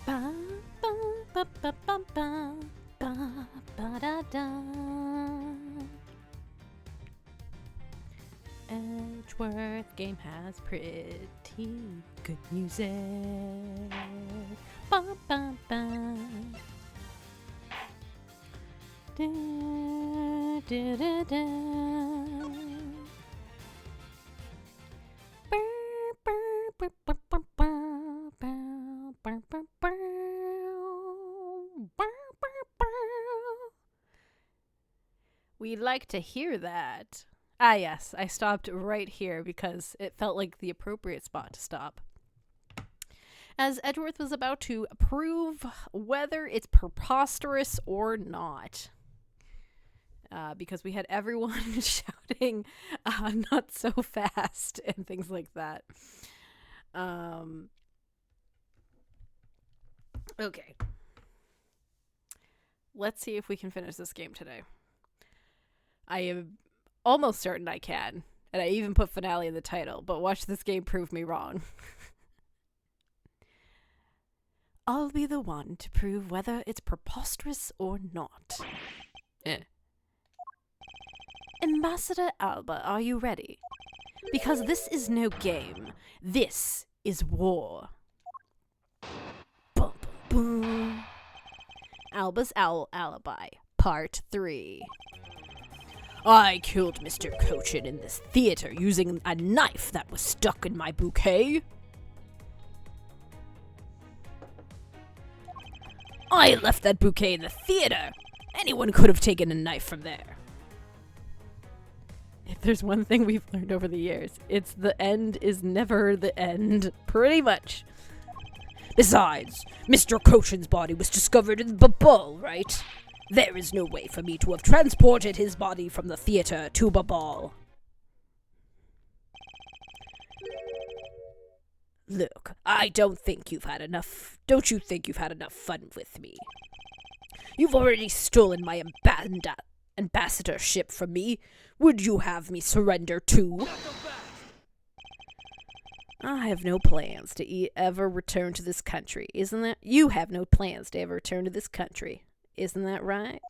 Ba, ba, ba, ba, ba, ba, ba, ba, da, da. Edgeworth game has pretty good music. Ba, ba, ba. Da, da, da, da. Burr, burr, burr, burr, burr, burr, burr, burr, burr, burr. Burr, burr, burr. We'd like to hear that. Ah, yes, I stopped right here because it felt like the appropriate spot to stop. As Edgeworth was about to prove whether it's preposterous or not. Because we had everyone shouting, not so fast, and things like that. Okay. Let's see if we can finish this game today. I am almost certain I can, and I even put finale in the title, but watch this game prove me wrong. I'll be the one to prove whether it's preposterous or not. Ambassador Alba, are you ready? Because this is no game. This is war. Boom, boom, boom. Alba's Owl Alibi, Part 3. I killed Mr. Cochin in this theater using a knife that was stuck in my bouquet. I left that bouquet in the theater. Anyone could have taken a knife from there. If there's one thing we've learned over the years, it's the end is never the end, pretty much. Besides, Mr. Cochin's body was discovered in Babal, right? There is no way for me to have transported his body from the theater to Babal. Look, I don't think you've had enough. Don't you think you've had enough fun with me? You've already stolen my ambassadorship from me. Would you have me surrender too? I have no plans to ever return to this country, isn't that? You have no plans to ever return to this country, isn't that right?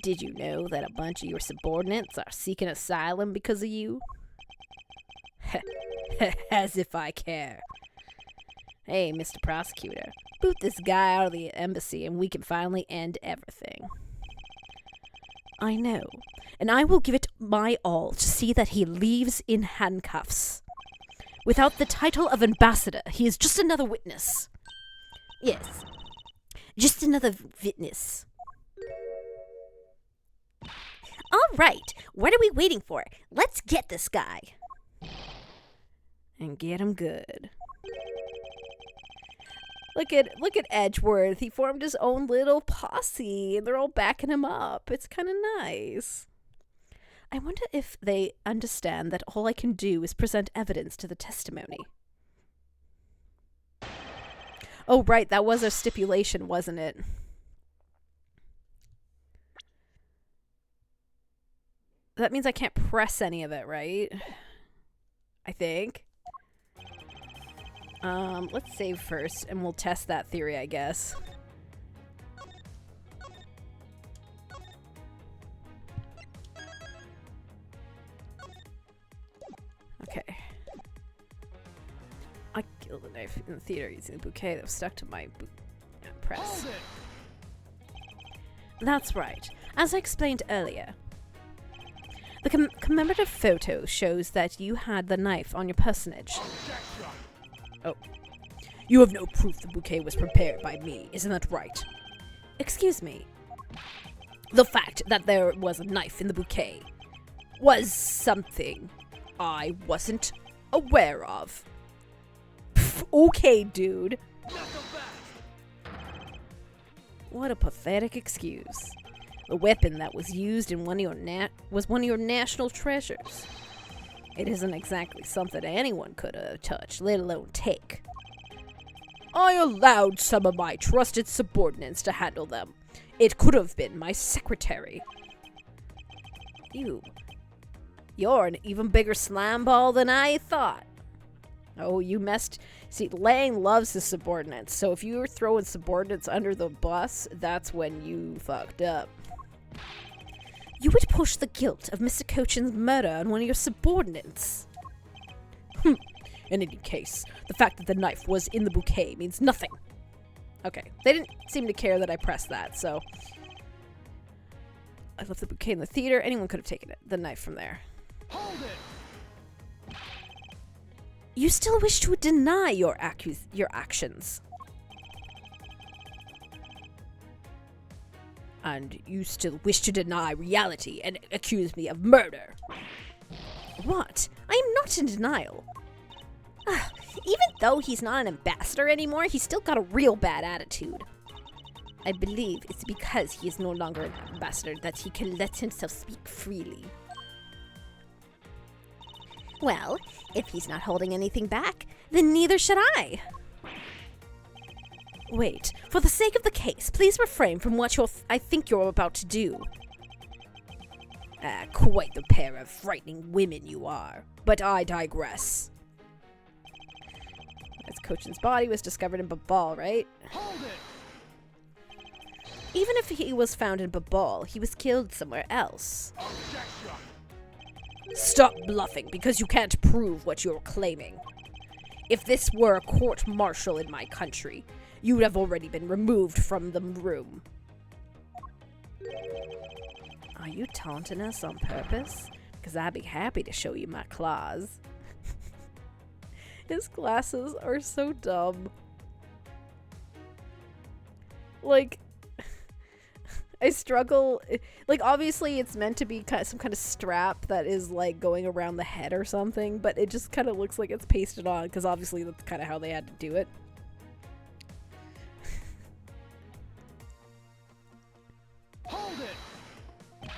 Did you know that a bunch of your subordinates are seeking asylum because of you? As if I care. Hey, Mr. Prosecutor, boot this guy out of the embassy and we can finally end everything. I know, and I will give it my all to see that he leaves in handcuffs. Without the title of ambassador, he is just another witness. Yes, just another witness. All right, what are we waiting for? Let's get this guy. And get him good. Look at Edgeworth. He formed his own little posse, and they're all backing him up. It's kind of nice. I wonder if they understand that all I can do is present evidence to the testimony. Oh, right, that was a stipulation, wasn't it? That means I can't press any of it, right? I think. Let's save first, and we'll test that theory, I guess. Okay. I killed the knife in the theater using the bouquet that was stuck to my press. That's right. As I explained earlier, the commemorative photo shows that you had the knife on your personage. Oh. You have no proof the bouquet was prepared by me, isn't that right? Excuse me. The fact that there was a knife in the bouquet was something I wasn't aware of. Pff, okay, dude. What a pathetic excuse. The weapon that was used in one of your national treasures. It isn't exactly something anyone could have touched, let alone take. I allowed some of my trusted subordinates to handle them. It could have been my secretary. You're an even bigger slime ball than I thought. Oh, you messed. See, Lang loves his subordinates, so if you were throwing subordinates under the bus, that's when you fucked up. You would push the guilt of Mr. Cochin's murder on one of your subordinates. In any case, the fact that the knife was in the bouquet means nothing. Okay, they didn't seem to care that I pressed that, so... I left the bouquet in the theater. Anyone could have taken it, the knife from there. Hold it! You still wish to deny your actions. And you still wish to deny reality and accuse me of murder. What? I am not in denial. Even though he's not an ambassador anymore, he's still got a real bad attitude. I believe it's because he is no longer an ambassador that he can let himself speak freely. Well, if he's not holding anything back, then neither should I. Wait, for the sake of the case, please refrain from what I think you're about to do. Quite the pair of frightening women you are. But I digress. As Cochin's body was discovered in Babal, right? Hold it! Even if he was found in Babal, he was killed somewhere else. Objection! Stop bluffing, because you can't prove what you're claiming. If this were a court-martial in my country, you would have already been removed from the room. Are you taunting us on purpose? Because I'd be happy to show you my claws. His glasses are so dumb. Like... I struggle, like, obviously it's meant to be some kind of strap that is, like, going around the head or something, but it just kind of looks like it's pasted on, because obviously that's kind of how they had to do it. Hold it!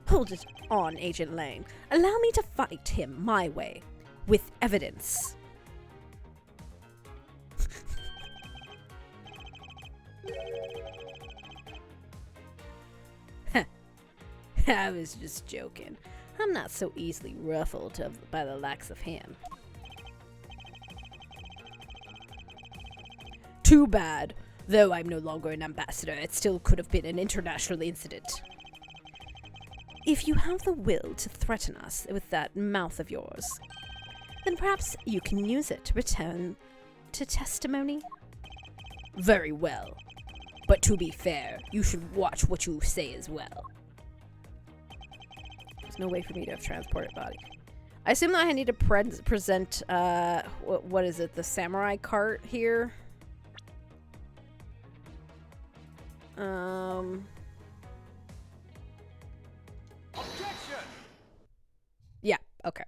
Hold it on, Agent Lang. Allow me to fight him my way, with evidence. I was just joking. I'm not so easily ruffled by the likes of him. Too bad. Though I'm no longer an ambassador, it still could have been an international incident. If you have the will to threaten us with that mouth of yours, then perhaps you can use it to return to testimony? Very well. But to be fair, you should watch what you say as well. There's no way for me to have transported body. I assume that I need to present, what is it, the samurai cart here? Objection! Yeah, okay.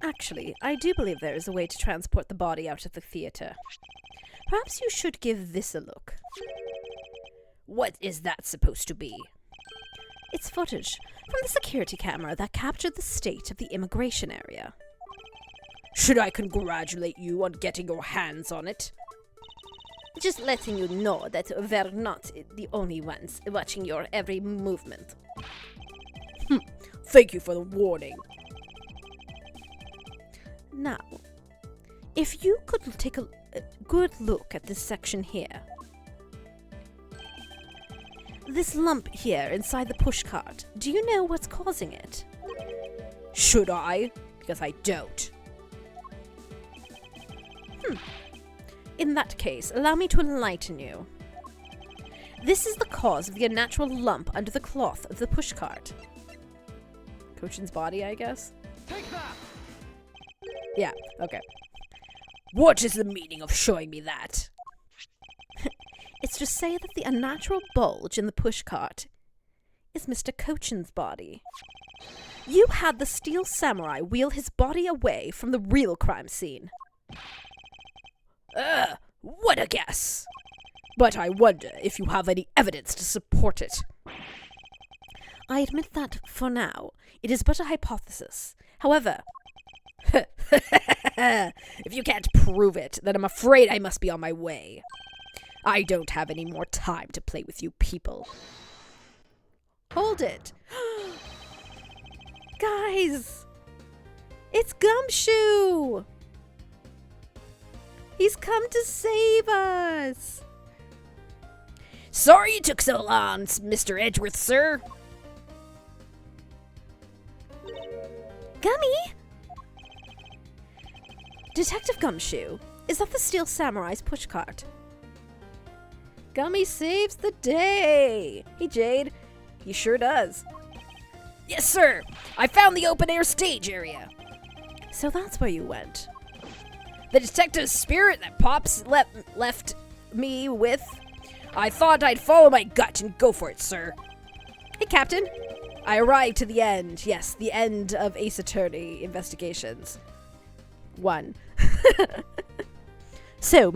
Actually, I do believe there is a way to transport the body out of the theater. Perhaps you should give this a look. What is that supposed to be? It's footage from the security camera that captured the state of the immigration area. Should I congratulate you on getting your hands on it? Just letting you know that we're not the only ones watching your every movement. Thank you for the warning. Now, if you could take a good look at this section here. This lump here inside the pushcart, do you know what's causing it? Should I? Because I don't. In that case, allow me to enlighten you. This is the cause of the unnatural lump under the cloth of the pushcart. Cochin's body, I guess? Take that! Yeah, okay. What is the meaning of showing me that? It's to say that the unnatural bulge in the pushcart is Mr. Cochin's body. You had the steel samurai wheel his body away from the real crime scene. What a guess! But I wonder if you have any evidence to support it. I admit that, for now, it is but a hypothesis. However, if you can't prove it, then I'm afraid I must be on my way. I don't have any more time to play with you people. Hold it! Guys! It's Gumshoe! He's come to save us! Sorry it took so long, Mr. Edgeworth, sir. Gummy? Detective Gumshoe, is that the Steel Samurai's pushcart? Gummy saves the day! Hey, Jade. He sure does. Yes, sir. I found the open-air stage area. So that's where you went. The detective's spirit that Pops left me with. I thought I'd follow my gut and go for it, sir. Hey, Captain. I arrived to the end. Yes, the end of Ace Attorney investigations. 1. So,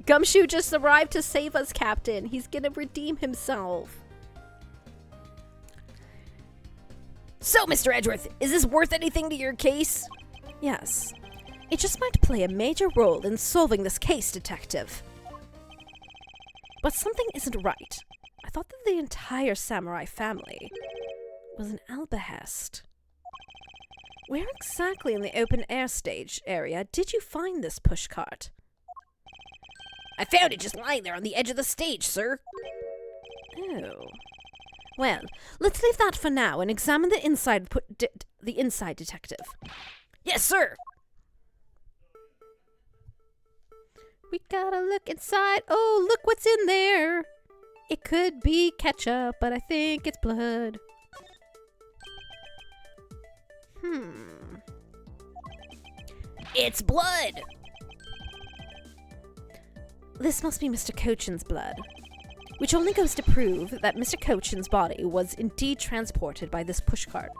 Gumshoe just arrived to save us, Captain. He's gonna redeem himself. So, Mr. Edgeworth, is this worth anything to your case? Yes. It just might play a major role in solving this case, Detective. But something isn't right. I thought that the entire samurai family was an Albehest. Where exactly in the open-air stage area did you find this pushcart? I found it just lying there on the edge of the stage, sir. Oh. Well, let's leave that for now and examine the inside detective. Yes, sir. We gotta look inside. Oh, look what's in there. It could be ketchup, but I think it's blood. It's blood. This must be Mr. Cochin's blood, which only goes to prove that Mr. Cochin's body was indeed transported by this pushcart.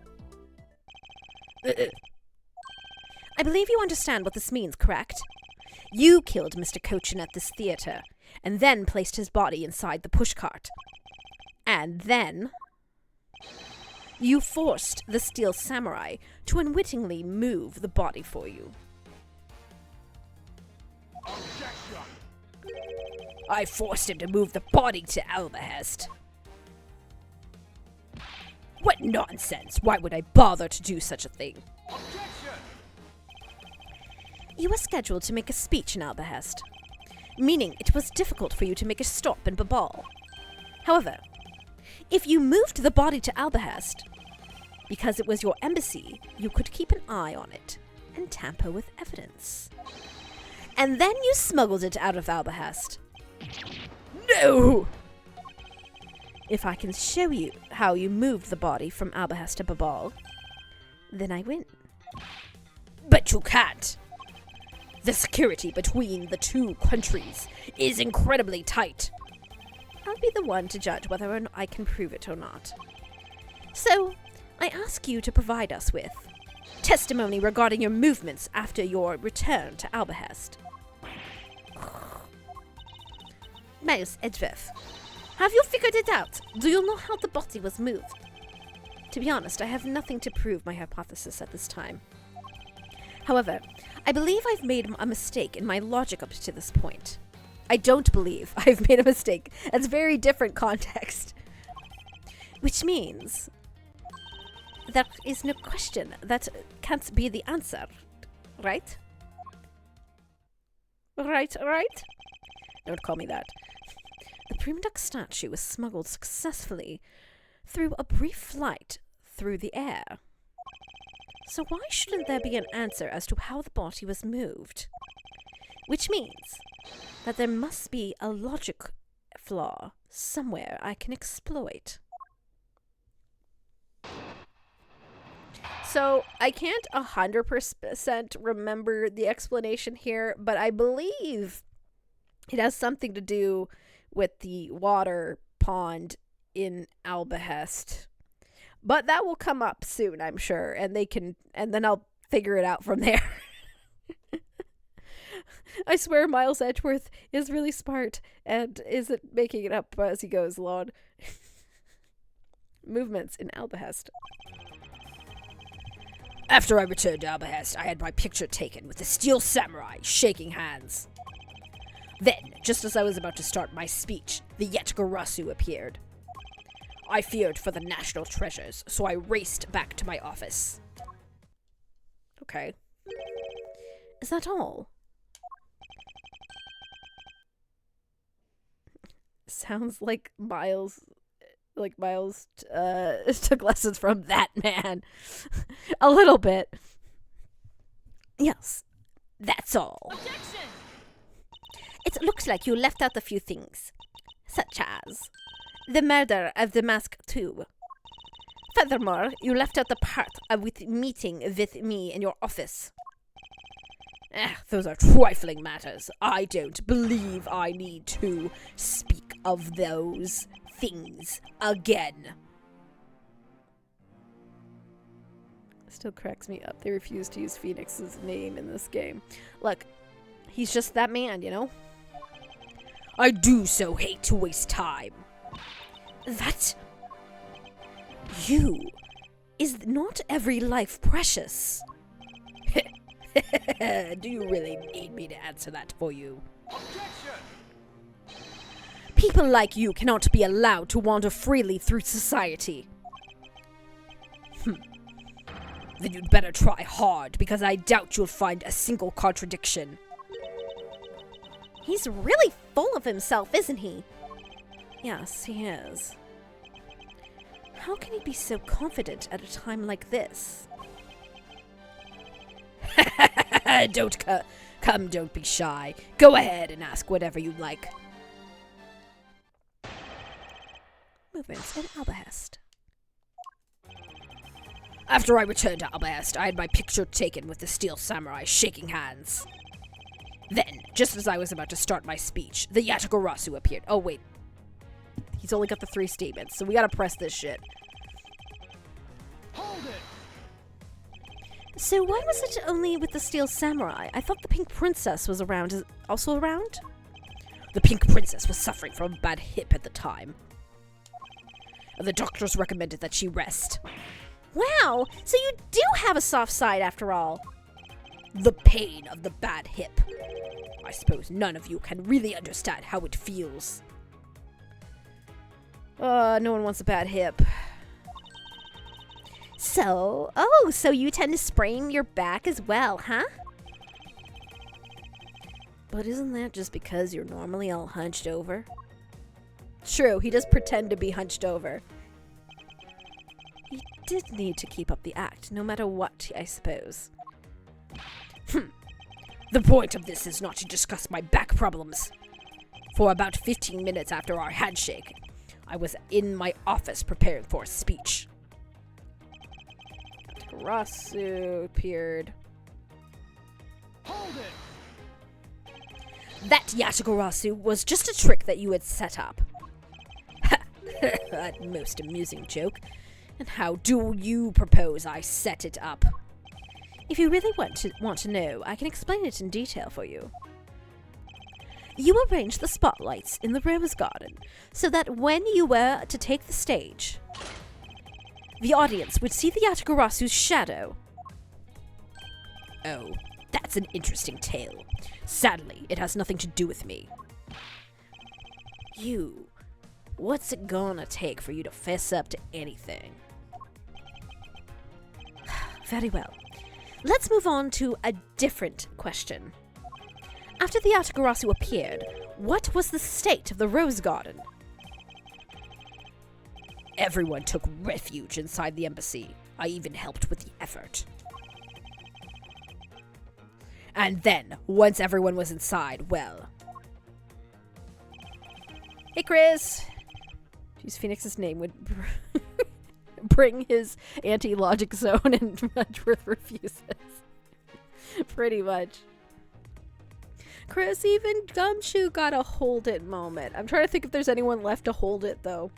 I believe you understand what this means, correct? You killed Mr. Cochin at this theater, and then placed his body inside the pushcart. And then you forced the Steel Samurai to unwittingly move the body for you. Objection! I forced him to move the body to Albehest. What nonsense! Why would I bother to do such a thing? Objection! You were scheduled to make a speech in Albehest, meaning it was difficult for you to make a stop in Babal. However, if you moved the body to Albehest, because it was your embassy, you could keep an eye on it and tamper with evidence. And then you smuggled it out of Albehest. No! If I can show you how you moved the body from Albehest to Babal, then I win. But you can't. The security between the two countries is incredibly tight. I'll be the one to judge whether or not I can prove it or not. So, I ask you to provide us with testimony regarding your movements after your return to Albehest. Miles Edgeworth, have you figured it out? Do you know how the body was moved? To be honest, I have nothing to prove my hypothesis at this time. However, I believe I've made a mistake in my logic up to this point. I don't believe I've made a mistake. That's very different context. Which means there is no question that can't be the answer. Right? Right? Don't call me that. The Prima Duck statue was smuggled successfully through a brief flight through the air. So why shouldn't there be an answer as to how the body was moved? Which means that there must be a logic flaw somewhere I can exploit. So I can't 100% remember the explanation here, but I believe it has something to do with the water pond in Albehest. But that will come up soon, I'm sure, and then I'll figure it out from there. I swear Miles Edgeworth is really smart and isn't making it up as he goes along. Movements in Albehest. After I returned to Albehest, I had my picture taken with the Steel Samurai shaking hands. Then, just as I was about to start my speech, the Yetgarasu appeared. I feared for the national treasures, so I raced back to my office. Okay. Is that all? Sounds like Miles took lessons from that man. A little bit. Yes, that's all. Objection! It looks like you left out a few things, such as the murder of the Mask 2. Furthermore, you left out the part with meeting with me in your office. Those are trifling matters. I don't believe I need to speak of those things again. Still cracks me up. They refuse to use Phoenix's name in this game. Look, he's just that man, you know? I do so hate to waste time. That... You... Is not every life precious? Do you really need me to answer that for you? Objection! People like you cannot be allowed to wander freely through society. Then you'd better try hard, because I doubt you'll find a single contradiction. He's really full of himself, isn't he? Yes, he is. How can he be so confident at a time like this? Don't be shy. Go ahead and ask whatever you'd like. Movements in Albehest. After I returned to Albehest, I had my picture taken with the Steel Samurai shaking hands. Then, just as I was about to start my speech, the Yatagarasu appeared. Oh, wait. He's only got the 3 statements, so we gotta press this shit. Hold it! So why was it only with the Steel Samurai? I thought the Pink Princess was around. Is also around? The Pink Princess was suffering from a bad hip at the time. The doctors recommended that she rest. Wow! So you do have a soft side after all. The pain of the bad hip. I suppose none of you can really understand how it feels. No one wants a bad hip. So you tend to sprain your back as well, huh? But isn't that just because you're normally all hunched over? True, he does pretend to be hunched over. He did need to keep up the act, no matter what, I suppose. The point of this is not to discuss my back problems. For about 15 minutes after our handshake, I was in my office preparing for a speech. Rasu appeared. Hold it! That Yatagarasu was just a trick that you had set up. That most amusing joke. And how do you propose I set it up? If you really want to know, I can explain it in detail for you. You arranged the spotlights in the rose garden so that when you were to take the stage, the audience would see the Yatagarasu's shadow. Oh, that's an interesting tale. Sadly, it has nothing to do with me. What's it gonna take for you to fess up to anything? Very well. Let's move on to a different question. After the Yatagarasu appeared, what was the state of the rose garden? Everyone took refuge inside the embassy. I even helped with the effort. And then, once everyone was inside, well... Hey, Chris! Use Phoenix's name would bring his anti-logic zone, and Edgeworth refuses. Pretty much. Chris, even Gumshoe got a hold it moment. I'm trying to think if there's anyone left to hold it, though.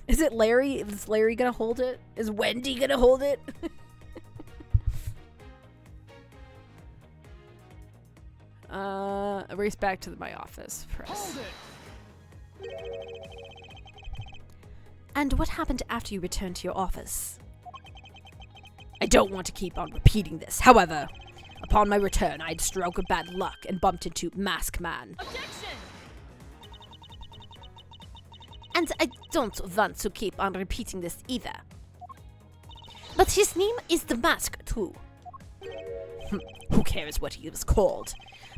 Is it Larry? Is Larry gonna hold it? Is Wendy gonna hold it? Race back to my office. Press. Hold it! And what happened after you returned to your office? I don't want to keep on repeating this. However, upon my return, I had a stroke of bad luck and bumped into Mask Man. Objection! And I don't want to keep on repeating this either. But his name is the Mask too. Who cares what he was called?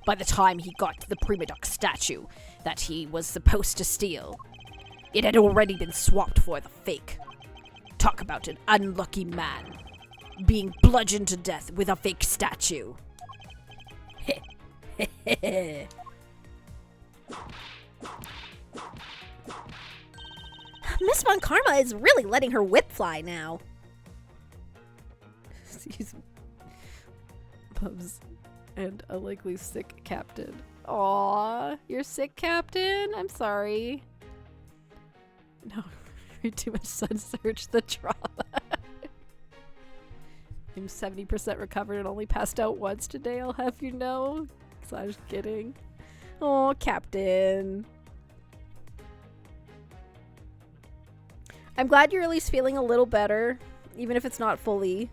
By the time he got to the Prima Duck statue that he was supposed to steal, it had already been swapped for the fake. Talk about an unlucky man. Being bludgeoned to death with a fake statue. Miss Von Karma is really letting her whip fly now. Excuse me. Bubs and a likely sick captain. Aw, you're sick, Captain? I'm sorry. No, read too much Sun Surge, the trauma. I'm 70% recovered and only passed out once today, I'll have you know. So I was kidding. Oh, Captain. I'm glad you're at least feeling a little better, even if it's not fully.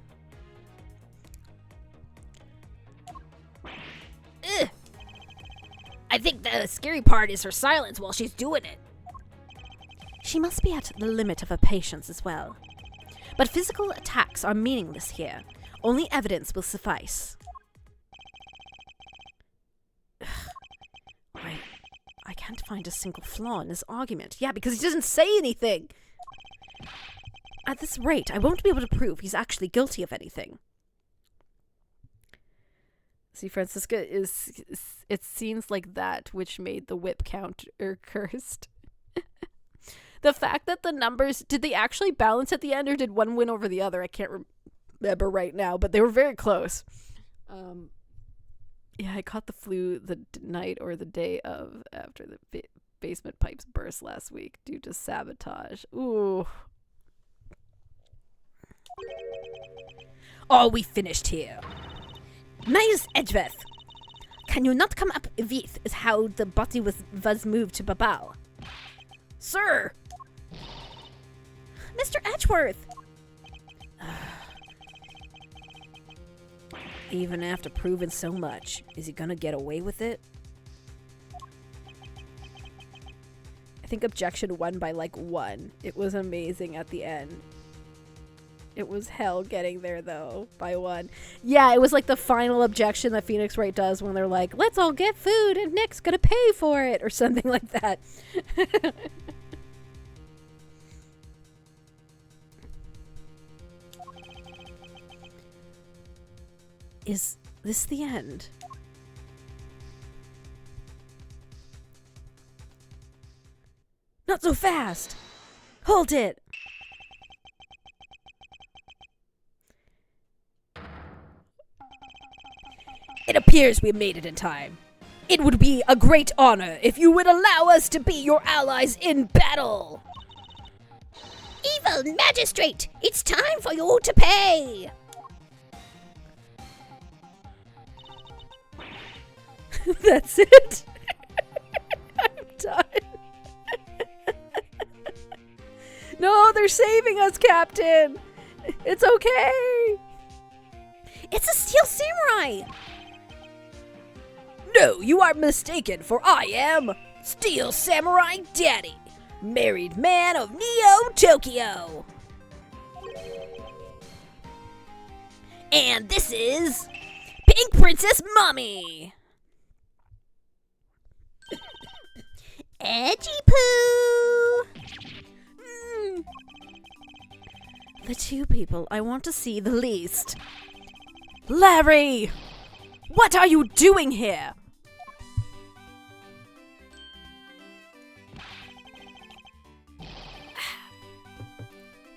Ugh. I think the scary part is her silence while she's doing it. She must be at the limit of her patience as well. But physical attacks are meaningless here. Only evidence will suffice. I can't find a single flaw in his argument. Yeah, because he doesn't say anything. At this rate, I won't be able to prove he's actually guilty of anything. See, Francisca it seems like that which made the whip counter cursed. The fact that the numbers, did they actually balance at the end, or did one win over the other? I can't remember right now, but they were very close. Yeah, I caught the flu the night or the day of after the basement pipes burst last week due to sabotage. Ooh. Are we finished here? Miles Edgeworth, can you not come up with how the body was moved to Babal? Sir! Mr. Edgeworth! Even after proving so much, is he gonna get away with it? I think objection won by like 1. It was amazing at the end. It was hell getting there though by 1. Yeah, it was like the final objection that Phoenix Wright does when they're like, let's all get food and Nick's gonna pay for it or something like that. Is this the end? Not so fast! Hold it! It appears we made it in time. It would be a great honor if you would allow us to be your allies in battle. Evil magistrate, it's time for you to pay. That's it. I'm done. No, they're saving us, Captain. It's okay. It's a Steel Samurai. No, you are mistaken, for I am Steel Samurai Daddy, married man of Neo Tokyo. And this is Pink Princess Mommy. Edgy Poo! The two people I want to see the least. Larry! What are you doing here?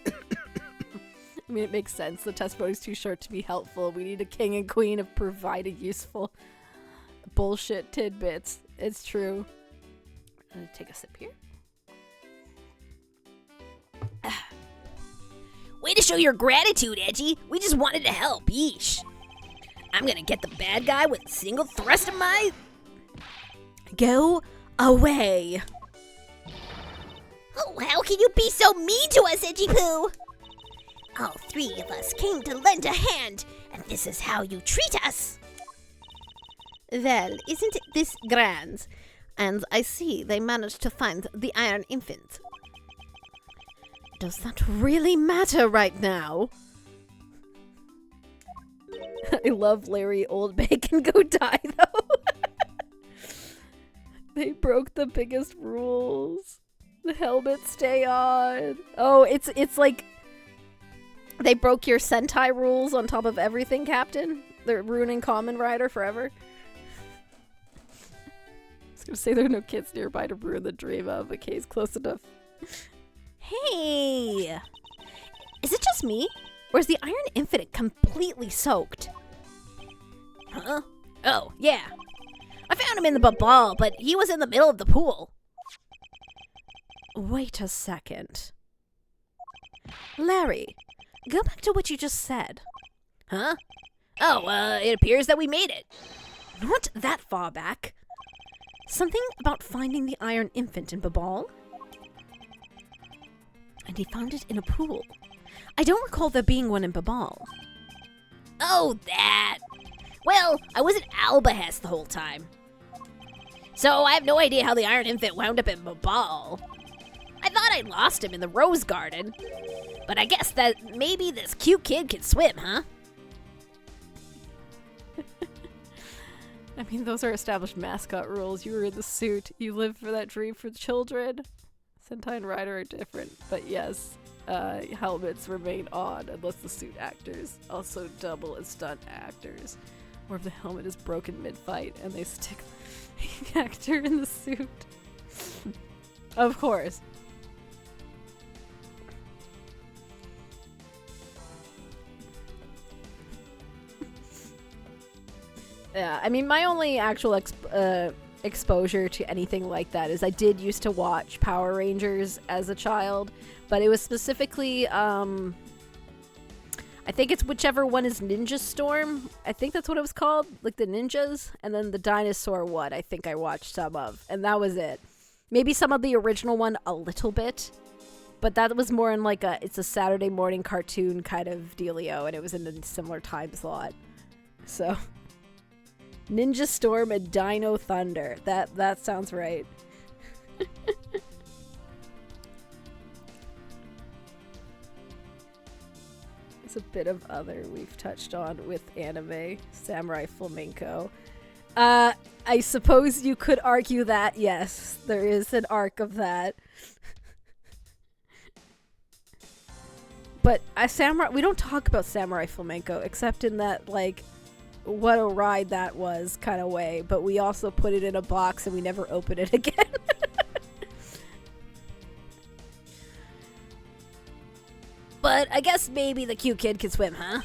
I mean, it makes sense. The testimony's too short to be helpful. We need a king and queen of provided useful bullshit tidbits. It's true. I'm gonna take a sip here. Way to show your gratitude, Edgy. We just wanted to help. Yeesh. I'm gonna get the bad guy with a single thrust of my... Go away. Oh, how can you be so mean to us, Edgy Poo? All 3 of us came to lend a hand, and this is how you treat us. Well, isn't this grand? And I see they managed to find the Iron Infant. Does that really matter right now? I love Larry Old Bacon Go Die though. They broke the biggest rules. The helmets stay on. Oh, it's like they broke your Sentai rules on top of everything, Captain. They're ruining Kamen Rider forever. I was gonna say there are no kids nearby to ruin the dream of, but Kay's close enough. Hey! Is it just me? Or is the Iron Infinite completely soaked? Huh? Oh, yeah. I found him in the ball, but he was in the middle of the pool. Wait a second. Larry, go back to what you just said. Huh? Oh, it appears that we made it. Not that far back. Something about finding the Iron Infant in Babal? And he found it in a pool. I don't recall there being one in Babal. Oh, that. Well, I was at Albahest the whole time. So I have no idea how the Iron Infant wound up in Babal. I thought I lost him in the Rose Garden. But I guess that maybe this cute kid can swim, huh? I mean, those are established mascot rules. You were in the suit. You lived for that dream for children. Sentai and Rider are different, but yes, helmets remain on unless the suit actors also double as stunt actors. Or if the helmet is broken mid-fight and they stick the actor in the suit. Of course. Yeah, I mean, my only actual exposure to anything like that is I did used to watch Power Rangers as a child, but it was specifically, I think it's whichever one is Ninja Storm. I think that's what it was called, like the ninjas, and then the dinosaur one I think I watched some of, and that was it. Maybe some of the original one a little bit, but that was more in like it's a Saturday morning cartoon kind of dealio, and it was in a similar time slot. So... Ninja Storm and Dino Thunder. That sounds right. It's a bit of other we've touched on with anime. Samurai Flamenco. I suppose you could argue that, yes, there is an arc of that. But we don't talk about Samurai Flamenco, except in that, like, what a ride that was kind of way, but we also put it in a box and we never open it again. But I guess maybe the cute kid can swim, huh?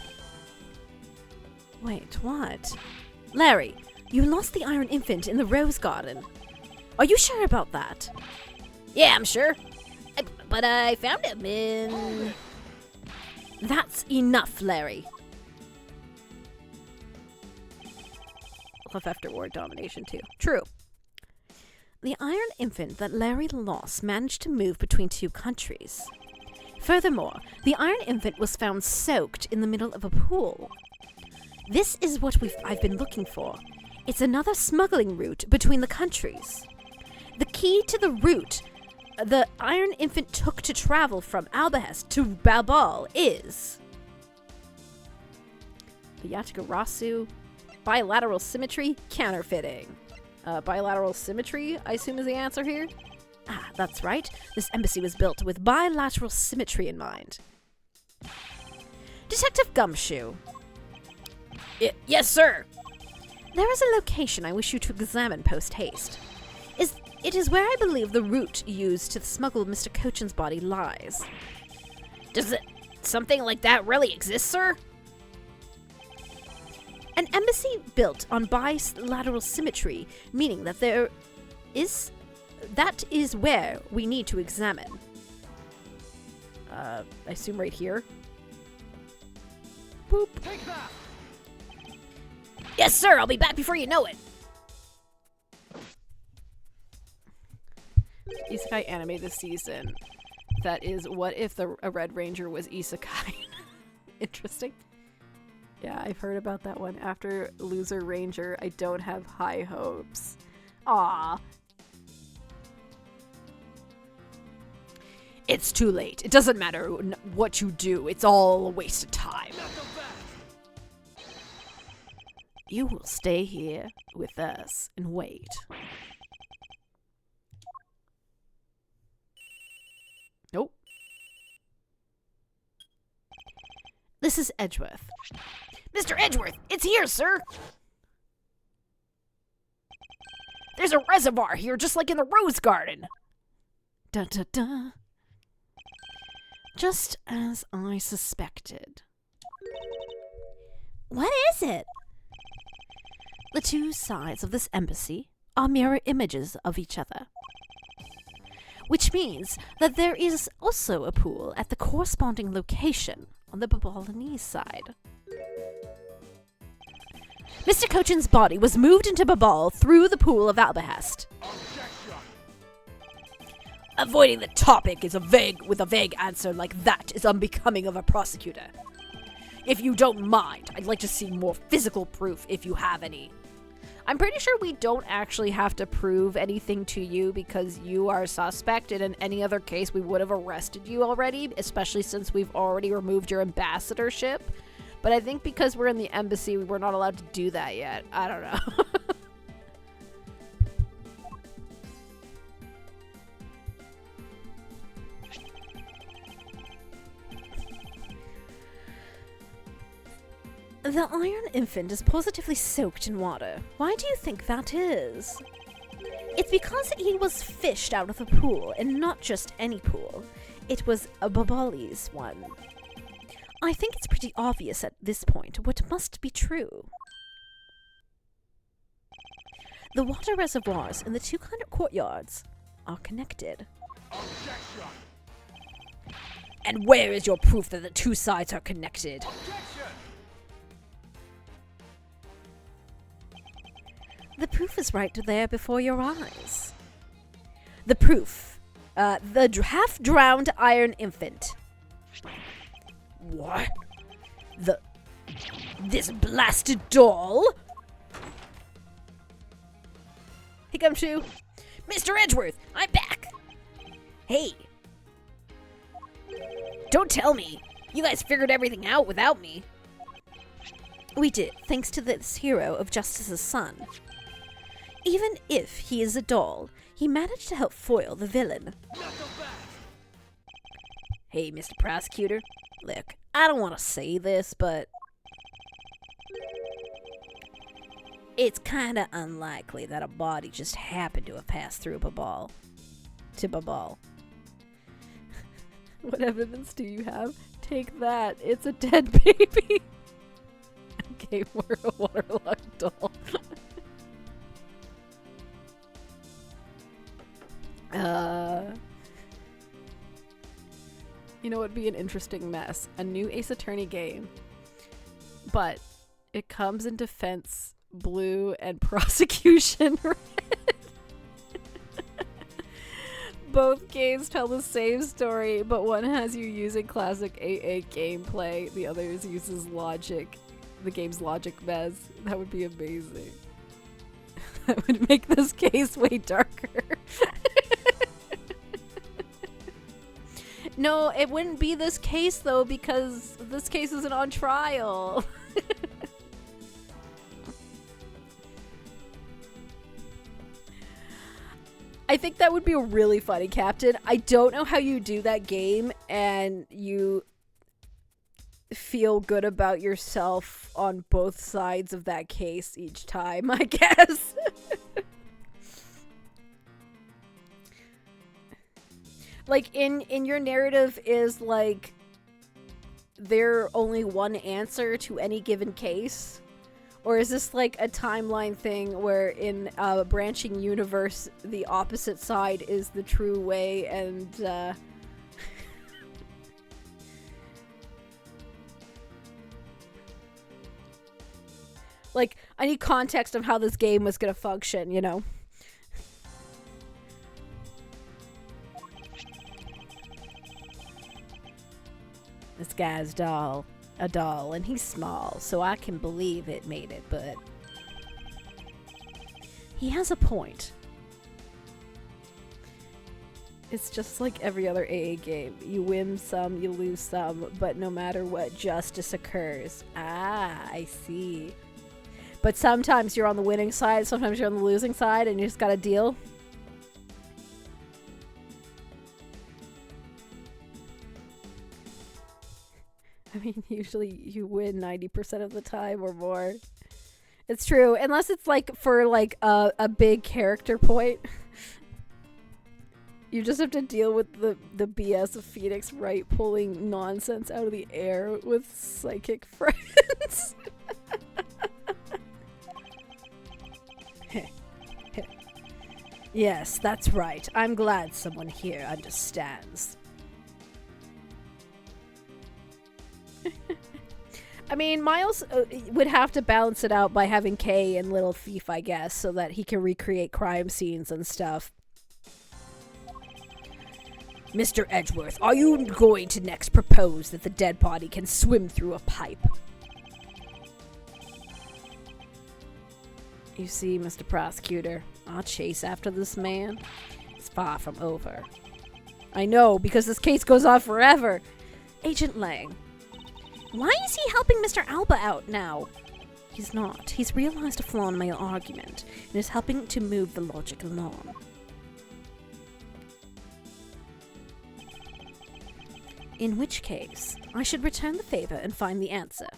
Wait, what? Larry, you lost the Iron Infant in the Rose Garden. Are you sure about that? Yeah, I'm sure. But I found him in... That's enough, Larry. Love after war domination too. True. The Iron Infant that Larry lost managed to move between two countries. Furthermore, the Iron Infant was found soaked in the middle of a pool. This is what I've been looking for. It's another smuggling route between the countries. The key to the route the Iron Infant took to travel from Albahest to Babal is the Yatagarasu bilateral symmetry counterfeiting. Bilateral symmetry, I assume, is the answer here? Ah, that's right. This embassy was built with bilateral symmetry in mind. Detective Gumshoe. Yes, sir. There is a location I wish you to examine post-haste. It is where I believe the route used to smuggle Mr. Cochin's body lies. Does something like that really exist, sir? An embassy built on bilateral symmetry, meaning that that is where we need to examine. I assume right here. Boop. Take that! Yes, sir. I'll be back before you know it. Isekai anime this season. That is, what if a Red Ranger was Isekai? Interesting. Yeah, I've heard about that one. After Loser Ranger, I don't have high hopes. Aww. It's too late. It doesn't matter what you do. It's all a waste of time. You will stay here with us and wait. Nope. This is Edgeworth. Mr. Edgeworth, it's here, sir! There's a reservoir here, just like in the rose garden. Dun dun dun. Just as I suspected. What is it? The two sides of this embassy are mirror images of each other. Which means that there is also a pool at the corresponding location on the Babalinese side. Mr. Cochin's body was moved into Babal through the pool of Albahest. Avoiding the topic is a vague answer like that is unbecoming of a prosecutor. If you don't mind, I'd like to see more physical proof if you have any. I'm pretty sure we don't actually have to prove anything to you because you are a suspect, and in any other case we would have arrested you already, especially since we've already removed your ambassadorship. But I think because we're in the embassy, we're not allowed to do that yet. I don't know. The Iron Infant is positively soaked in water. Why do you think that is? It's because he was fished out of the pool, and not just any pool. It was a Babali's one. I think it's pretty obvious at this point what must be true. The water reservoirs in the two courtyards are connected. And where is your proof that the two sides are connected? The proof is right there before your eyes. The proof. The half-drowned Iron Infant. What? This blasted doll? Here comes you. Mr. Edgeworth, I'm back! Hey. Don't tell me. You guys figured everything out without me. We did, thanks to this hero of Justice's son. Even if he is a doll, he managed to help foil the villain. Hey, Mr. Prosecutor. Look, I don't want to say this, but it's kind of unlikely that a body just happened to have passed through Babal. To Babal. What evidence do you have? Take that. It's a dead baby. Okay, we're a waterlogged doll. You know what would be an interesting mess? A new Ace Attorney game. But it comes in defense blue and prosecution red. Both games tell the same story, but one has you using classic AA gameplay, the other uses logic. The game's logic mez. That would be amazing. That would make this case way darker. No, it wouldn't be this case though, because this case isn't on trial. I think that would be really funny, Captain. I don't know how you do that game and you feel good about yourself on both sides of that case each time, I guess. Like, in your narrative is, like, there only one answer to any given case? Or is this, like, a timeline thing where in a branching universe, the opposite side is the true way and, like, I need context of how this game was gonna function, you know? This guy's a doll, and he's small, so I can believe it made it, but he has a point. It's just like every other AA game. You win some, you lose some, but no matter what, justice occurs. Ah, I see. But sometimes you're on the winning side, sometimes you're on the losing side, and you just gotta deal. I mean, usually you win 90% of the time or more. It's true, unless it's like for like a big character point. You just have to deal with the BS of Phoenix Wright pulling nonsense out of the air with psychic friends. Yes, that's right. I'm glad someone here understands. I mean, Miles would have to balance it out by having Kay and Little Thief, I guess, so that he can recreate crime scenes and stuff. Mr. Edgeworth, are you going to next propose that the dead body can swim through a pipe? You see, Mr. Prosecutor, our chase after this man is far from over. I know, because this case goes on forever. Agent Lang, why is he helping Mr. Alba out now? He's not. He's realized a flaw in my argument and is helping to move the logic along. In which case, I should return the favor and find the answer.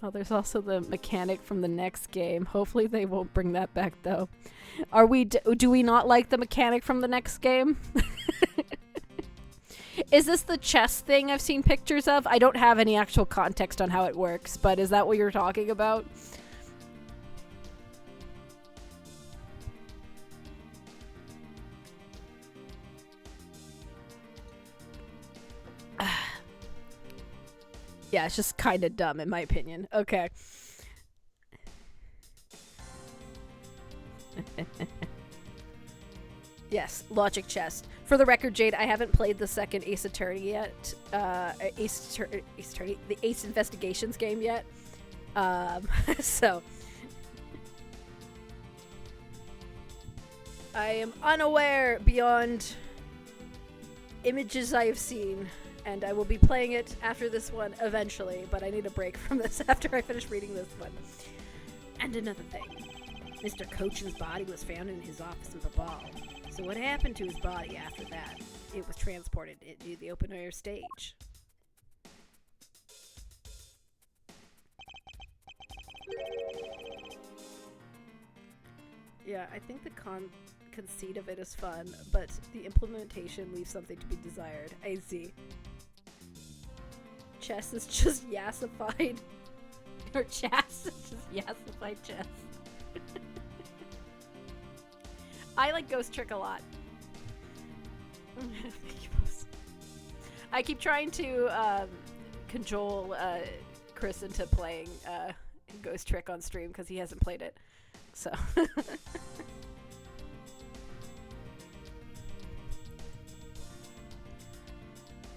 Oh, there's also the mechanic from the next game. Hopefully they won't bring that back, though. Are we? Do we not like the mechanic from the next game? Is this the chess thing I've seen pictures of? I don't have any actual context on how it works, but is that what you're talking about? Yeah, it's just kind of dumb in my opinion. Okay. Yes, logic chess. For the record, Jade, I haven't played the second Ace Attorney yet. Ace Attorney, the Ace Investigations game yet. So I am unaware beyond images I have seen. And I will be playing it after this one eventually, but I need a break from this after I finish reading this one. And another thing. Mr. Cochin's body was found in his office in Babal. So what happened to his body after that? It was transported into the open air stage. Yeah, I think the conceit of it is fun, but the implementation leaves something to be desired. I see. Chess is just yassified. Or chess is just yassified chess. I like Ghost Trick a lot. I keep trying to cajole Chris into playing Ghost Trick on stream because he hasn't played it. So.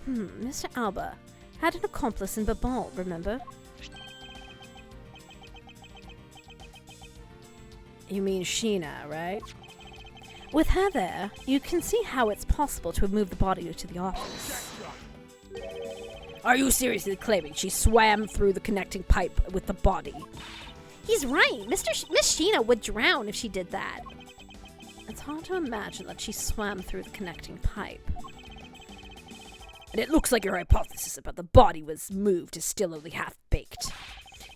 Mr. Alba had an accomplice in Babal, remember? You mean Sheena, right? With her there, you can see how it's possible to move the body to the office. Are you seriously claiming she swam through the connecting pipe with the body? He's right. Miss Sheena would drown if she did that. It's hard to imagine that she swam through the connecting pipe. And it looks like your hypothesis about the body was moved is still only half-baked.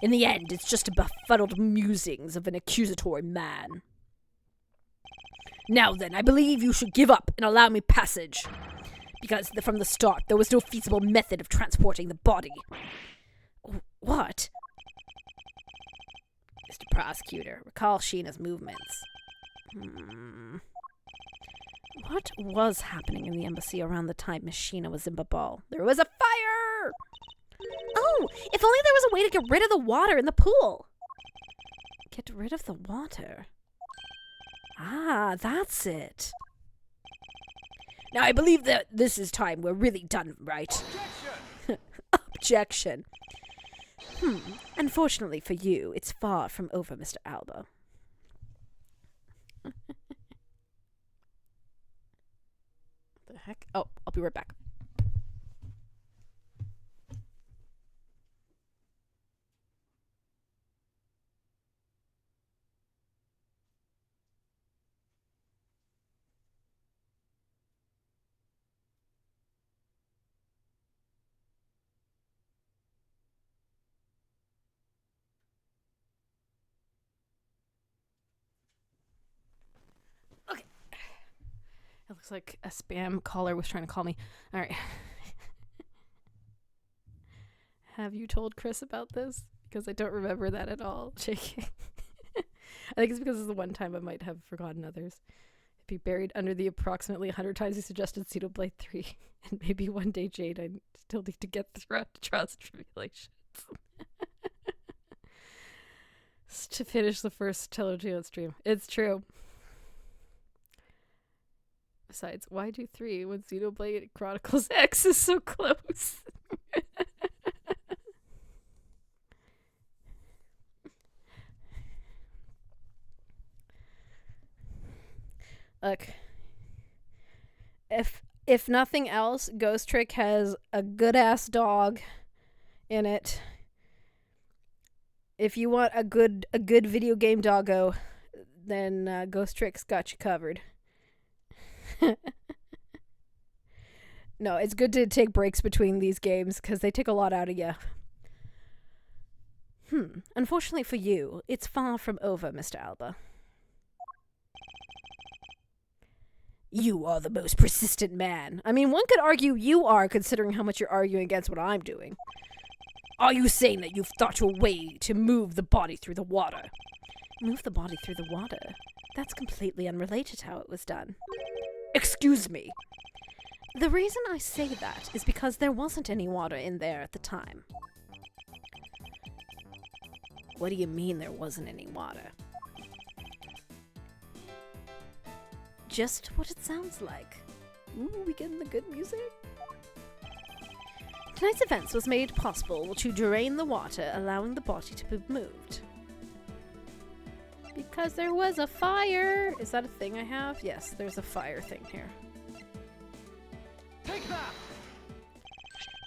In the end, it's just a befuddled musings of an accusatory man. Now then, I believe you should give up and allow me passage. Because from the start, there was no feasible method of transporting the body. What? Mr. Prosecutor, recall Sheena's movements. What was happening in the embassy around the time Miss Sheena was in Babal? There was a fire! Oh, if only there was a way to get rid of the water in the pool. Get rid of the water? Ah, that's it. Now, I believe that this is time we're really done, right? Objection. Unfortunately for you, it's far from over, Mr. Alba. The heck? Oh, I'll be right back. Looks like a spam caller was trying to call me. All right. Have you told Chris about this? Because I don't remember that at all. JK. I think it's because it's the one time I might have forgotten others. Be buried under the approximately 100 times he suggested Xenoblade 3. And maybe one day, Jade, I still need to get through trials and tribulations. To finish the first trilogy on stream. It's true. Besides, why do 3 when Xenoblade Chronicles X is so close? Look, if nothing else, Ghost Trick has a good ass dog in it. If you want a good video game doggo, then Ghost Trick's got you covered. No, it's good to take breaks between these games because they take a lot out of you. Unfortunately for you, it's far from over, Mr. Alba. You are the most persistent man. I mean, one could argue you are, considering how much you're arguing against what I'm doing. Are you saying that you've thought your way to move the body through the water? Move the body through the water? That's completely unrelated to how it was done. Excuse me. The reason I say that is because there wasn't any water in there at the time. What do you mean there wasn't any water? Just what it sounds like. Ooh, we getting the good music? Tonight's events was made possible to drain the water, allowing the body to be moved. Because there was a fire! Is that a thing I have? Yes, there's a fire thing here. Take that!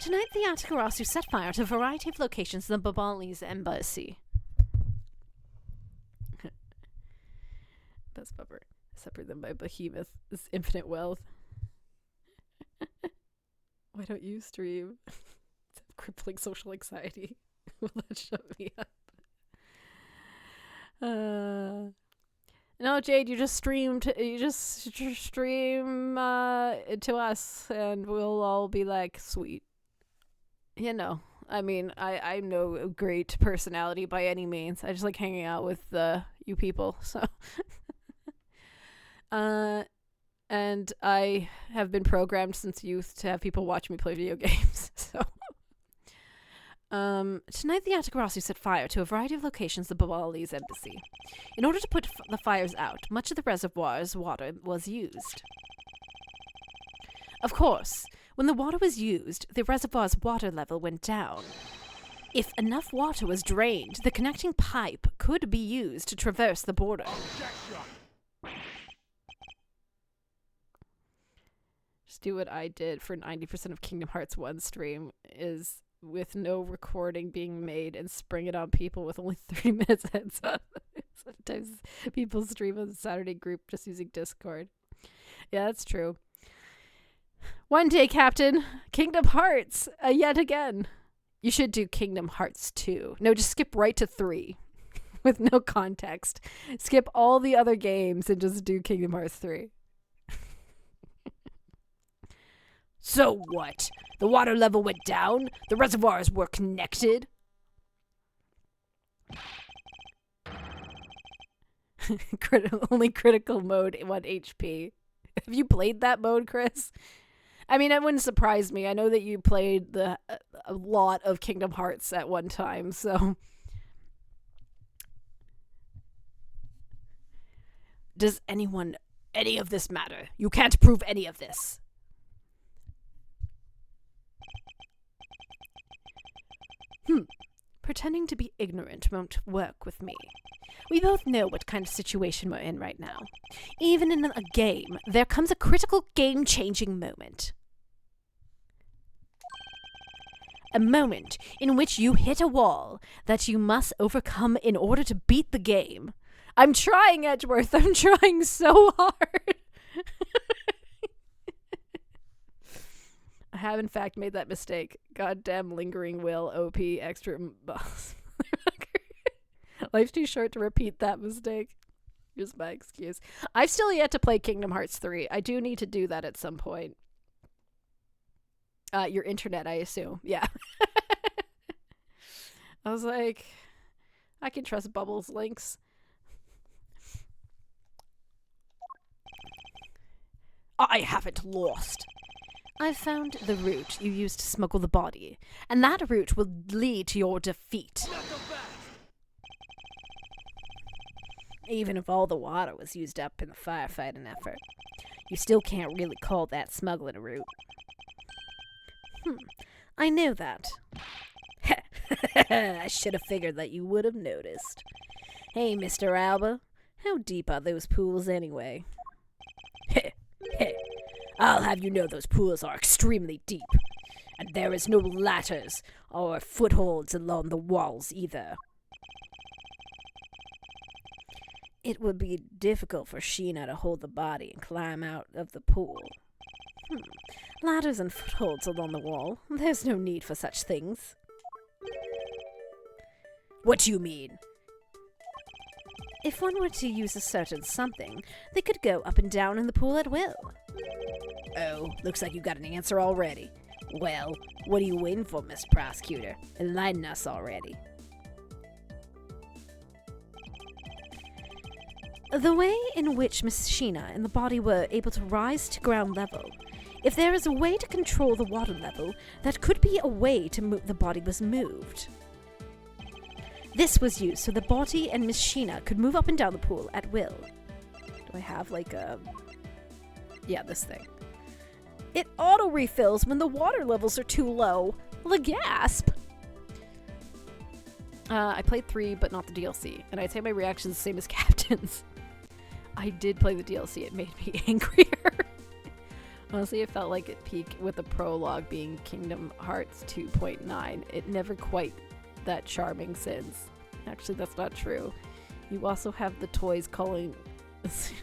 Tonight, the Atakarasu set fire to a variety of locations in the Babali's embassy. Best bumper. Separate them by Behemoth's infinite wealth. Why don't you stream? Crippling social anxiety. Will that shut me up? No, Jade, you just stream to us, and we'll all be like, sweet. You know, I mean, I'm no great personality by any means. I just like hanging out with you people, so. And I have been programmed since youth to have people watch me play video games, so. Tonight the Atakarasu set fire to a variety of locations at the Babali's embassy. In order to put the fires out, much of the reservoir's water was used. Of course, when the water was used, the reservoir's water level went down. If enough water was drained, the connecting pipe could be used to traverse the border. Just do what I did for 90% of Kingdom Hearts 1 stream, is with no recording being made and spring it on people with only 30 minutes heads up. Sometimes people stream on the Saturday group just using Discord. Yeah, that's true. One day, Captain, Kingdom Hearts, yet again. You should do Kingdom Hearts 2. No, just skip right to 3 with no context. Skip all the other games and just do Kingdom Hearts 3. So what? The water level went down? The reservoirs were connected? Only critical mode 1 HP. Have you played that mode, Chris? I mean, it wouldn't surprise me. I know that you played a lot of Kingdom Hearts at one time, so. Does any of this matter? You can't prove any of this. Pretending to be ignorant won't work with me. We both know what kind of situation we're in right now. Even in a game, there comes a critical game-changing moment. A moment in which you hit a wall that you must overcome in order to beat the game. I'm trying, Edgeworth. I'm trying so hard. I have, in fact, made that mistake. Goddamn lingering will, OP, extra boss. Life's too short to repeat that mistake. Here's my excuse. I've still yet to play Kingdom Hearts 3. I do need to do that at some point. Your internet, I assume. Yeah. I was like, I can trust Bubbles links. I haven't lost. I've found the route you used to smuggle the body, and that route will lead to your defeat. Even if all the water was used up in the firefighting effort, you still can't really call that smuggling a route. I know that. I should have figured that you would have noticed. Hey, Mr. Alba, how deep are those pools anyway? I'll have you know those pools are extremely deep, and there is no ladders or footholds along the walls either. It would be difficult for Sheena to hold the body and climb out of the pool. Ladders and footholds along the wall. There's no need for such things. What do you mean? If one were to use a certain something, they could go up and down in the pool at will. Oh, looks like you got an answer already. Well, what are you waiting for, Miss Prosecutor? Enlighten us already. The way in which Miss Sheena and the body were able to rise to ground level. If there is a way to control the water level, that could be a way to move the body was moved. This was used so the body and Miss Sheena could move up and down the pool at will. Do I have like a... Yeah, this thing. It auto-refills when the water levels are too low. The gasp! I played 3, but not the DLC. And I'd say my reaction's the same as Captain's. I did play the DLC. It made me angrier. Honestly, it felt like it peaked with the prologue being Kingdom Hearts 2.9. It never quite that charming since. Actually, that's not true. You also have the toys calling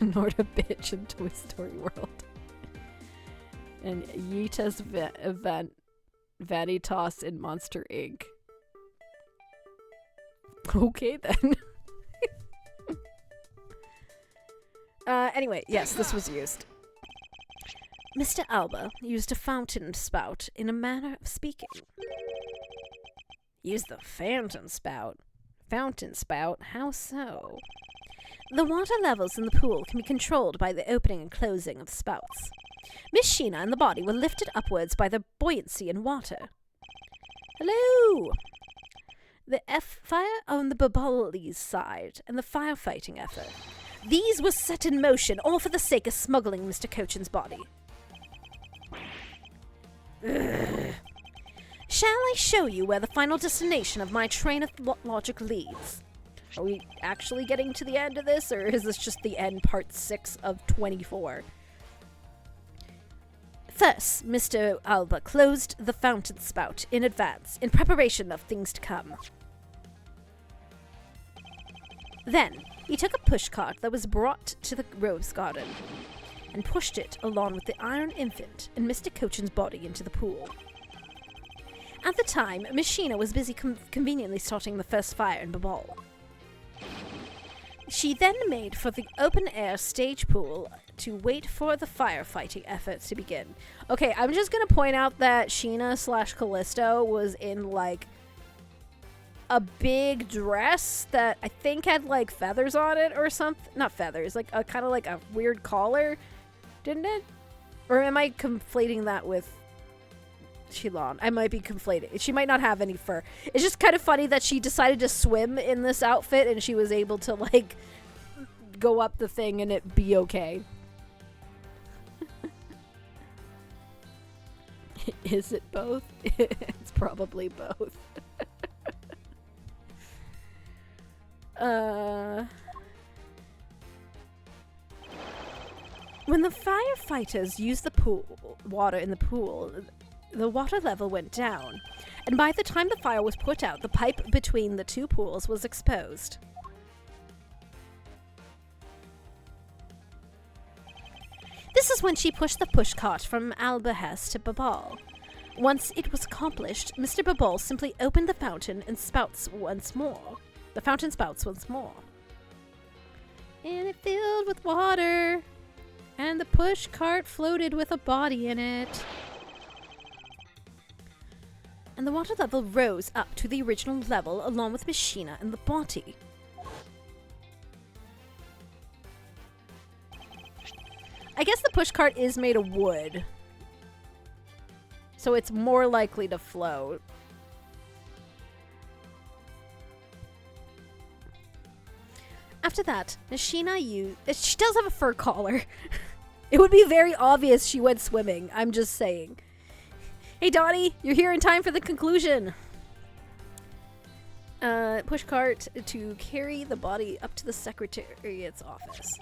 Nord a bitch in Toy Story World. And Yita's Vanitas in Monster Inc. Okay, then. Anyway, yes, this was used. Mr. Alba used a fountain spout in a manner of speaking. Use the fountain spout? Fountain spout? How so? The water levels in the pool can be controlled by the opening and closing of spouts. Miss Sheena and the body were lifted upwards by the buoyancy in water. Hello! The fire on the Babali's side and the firefighting effort. These were set in motion, all for the sake of smuggling Mr. Cochin's body. Ugh. Shall I show you where the final destination of my train of logic leads? Are we actually getting to the end of this, or is this just the end, part 6 of 24? First, Mr. Alba closed the fountain spout in advance, in preparation of things to come. Then, he took a pushcart that was brought to the rose garden, and pushed it along with the iron infant and Mr. Cochin's body into the pool. At the time, Miss Sheena was busy conveniently starting the first fire in Babal. She then made for the open-air stage pool to wait for the firefighting efforts to begin. Okay, I'm just gonna point out that Sheena / Callisto was in, like, a big dress that I think had, like, feathers on it or something. Not feathers, like, a kind of like a weird collar, didn't it? Or am I conflating that with Shilon? I might be conflating. She might not have any fur. It's just kind of funny that she decided to swim in this outfit and she was able to, like, go up the thing and it be okay. Is it both? It's probably both. When the firefighters used the water in the pool, the water level went down, and by the time the fire was put out, the pipe between the two pools was exposed. This is when she pushed the pushcart from Albahest to Babal. Once it was accomplished, Mr. Babal simply opened the fountain and spouts once more. The fountain spouts once more. And it filled with water. And the push cart floated with a body in it. And the water level rose up to the original level along with Machina and the body. I guess the push cart is made of wood. So it's more likely to float. After that, Nashina used... She does have a fur collar. It would be very obvious she went swimming. I'm just saying. Hey, Donnie, you're here in time for the conclusion. Push cart to carry the body up to the Secretariat's office.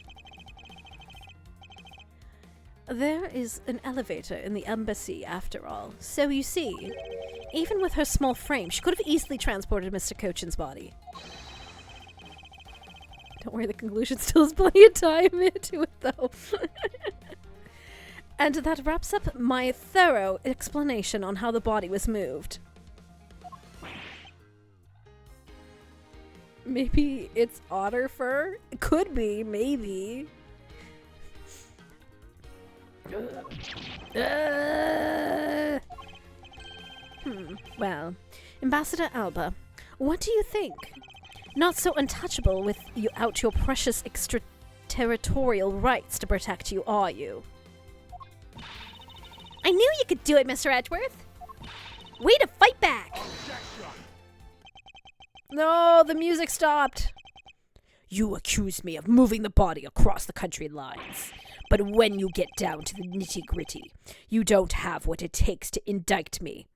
There is an elevator in the embassy, after all. So you see, even with her small frame, she could have easily transported Mr. Cochin's body. Don't worry, the conclusion still has plenty of time into it, though. And that wraps up my thorough explanation on how the body was moved. Maybe it's otter fur? It could be, maybe. Well, Ambassador Alba, what do you think? Not so untouchable without your precious extraterritorial rights to protect you, are you? I knew you could do it, Mr. Edgeworth. Way to fight back. No, the music stopped. You accuse me of moving the body across the country lines. But when you get down to the nitty-gritty, you don't have what it takes to indict me.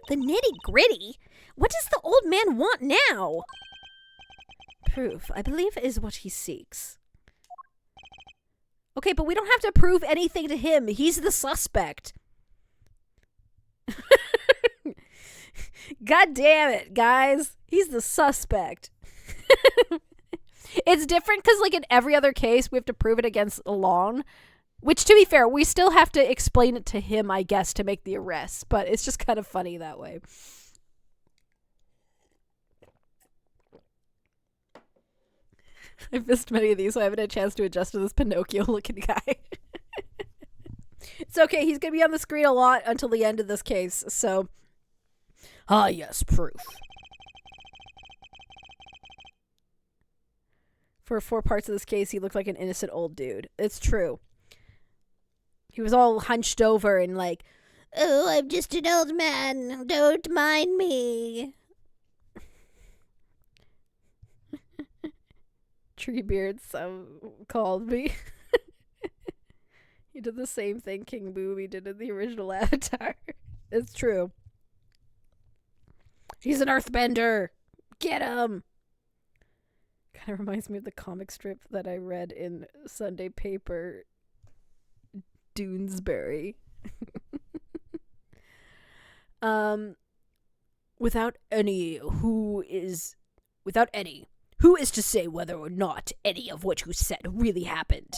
The nitty-gritty? What does the old man want now? Proof, I believe, is what he seeks. Okay, but we don't have to prove anything to him. He's the suspect. God damn it, guys. He's the suspect. It's different because, like, in every other case, we have to prove it against Alon. Which, to be fair, we still have to explain it to him, I guess, to make the arrest. But it's just kind of funny that way. I've missed many of these, so I haven't had a chance to adjust to this Pinocchio-looking guy. It's okay, he's going to be on the screen a lot until the end of this case, so... Ah, yes, proof. For 4 parts of this case, he looked like an innocent old dude. It's true. He was all hunched over and like, oh, I'm just an old man. Don't mind me. Treebeard, some called me. He did the same thing King Booby did in the original Avatar. It's true. He's an earthbender. Get him. Kind of reminds me of the comic strip that I read in Sunday paper, Doonesbury. Without any, who is to say whether or not any of what you said really happened?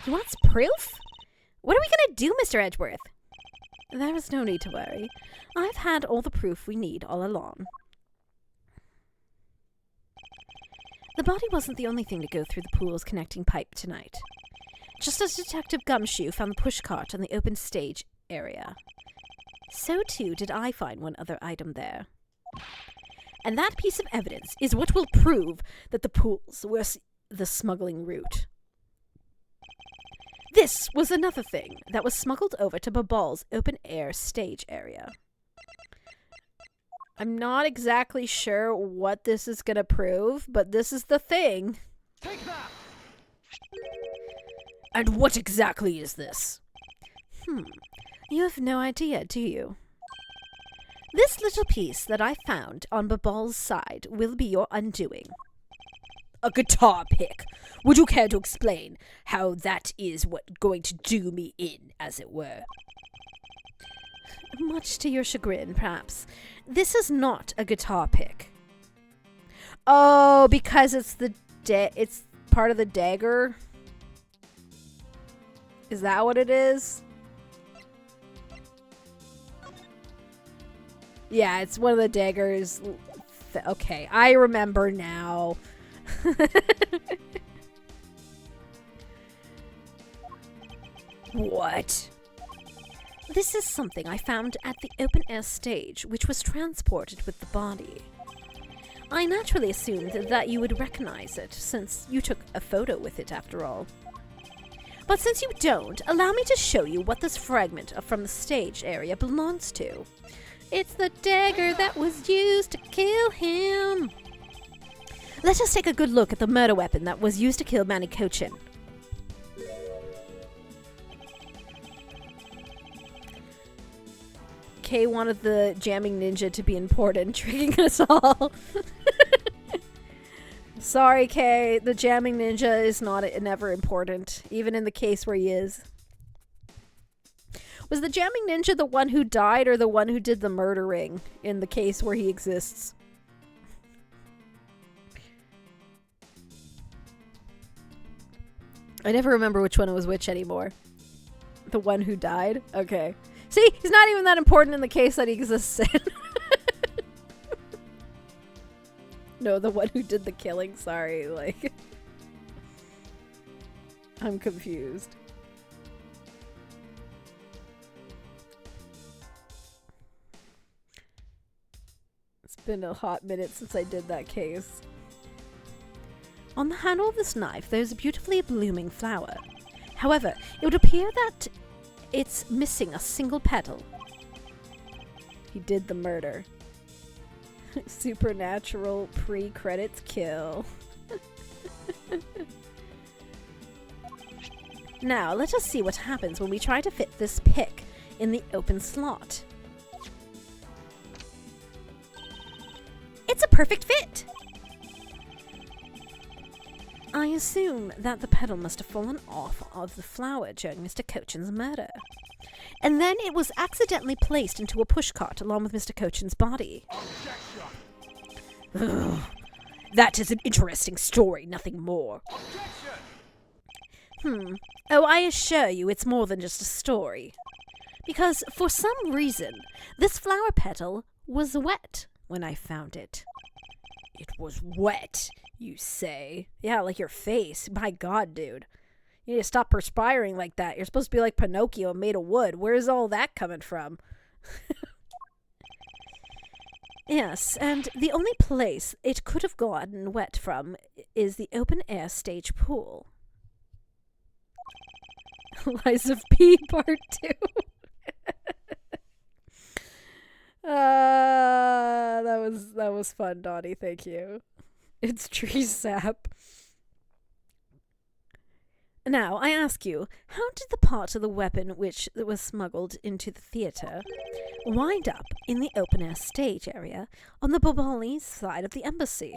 He wants proof? What are we gonna do, Mr. Edgeworth? There is no need to worry. I've had all the proof we need all along. The body wasn't the only thing to go through the pool's connecting pipe tonight. Just as Detective Gumshoe found the pushcart on the open stage area, so too did I find one other item there. And that piece of evidence is what will prove that the pools were the smuggling route. This was another thing that was smuggled over to Babal's open-air stage area. I'm not exactly sure what this is going to prove, but this is the thing. Take that! And what exactly is this? You have no idea, do you? This little piece that I found on Babal's side will be your undoing. A guitar pick. Would you care to explain how that is what going to do me in, as it were? Much to your chagrin, perhaps. This is not a guitar pick. Oh, because it's it's part of the dagger? Is that what it is? Yeah, it's one of the daggers. Okay, I remember now. What? This is something I found at the open-air stage, which was transported with the body. I naturally assumed that you would recognize it, since you took a photo with it after all. But since you don't, allow me to show you what this fragment from the stage area belongs to. It's the dagger that was used to kill him. Let us take a good look at the murder weapon that was used to kill Manny Cochin. Kay wanted the jamming ninja to be important, tricking us all. Sorry, Kay, the jamming ninja is never important, even in the case where he is. Was the jamming ninja the one who died or the one who did the murdering in the case where he exists? I never remember which one was which anymore. The one who died? Okay. See, he's not even that important in the case that he exists in. No, the one who did the killing, sorry, like... I'm confused. It's been a hot minute since I did that case. On the handle of this knife, there's a beautifully blooming flower. However, it would appear that it's missing a single petal. He did the murder. Supernatural pre-credits kill. Now, let us see what happens when we try to fit this pick in the open slot. It's a perfect fit! I assume that the petal must have fallen off of the flower during Mr. Cochin's murder. And then it was accidentally placed into a pushcart along with Mr. Cochin's body. Ugh. That is an interesting story, nothing more. Oh, I assure you it's more than just a story. Because, for some reason, this flower petal was wet when I found it. It was wet, you say? Yeah, like your face. My god, dude. You need to stop perspiring like that. You're supposed to be like Pinocchio made of wood. Where's all that coming from? Yes, and the only place it could have gotten wet from is the open-air stage pool. Lies of P Part 2. That was fun, Donnie. Thank you. It's tree sap. Now, I ask you, how did the part of the weapon which was smuggled into the theatre wind up in the open-air stage area on the Bobalese side of the embassy?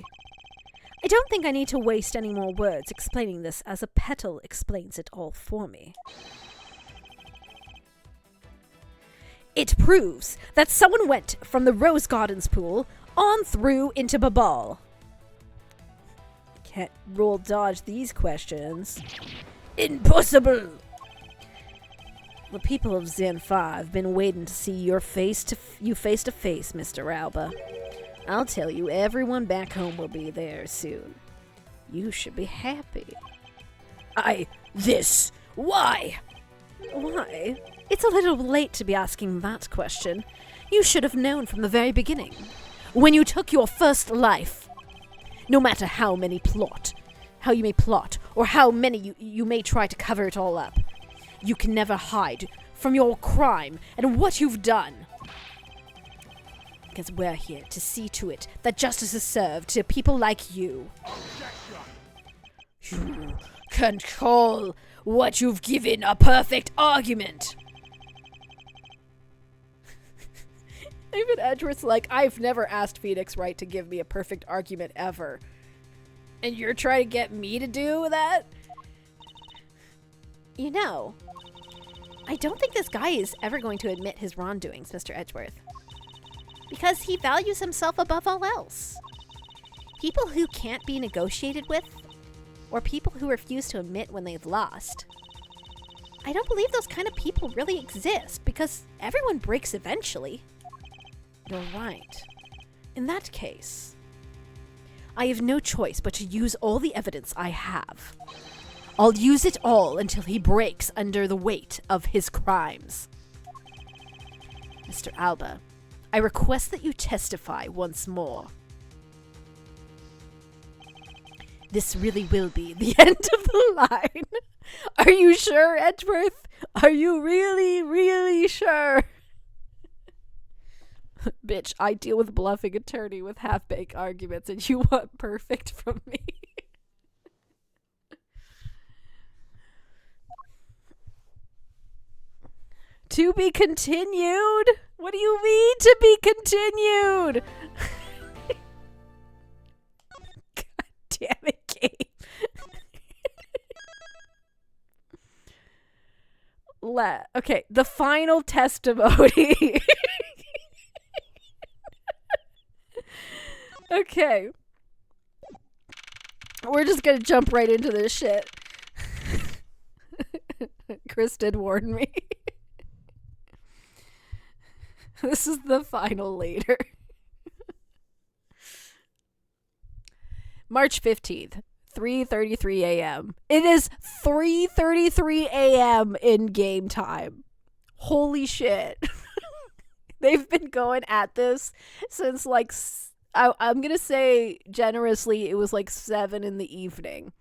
I don't think I need to waste any more words explaining this, as a petal explains it all for me. It proves that someone went from the Rose Gardens pool on through into Babal. Can't roll dodge these questions. Impossible! The people of Zanfa have been waiting to see you face to face, Mr. Alba. I'll tell you, everyone back home will be there soon. You should be happy. Why? Why? It's a little late to be asking that question. You should have known from the very beginning. When you took your first life, no matter how you may plot, or how many you may try to cover it all up, you can never hide from your crime and what you've done. Because we're here to see to it that justice is served to people like you. You can't call what you've given a perfect argument. Even Edgeworth's like, I've never asked Phoenix Wright to give me a perfect argument ever. And you're trying to get me to do that? You know, I don't think this guy is ever going to admit his wrongdoings, Mr. Edgeworth. Because he values himself above all else. People who can't be negotiated with, or people who refuse to admit when they've lost, I don't believe those kind of people really exist, because everyone breaks eventually. You're right. In that case, I have no choice but to use all the evidence I have. I'll use it all until he breaks under the weight of his crimes. Mr. Alba, I request that you testify once more. This really will be the end of the line. Are you sure, Edgeworth? Are you really, really sure? Bitch, I deal with bluffing attorney with half-baked arguments, and you want perfect from me. To be continued? What do you mean to be continued? God damn it, Gabe. Okay, the final testimony. Okay. We're just gonna jump right into this shit. Chris did warn me. This is the final later. March 15th, 3:33 a.m. It is 3:33 a.m. in game time. Holy shit. They've been going at this since like I'm gonna say generously it was like 7 in the evening.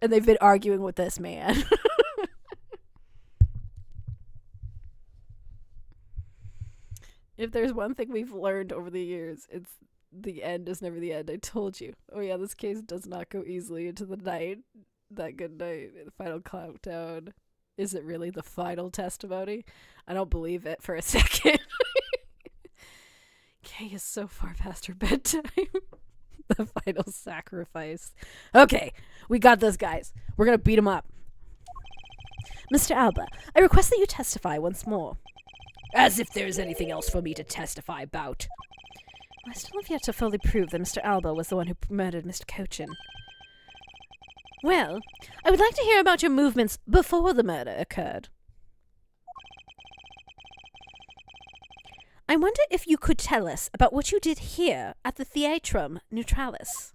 And they've been arguing with this man. If there's one thing we've learned over the years, it's the end is never the end. I told you. Oh yeah, this case does not go easily into the night. That good night. The final countdown. Is it really the final testimony? I don't believe it for a second. Kay is so far past her bedtime. The final sacrifice. Okay, we got this, guys. We're gonna beat him up. Mr. Alba, I request that you testify once more. As if there's anything else for me to testify about. I still have yet to fully prove that Mr. Alba was the one who murdered Mr. Cochin. Well, I would like to hear about your movements before the murder occurred. I wonder if you could tell us about what you did here at the Theatrum Neutralis.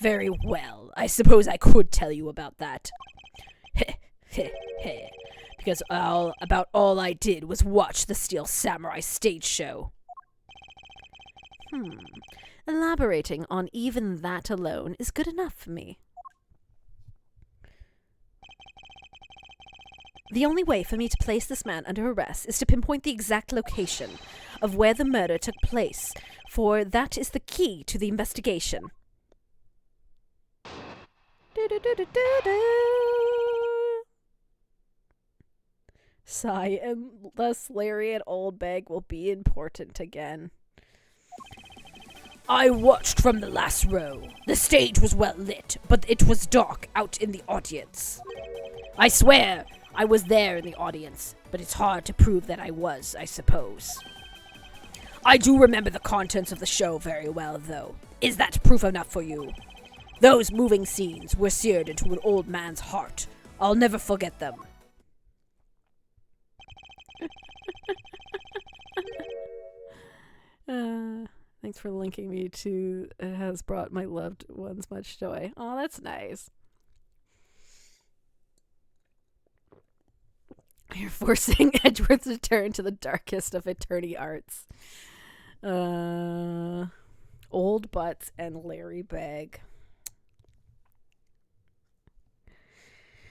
Very well. I suppose I could tell you about that. Because about all I did was watch the Steel Samurai stage show. Elaborating on even that alone is good enough for me. The only way for me to place this man under arrest is to pinpoint the exact location of where the murder took place, for that is the key to the investigation. Sigh, unless Larry and Old Bag will be important again. I watched from the last row. The stage was well lit, but it was dark out in the audience. I swear I was there in the audience, but it's hard to prove that I was, I suppose. I do remember the contents of the show very well, though. Is that proof enough for you? Those moving scenes were seared into an old man's heart. I'll never forget them. Thanks for linking me to It Has Brought My Loved Ones Much Joy. Oh, that's nice. You're forcing Edgeworth to turn to the darkest of attorney arts. Old Butts and Larry Bag.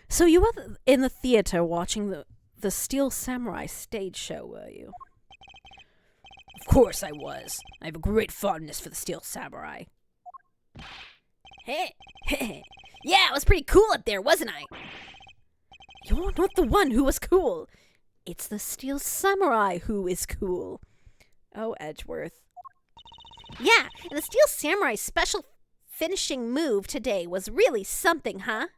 So you were in the theater watching the Steel Samurai stage show, were you? Of course I was. I have a great fondness for the Steel Samurai. Hey, yeah, it was pretty cool up there, wasn't I? You're not the one who was cool. It's the Steel Samurai who is cool. Oh, Edgeworth. Yeah, and the Steel Samurai's special finishing move today was really something, huh?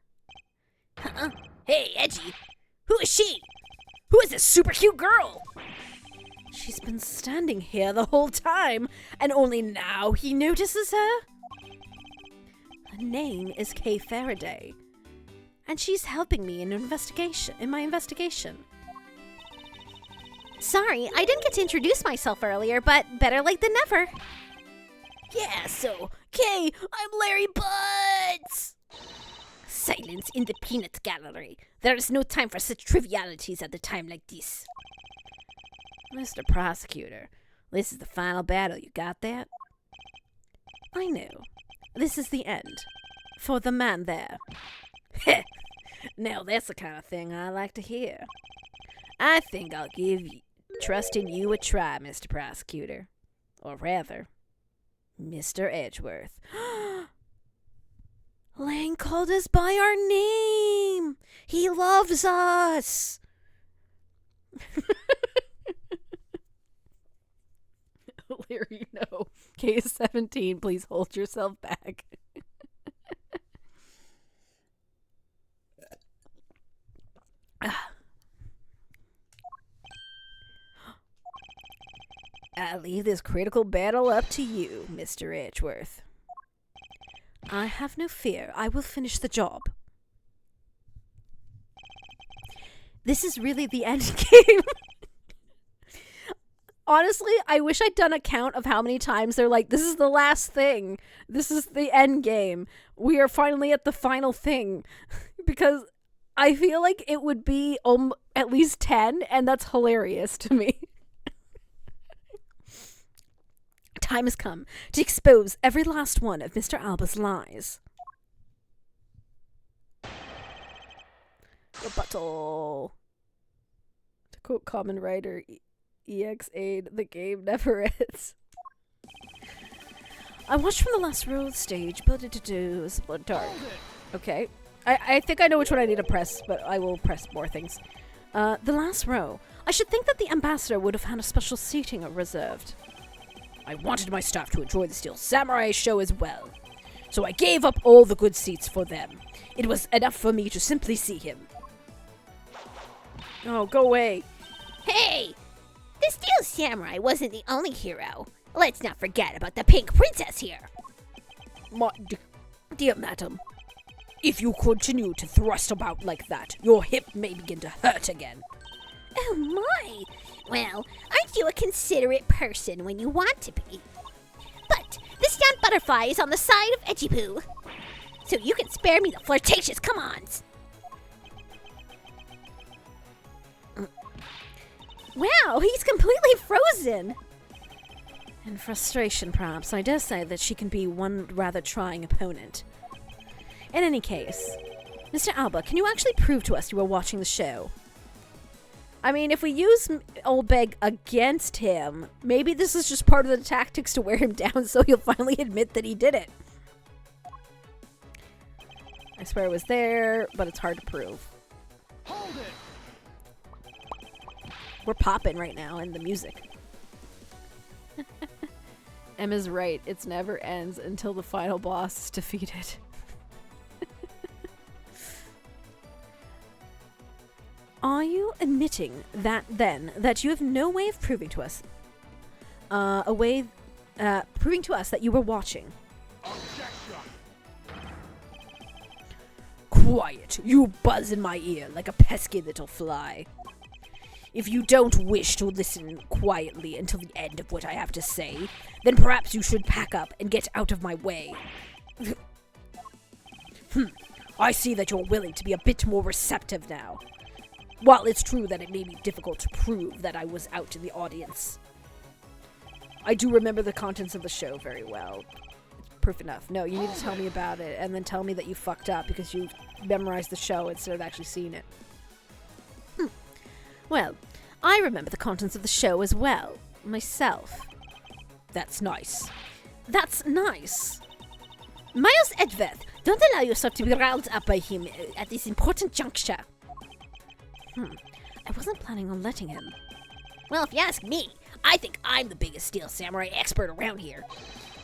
Hey, Edgy, who is she? Who is this super cute girl? She's been standing here the whole time, and only now he notices her? Her name is Kay Faraday, and she's helping me in my investigation. Sorry, I didn't get to introduce myself earlier, but better late than never. Yeah, so, okay, I'm Larry Butts! Silence in the peanut gallery. There is no time for such trivialities at a time like this. Mr. Prosecutor, this is the final battle, you got that? I know. This is the end. For the man there. Heh! Now that's the kind of thing I like to hear. I think I'll trust in you a try, Mr. Prosecutor. Or rather, Mr. Edgeworth. Lang called us by our name! He loves us! Larry, no. Case 17, please hold yourself back. I leave this critical battle up to you, Mr. Edgeworth. I have no fear. I will finish the job. This is really the end game. Honestly, I wish I'd done a count of how many times they're like, this is the last thing. This is the end game. We are finally at the final thing. Because I feel like it would be at least 10, and that's hilarious to me. Time has come to expose every last one of Mr. Alba's lies. Rebuttal. To quote Common Writer EX8, the game never ends. I watched from the last row stage, but it was dark. Okay. I think I know which one I need to press, but I will press more things. The last row. I should think that the ambassador would have had a special seating reserved. I wanted my staff to enjoy the Steel Samurai show as well, so I gave up all the good seats for them. It was enough for me to simply see him. Oh, go away. Hey! The Steel Samurai wasn't the only hero. Let's not forget about the Pink Princess here. Dear madam, if you continue to thrust about like that, your hip may begin to hurt again. Oh my! Well, aren't you a considerate person when you want to be? But the stunt butterfly is on the side of Edgyboo, so you can spare me the flirtatious come-ons. Wow, he's completely frozen! In frustration, perhaps, I dare say that she can be one rather trying opponent. In any case, Mr. Alba, can you actually prove to us you were watching the show? I mean, if we use Old Beg against him, maybe this is just part of the tactics to wear him down so he'll finally admit that he did it. I swear it was there, but it's hard to prove. Hold it. We're popping right now in the music. Emma's right. It never ends until the final boss is defeated. Are you admitting that, then, that you have no way of proving to us, proving to us that you were watching? Quiet, you buzz in my ear like a pesky little fly. If you don't wish to listen quietly until the end of what I have to say, then perhaps you should pack up and get out of my way. I see that you're willing to be a bit more receptive now. While it's true that it may be difficult to prove that I was out in the audience, I do remember the contents of the show very well. Proof enough. No, you need to tell me about it, and then tell me that you fucked up because you memorized the show instead of actually seeing it. Well, I remember the contents of the show as well, myself. That's nice. That's nice. Miles Edgeworth, don't allow yourself to be riled up by him at this important juncture. I wasn't planning on letting him. Well, if you ask me, I think I'm the biggest Steel Samurai expert around here.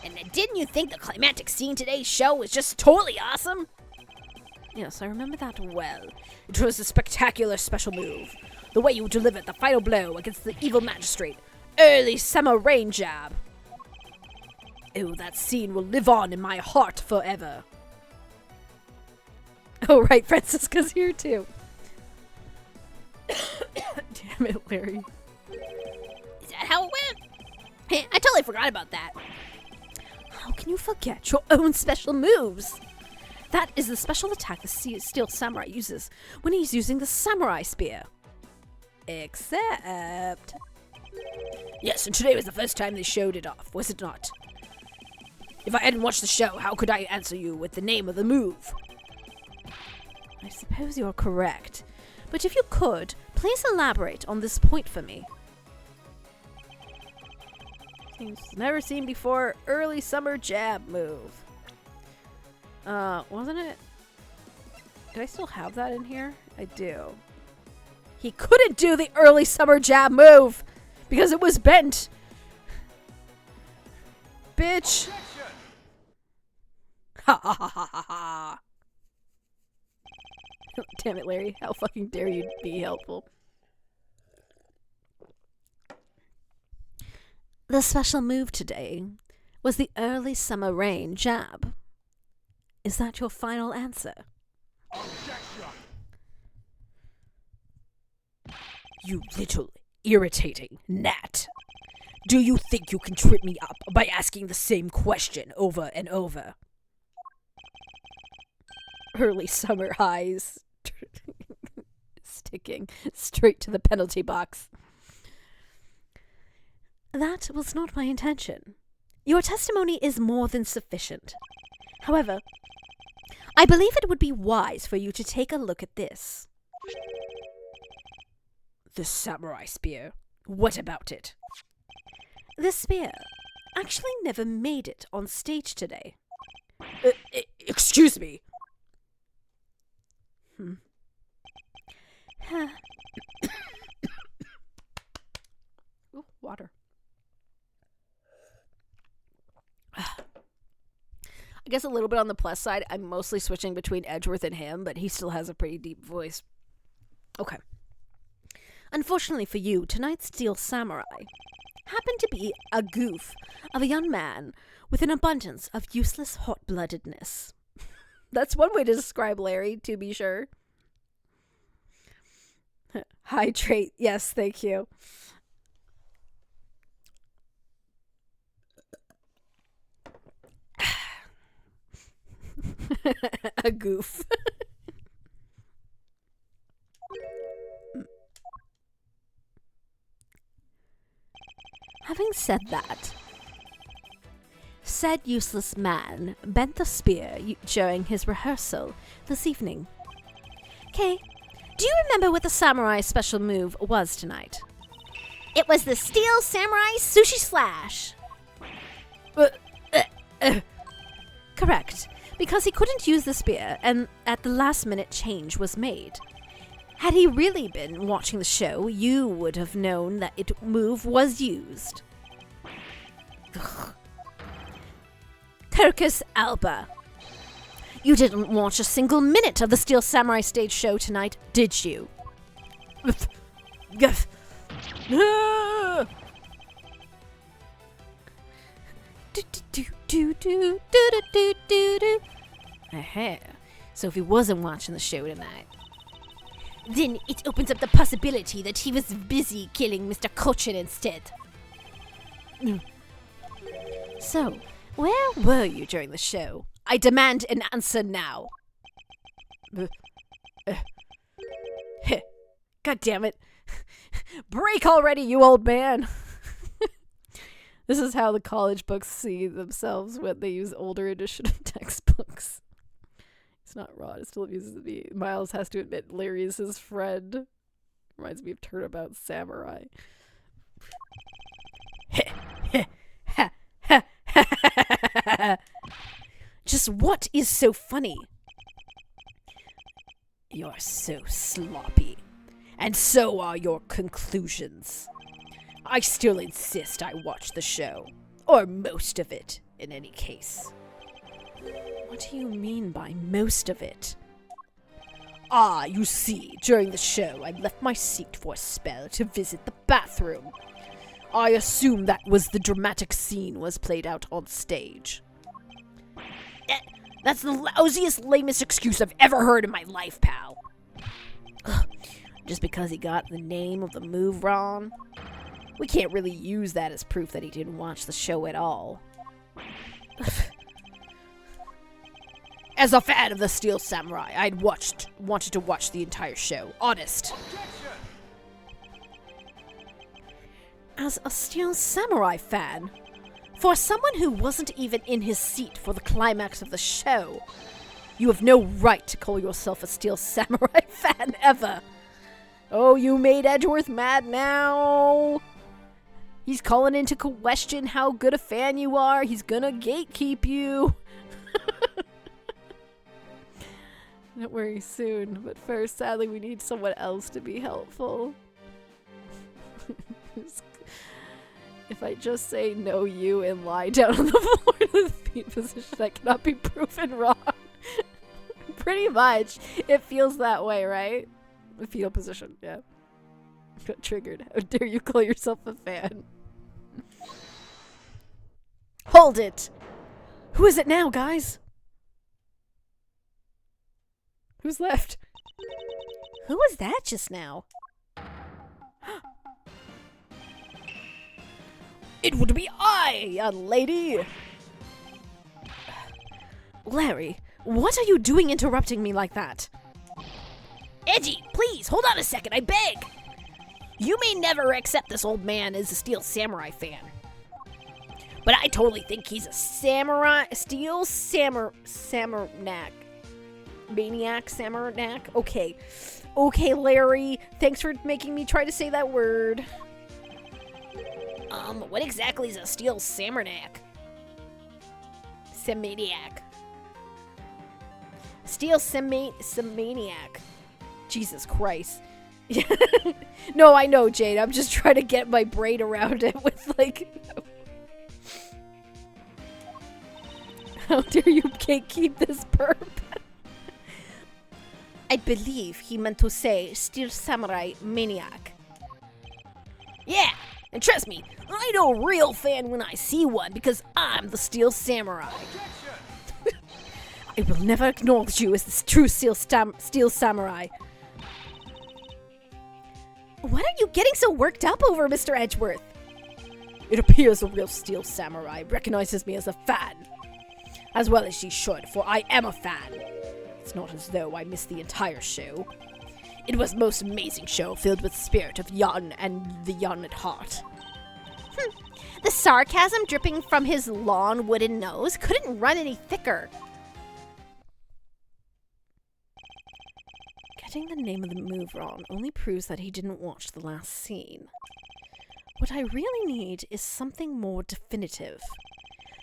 And didn't you think the climactic scene in today's show was just totally awesome? Yes, I remember that well. It was a spectacular special move. The way you delivered the final blow against the evil magistrate. Early summer rain jab. Oh, that scene will live on in my heart forever. Oh, right, Francisca's here too. Damn it, Larry. Is that how it went? Hey, I totally forgot about that. How can you forget your own special moves? That is the special attack the Steel Samurai uses when he's using the Samurai Spear. Except... Yes, and today was the first time they showed it off, was it not? If I hadn't watched the show, how could I answer you with the name of the move? I suppose you're correct. But if you could, please elaborate on this point for me. Seems never seen before early summer jab move. Wasn't it? Do I still have that in here? I do. He couldn't do the early summer jab move because it was bent. Bitch. Ha ha ha ha ha ha. Damn it, Larry. How fucking dare you be helpful? The special move today was the early summer rain jab. Is that your final answer? You little irritating gnat. Do you think you can trip me up by asking the same question over and over? Early summer highs. Sticking straight to the penalty box. That was not my intention. Your testimony is more than sufficient. However, I believe it would be wise for you to take a look at this. The Samurai Spear. What about it? The spear actually never made it on stage today. Excuse me. Ooh, water. I guess a little bit on the plus side, I'm mostly switching between Edgeworth and him, but he still has a pretty deep voice. Okay. Unfortunately for you, tonight's Steel Samurai happened to be a goof of a young man with an abundance of useless hot-bloodedness. That's one way to describe Larry, to be sure. Hydrate. Yes, thank you. A goof. Having said that, said useless man bent the spear during his rehearsal this evening. Kay, do you remember what the samurai special move was tonight? It was the Steel Samurai Sushi Slash. Correct, because he couldn't use the spear, and at the last minute change was made. Had he really been watching the show, you would have known that it move was used. Kirkus Alba. You didn't watch a single minute of the Steel Samurai stage show tonight, did you? Aha. So if he wasn't watching the show tonight, Then it opens up the possibility that he was busy killing Mr. Cochin instead. so where were you during the show? I demand an answer now. God damn it. Break already, you old man. This is how the college books see themselves when they use older edition of textbooks. It's not Rod, it still abuses me. Miles has to admit Larry is his friend. Reminds me of Turnabout Samurai. Just what is so funny? You're so sloppy. And so are your conclusions. I still insist I watch the show. Or most of it, in any case. What do you mean by most of it? Ah, you see, during the show, I left my seat for a spell to visit the bathroom. I assume that was the dramatic scene was played out on stage. That's the lousiest, lamest excuse I've ever heard in my life, pal. Just because he got the name of the move wrong? We can't really use that as proof that he didn't watch the show at all. As a fan of the Steel Samurai, wanted to watch the entire show. Honest. As a Steel Samurai fan? For someone who wasn't even in his seat for the climax of the show, you have no right to call yourself a Steel Samurai fan ever. Oh, you made Edgeworth mad now. He's calling into question how good a fan you are. He's gonna gatekeep you. Don't worry, soon. But first, sadly, we need someone else to be helpful. If I just say no you and lie down on the floor in the feet position, I cannot be proven wrong. Pretty much. It feels that way, right? The fetal position, yeah. Got triggered. How dare you call yourself a fan? Hold it! Who is it now, guys? Who's left? Who was that just now? It would be I, young lady! Larry, what are you doing interrupting me like that? Edgy, please, hold on a second, I beg. You may never accept this old man as a Steel Samurai fan, but I totally think he's a Steel Samurai Maniac Samurai. Okay. Okay, Larry, thanks for making me try to say that word. What exactly is a Steel Samurai? Semaniac. Steel Semaniac. Jesus Christ. No, I know, Jade. I'm just trying to get my brain around it with, like... How dare you gatekeep this perp? I believe he meant to say Steel Samurai Maniac. Yeah, and trust me, I know a real fan when I see one because I'm the Steel Samurai. I will never acknowledge you as the true Steel Samurai. What are you getting so worked up over, Mr. Edgeworth? It appears the real Steel Samurai recognizes me as a fan. As well as she should, for I am a fan. It's not as though I missed the entire show. It was a most amazing show filled with spirit of Yon and the Yon at heart. The sarcasm dripping from his long wooden nose couldn't run any thicker. Getting the name of the move wrong only proves that he didn't watch the last scene. What I really need is something more definitive.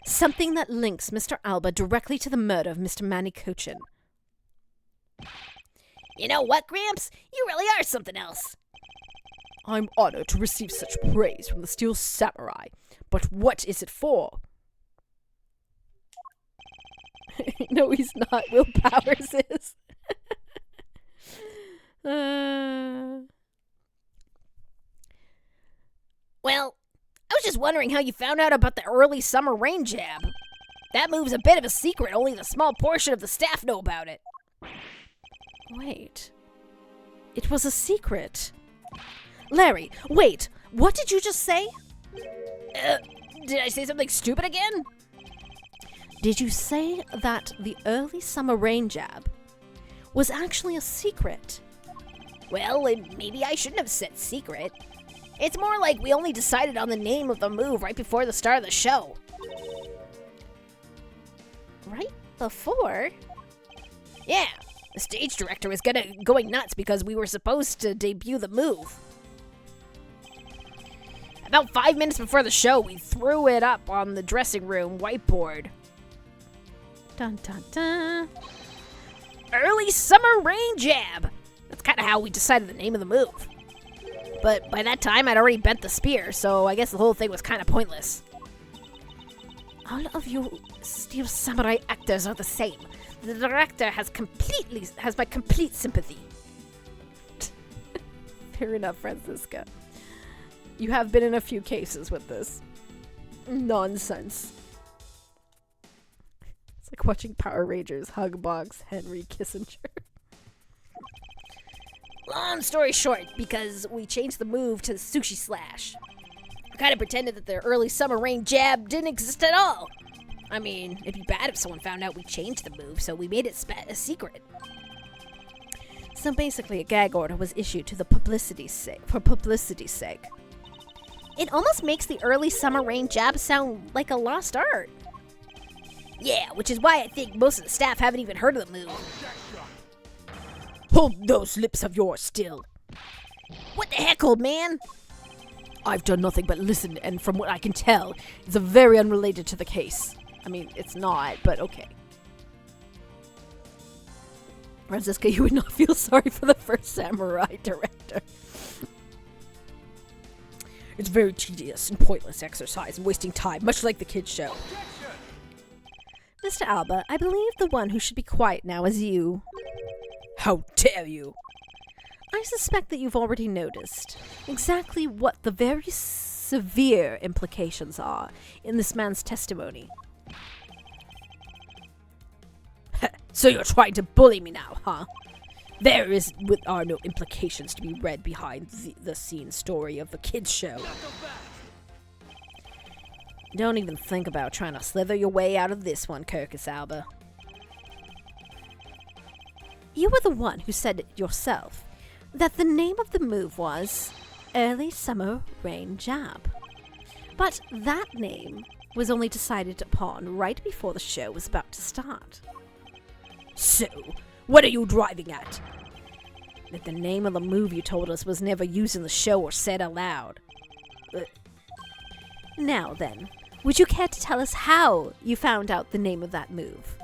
Something that links Mr. Alba directly to the murder of Mr. Manny Cochin. You know what, Gramps? You really are something else. I'm honored to receive such praise from the Steel Samurai, but what is it for? No, he's not. Will Powers is. Well, I was just wondering how you found out about the early summer rain jab. That move's a bit of a secret. Only the small portion of the staff know about it. Wait. It was a secret. Larry, wait. What did you just say? Did I say something stupid again? Did you say that the early summer rain jab was actually a secret? Well, maybe I shouldn't have said secret. It's more like we only decided on the name of the move right before the start of the show. Right before? Yeah, the stage director was going nuts because we were supposed to debut the move. About 5 minutes before the show, we threw it up on the dressing room whiteboard. Dun dun dun. Early summer rain jab. That's kind of how we decided the name of the move. But by that time, I'd already bent the spear, so I guess the whole thing was kind of pointless. All of you Steel Samurai actors are the same. The director has my complete sympathy. Fair enough, Francisca. You have been in a few cases with this nonsense. It's like watching Power Rangers hug Box Henry Kissinger. Long story short, because we changed the move to the sushi slash. I kind of pretended that the early summer rain jab didn't exist at all. I mean, it'd be bad if someone found out we changed the move, so we made it a secret. So basically, a gag order was issued to the publicity's sake. It almost makes the early summer rain jab sound like a lost art. Yeah, which is why I think most of the staff haven't even heard of the move. Hold those lips of yours still. What the heck, old man? I've done nothing but listen, and from what I can tell, it's very unrelated to the case. I mean, it's not, but okay. Franziska, you would not feel sorry for the first samurai director. It's very tedious and pointless exercise and wasting time, much like the kids' show. Mr. Alba, I believe the one who should be quiet now is you. How dare you! I suspect that you've already noticed exactly what the very severe implications are in this man's testimony. So you're trying to bully me now, huh? There are no implications to be read behind the scene story of the kids' show. Don't even think about trying to slither your way out of this one, Kirkus Alba. You were the one who said it yourself, that the name of the move was Early Summer Rain Jab. But that name was only decided upon right before the show was about to start. So, what are you driving at? That the name of the move you told us was never used in the show or said aloud. Now then, would you care to tell us how you found out the name of that move?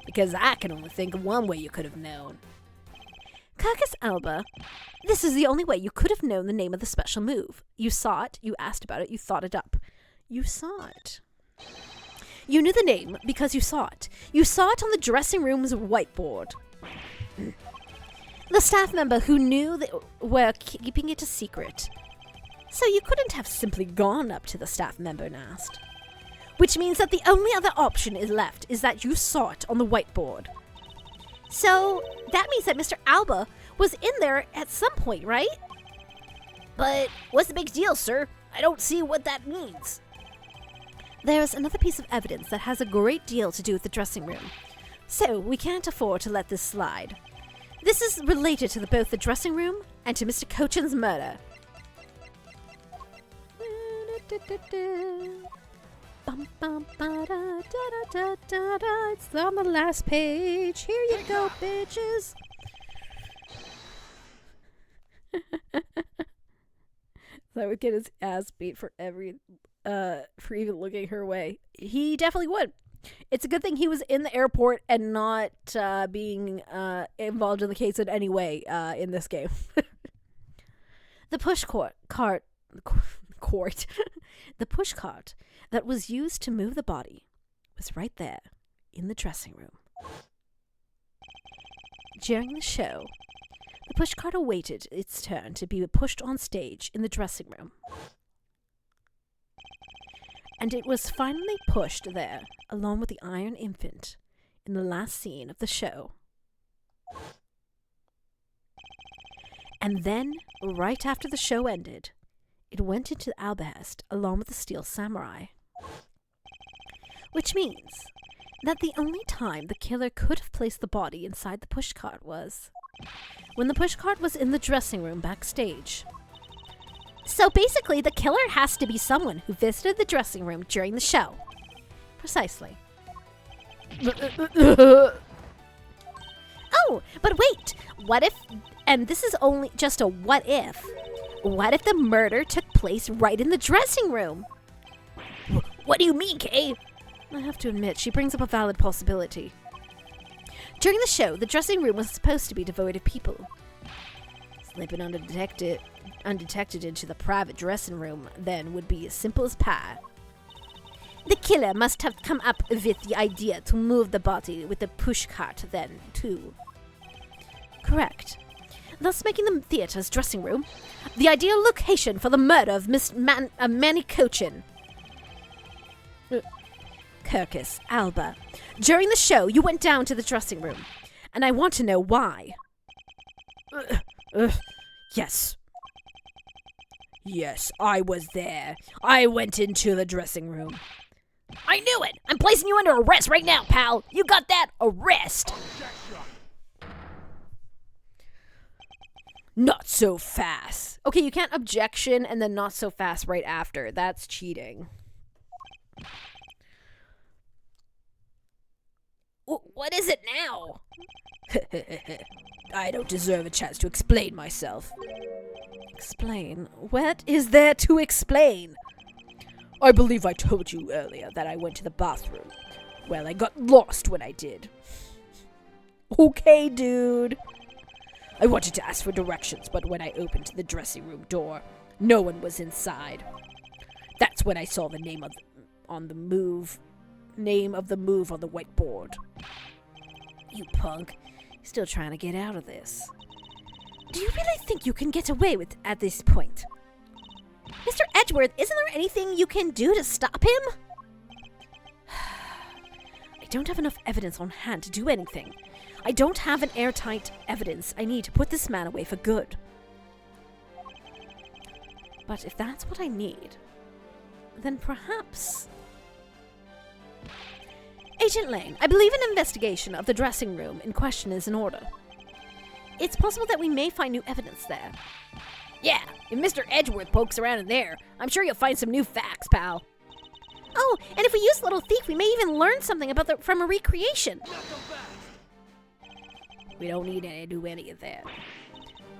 Because I can only think of one way you could have known. Kirkus Alba, this is the only way you could have known the name of the special move. You saw it, you asked about it, you thought it up. You saw it. You knew the name because you saw it. You saw it on the dressing room's whiteboard. The staff member who knew they were keeping it a secret. So you couldn't have simply gone up to the staff member and asked. Which means that the only other option is left is that you saw it on the whiteboard. So that means that Mr. Alba was in there at some point, right? But what's the big deal, sir? I don't see what that means. There's another piece of evidence that has a great deal to do with the dressing room. So we can't afford to let this slide. This is related to both the dressing room and to Mr. Cochin's murder. It's on the last page. Here you go, bitches. That would get his ass beat for for even looking her way. He definitely would. It's a good thing he was in the airport and not being involved in the case in any way in this game. The push cart that was used to move the body was right there in the dressing room. During the show, the pushcart awaited its turn to be pushed on stage in the dressing room. And it was finally pushed there, along with the Iron Infant, in the last scene of the show. And then, right after the show ended, it went into the Albehest along with the Steel Samurai. Which means that the only time the killer could have placed the body inside the pushcart was when the pushcart was in the dressing room backstage. So basically, the killer has to be someone who visited the dressing room during the show. Precisely. Oh, but wait! What if, and this is only just a what if the murder took place right in the dressing room? What do you mean, Kay? I have to admit, she brings up a valid possibility. During the show, the dressing room was supposed to be devoid of people. Slipping undetected into the private dressing room, then, would be as simple as pie. The killer must have come up with the idea to move the body with the pushcart then, too. Correct. Thus making the theater's dressing room the ideal location for the murder of Manny Cochin. Kirkus Alba. During the show, you went down to the dressing room, and I want to know why. Yes. Yes, I was there. I went into the dressing room. I I knew it! I'm placing you under arrest right now, pal! You got that? Arrest! Not so fast. Okay, you can't objection and then not so fast right after. That's cheating. What is it now? I don't deserve a chance to explain myself. Explain? What is there to explain? I believe I told you earlier that I went to the bathroom. Well, I got lost when I did. Okay, dude. I wanted to ask for directions, but when I opened the dressing room door, no one was inside. That's when I saw the name of the move on the whiteboard. You punk. Still trying to get out of this. Do you really think you can get away with at this point? Mr. Edgeworth, isn't there anything you can do to stop him? I don't have enough evidence on hand to do anything. I don't have an airtight evidence I need to put this man away for good. But if that's what I need, then perhaps... Agent Lane, I believe an investigation of the dressing room in question is in order. It's possible that we may find new evidence there. Yeah, if Mr. Edgeworth pokes around in there, I'm sure you'll find some new facts, pal. Oh, and if we use Little Thief, we may even learn something about from a recreation. We don't need to do any of that.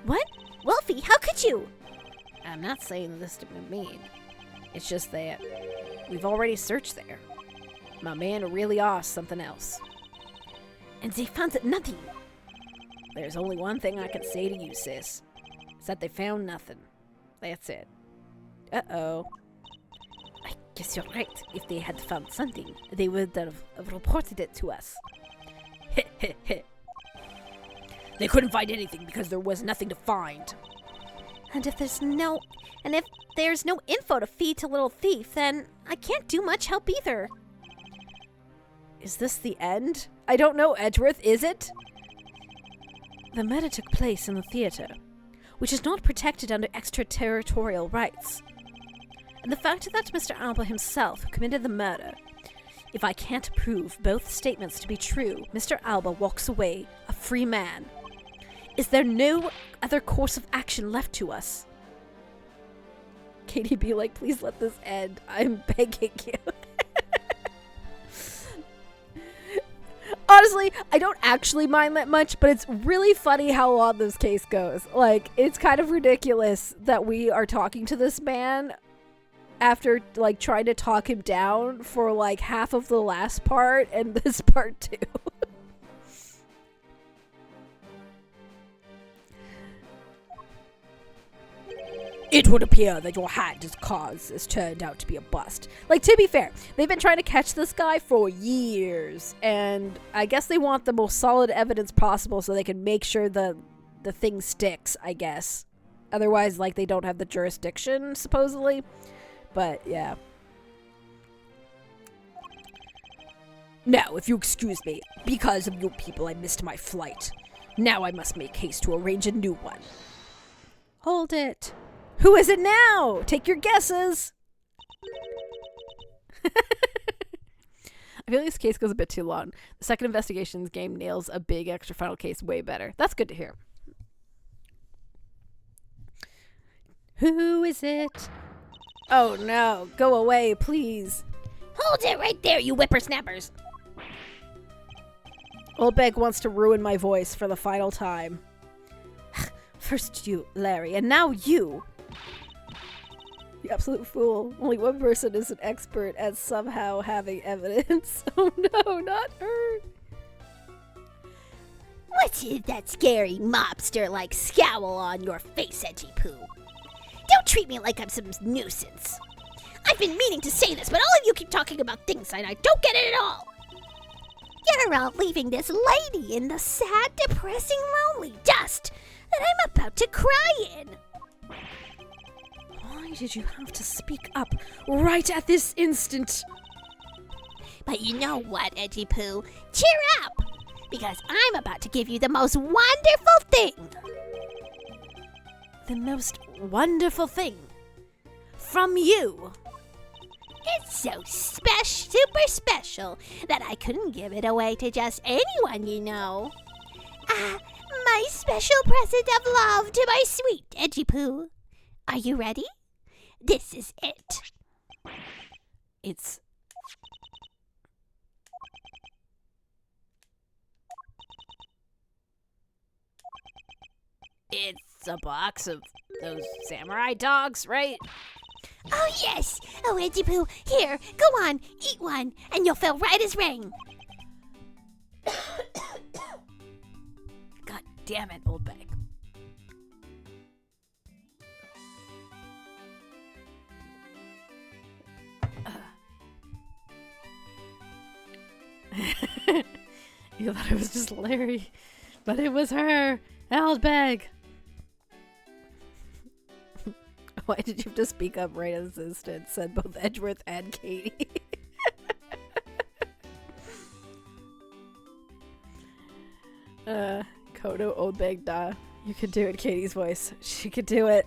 What? Wolfie, how could you? I'm not saying this to be mean. It's just that we've already searched there. My man really asked something else. And they found nothing. There's only one thing I can say to you, sis. It's that they found nothing. That's it. Uh-oh. I guess you're right. If they had found something, they would have reported it to us. They couldn't find anything because there was nothing to find. And if there's no info to feed to Little Thief, then I can't do much help either. Is this the end? I don't know, Edgeworth, is it? The murder took place in the theater, which is not protected under extraterritorial rights. And the fact that Mr. Alba himself committed the murder, if I can't prove both statements to be true, Mr. Alba walks away a free man. Is there no other course of action left to us? Katie, be like, please let this end. I'm begging you. Honestly, I don't actually mind that much, but it's really funny how long this case goes. Like, it's kind of ridiculous that we are talking to this man after, like, trying to talk him down for, like, half of the last part and this part too. It would appear that your hand cause has turned out to be a bust. Like, to be fair, they've been trying to catch this guy for years, and I guess they want the most solid evidence possible so they can make sure the thing sticks, I guess. Otherwise, like, they don't have the jurisdiction, supposedly. But, yeah. Now, if you excuse me, because of you people I missed my flight. Now I must make haste to arrange a new one. Hold it. Who is it now? Take your guesses. I feel like this case goes a bit too long. The second investigations game nails a big extra final case way better. That's good to hear. Who is it? Oh no, go away, please. Hold it right there, you whippersnappers. Old Beg wants to ruin my voice for the final time. First you, Larry, and now you. You absolute fool. Only one person is an expert at somehow having evidence. Oh no, not her. What's that scary mobster-like scowl on your face, Edgy Poo? Don't treat me like I'm some nuisance. I've been meaning to say this, but all of you keep talking about things and I don't get it at all. You're all leaving this lady in the sad, depressing, lonely dust that I'm about to cry in. Why did you have to speak up right at this instant? But you know what, Edgy Poo? Cheer up! Because I'm about to give you the most wonderful thing. The most wonderful thing? From you? It's so super special, that I couldn't give it away to just anyone, you know. My special present of love to my sweet Edgy Poo. Are you ready? This is it. It's It's a box of those samurai dogs, right? Oh, yes. Oh, Edgy Poo, here, go on, eat one, and you'll feel right as rain. God damn it, old bag. You thought it was just Larry, but it was her, Aldbag. Why did you have to speak up right as this instant? Said both Edgeworth and Katie. Kodo Oldbag Da. You could do it, Katie's voice. She could do it.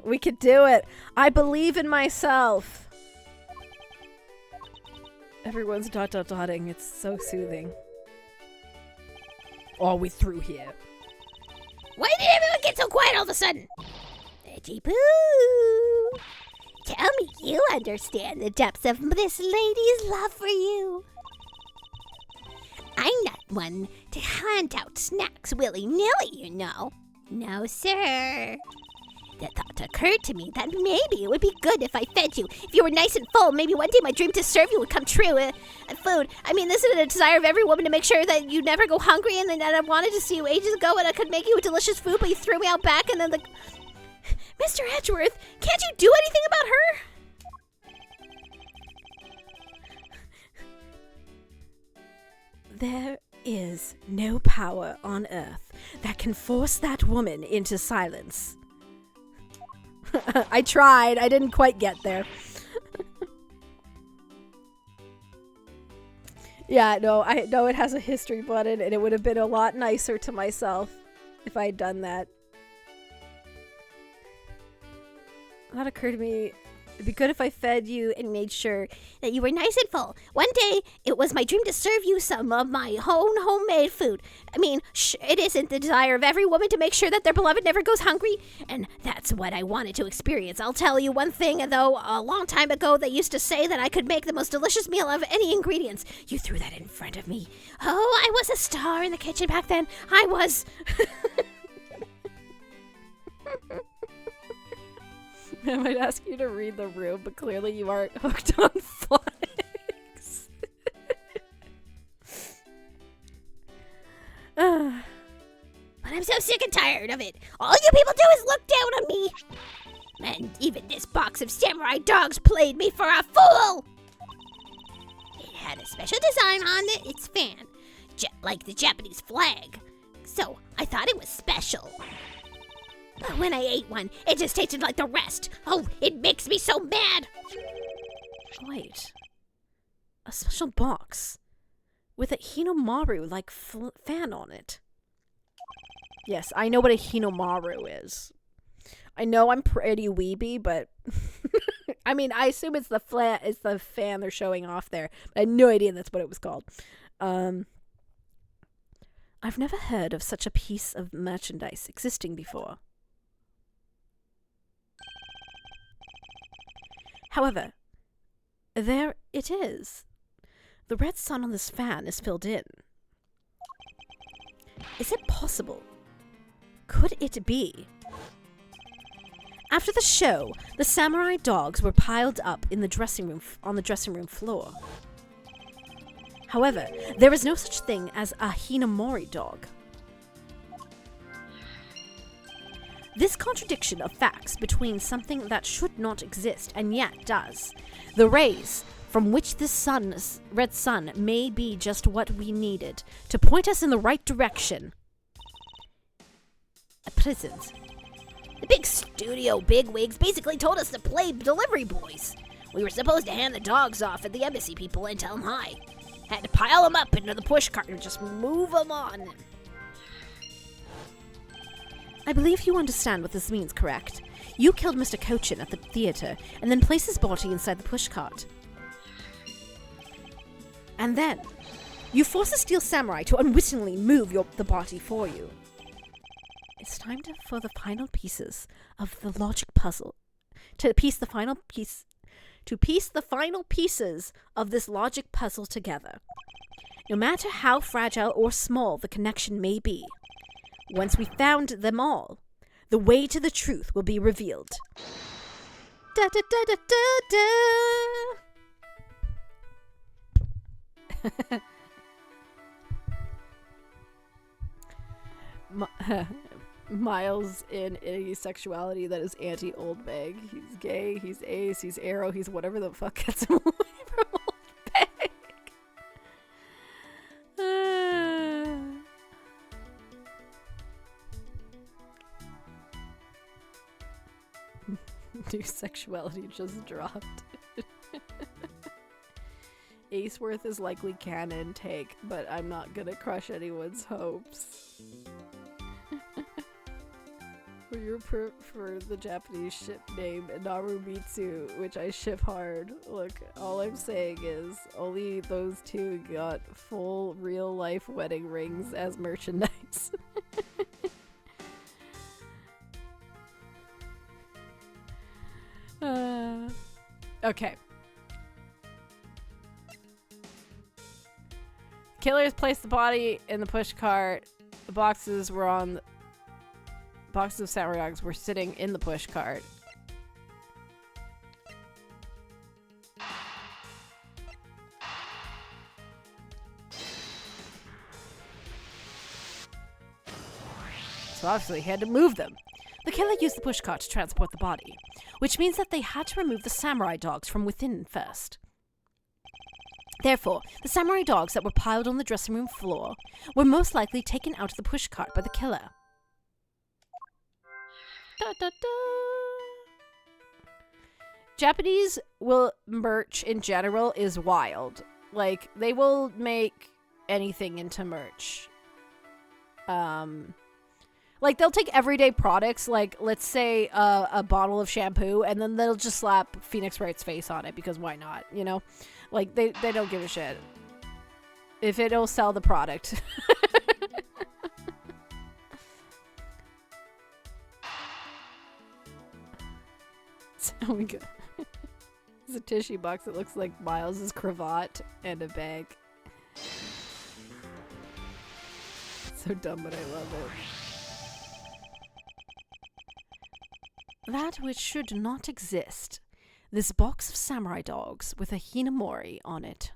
We could do it. I believe in myself. Everyone's dotting. It's so soothing. Are we through here? Why did everyone get so quiet all of a sudden? Edgy Poo, tell me you understand the depths of this lady's love for you. I'm not one to hand out snacks willy-nilly, you know. No, sir. The thought occurred to me that maybe it would be good if I fed you. If you were nice and full, maybe one day my dream to serve you would come true. Food. I mean, this is a desire of every woman to make sure that you never go hungry, and then I wanted to see you ages ago and I could make you a delicious food, but you threw me out back, and then the... Mr. Edgeworth, can't you do anything about her? There is no power on earth that can force that woman into silence. I tried. I didn't quite get there. Yeah, no, I know it has a history button, and it would have been a lot nicer to myself if I had done that. That occurred to me. It'd be good if I fed you and made sure that you were nice and full. One day, it was my dream to serve you some of my own homemade food. I mean, it isn't the desire of every woman to make sure that their beloved never goes hungry, and that's what I wanted to experience. I'll tell you one thing, though, a long time ago they used to say that I could make the most delicious meal of any ingredients. You threw that in front of me. Oh, I was a star in the kitchen back then. I was... I might ask you to read the room, but clearly you aren't hooked on flags. But I'm so sick and tired of it. All you people do is look down on me. And even this box of samurai dogs played me for a fool. It had a special design on its fan, like the Japanese flag. So I thought it was special. But when I ate one, it just tasted like the rest. Oh, it makes me so mad. Wait. A special box with a Hinomaru-like fan on it. Yes, I know what a Hinomaru is. I know I'm pretty weeby, but... I mean, I assume it's the fan they're showing off there. I had no idea that's what it was called. I've never heard of such a piece of merchandise existing before. However, there it is. The red sun on this fan is filled in. Is it possible? Could it be? After the show, the samurai dogs were piled up in the dressing room on the dressing room floor. However, there is no such thing as a Hinamori dog. This contradiction of facts between something that should not exist and yet does. The rays from which this red sun may be just what we needed to point us in the right direction. A present. The big studio bigwigs basically told us to play delivery boys. We were supposed to hand the dogs off at the embassy people and tell them hi. Had to pile them up into the pushcart and just move them on. I believe you understand what this means, correct? You killed Mr. Cochin at the theater and then placed his body inside the pushcart. And then, you force a steel samurai to unwittingly move the body for you. It's time for the final pieces of the logic puzzle. To piece the final pieces of this logic puzzle together. No matter how fragile or small the connection may be, once we found them all, the way to the truth will be revealed. Da da da da da da. Miles in a sexuality that is anti-Old Bag. He's gay, he's ace, he's arrow, he's whatever the fuck gets him away from Old Bag. New sexuality just dropped. Aceworth is likely canon take, but I'm not gonna crush anyone's hopes. You prefer the Japanese ship name Narumitsu, which I ship hard. Look, all I'm saying is only those two got full real-life wedding rings as merchandise. Okay. Killers placed the body in the push cart. The boxes of samurai dogs were sitting in the push cart. So obviously he had to move them. The killer used the push cart to transport the body, which means that they had to remove the samurai dogs from within first. Therefore, the samurai dogs that were piled on the dressing room floor were most likely taken out of the push cart by the killer. Da, da, da. Japanese merch in general is wild. Like, they will make anything into merch. Like, they'll take everyday products, like, let's say a bottle of shampoo, and then they'll just slap Phoenix Wright's face on it, because why not, you know? Like, they don't give a shit. If it'll sell the product. Oh my god. It's a tissue box that looks like Miles's cravat and a bag. So dumb, but I love it. That which should not exist. This box of samurai dogs with a hinamori on it.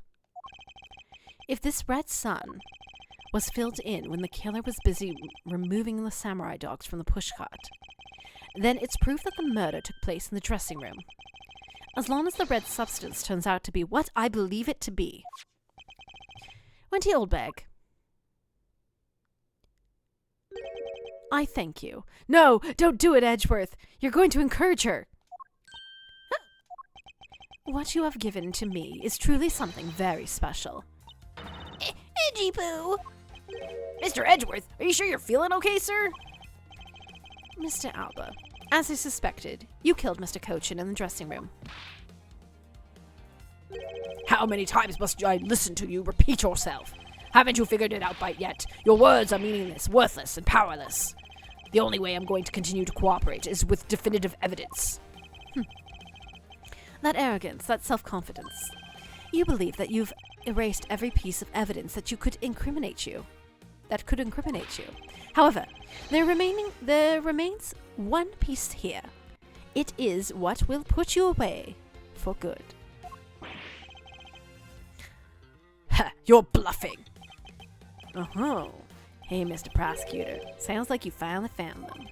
If this red sun was filled in when the killer was busy removing the samurai dogs from the pushcart, then it's proof that the murder took place in the dressing room. As long as the red substance turns out to be what I believe it to be. Wendy Oldbag. I thank you. No, don't do it, Edgeworth. You're going to encourage her. What you have given to me is truly something very special. Edgy Poo! Mr. Edgeworth, are you sure you're feeling okay, sir? Mr. Alba, as I suspected, you killed Mr. Cochin in the dressing room. How many times must I listen to you repeat yourself? Haven't you figured it out by yet? Your words are meaningless, worthless, and powerless. The only way I'm going to continue to cooperate is with definitive evidence. That arrogance, that self-confidence. You believe that you've erased every piece of evidence that could incriminate you. However, there remains one piece here. It is what will put you away for good. Ha! You're bluffing! Oh, hey, Mr. Prosecutor. Sounds like you finally found them.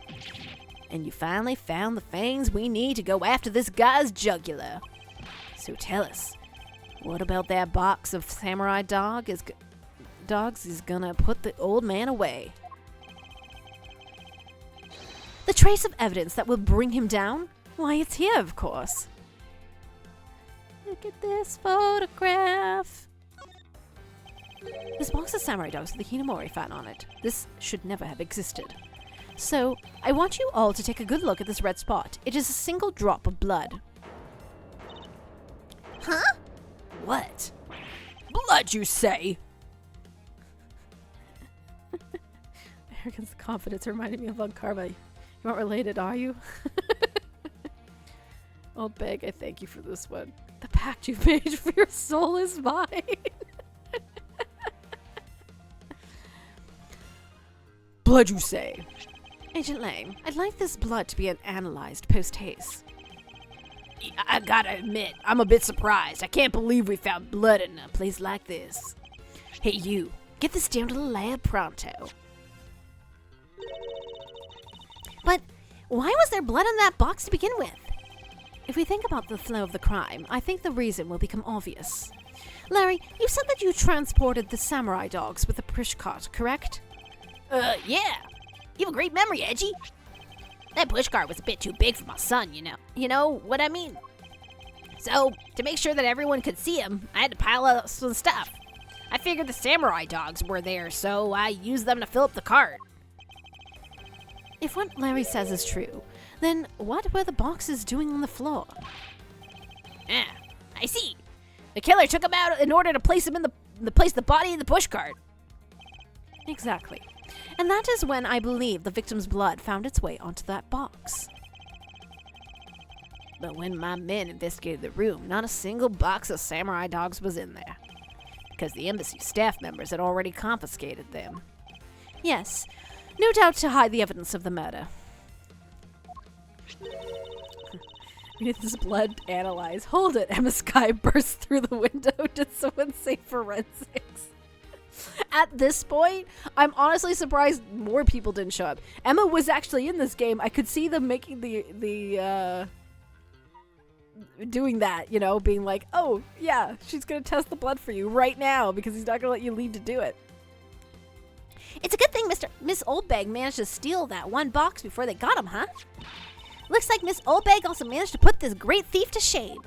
And you finally found the fangs we need to go after this guy's jugular. So tell us, what about that box of samurai dogs is gonna put the old man away? The trace of evidence that will bring him down? Why, it's here, of course. Look at this photograph. This box of samurai dogs with the hinamori fan on it. This should never have existed. So, I want you all to take a good look at this red spot. It is a single drop of blood. Huh? What? Blood, you say? Arrogance and confidence reminded me of Von Karma. You aren't related, are you? Old Beg, I thank you for this one. The pact you've made for your soul is mine. Blood, you say? Agent Lang, I'd like this blood to be analyzed post-haste. I gotta admit, I'm a bit surprised. I can't believe we found blood in a place like this. Hey, you. Get this down to the lab pronto. But why was there blood in that box to begin with? If we think about the flow of the crime, I think the reason will become obvious. Larry, you said that you transported the samurai dogs with a pushcart, correct? Yeah. You have a great memory, Edgy. That pushcart was a bit too big for my son, you know. You know what I mean? So, to make sure that everyone could see him, I had to pile up some stuff. I figured the samurai dogs were there, so I used them to fill up the cart. If what Larry says is true, then what were the boxes doing on the floor? Ah, I see. The killer took him out in order to place him in the body in the pushcart. Exactly. And that is when I believe the victim's blood found its way onto that box. But when my men investigated the room, not a single box of samurai dogs was in there. Because the embassy staff members had already confiscated them. Yes, no doubt to hide the evidence of the murder. We need this blood analyzed. Hold it, Emma Sky burst through the window. Did someone say forensics? At this point, I'm honestly surprised more people didn't show up. Emma was actually in this game. I could see them making the doing that, you know, being like, oh, yeah, she's gonna test the blood for you right now because he's not gonna let you leave to do it. It's a good thing Miss Oldbag managed to steal that one box before they got him, huh? Looks like Miss Oldbag also managed to put this great thief to shame.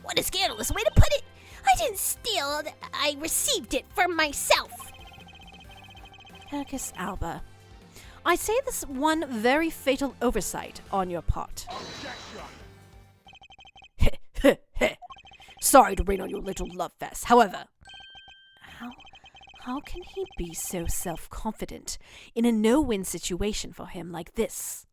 What a scandalous way to put it! I didn't steal it, I received it for myself. Hercus Alba, I say this one very fatal oversight on your part. Sorry to rain on your little love fest. However, how can he be so self-confident in a no-win situation for him like this?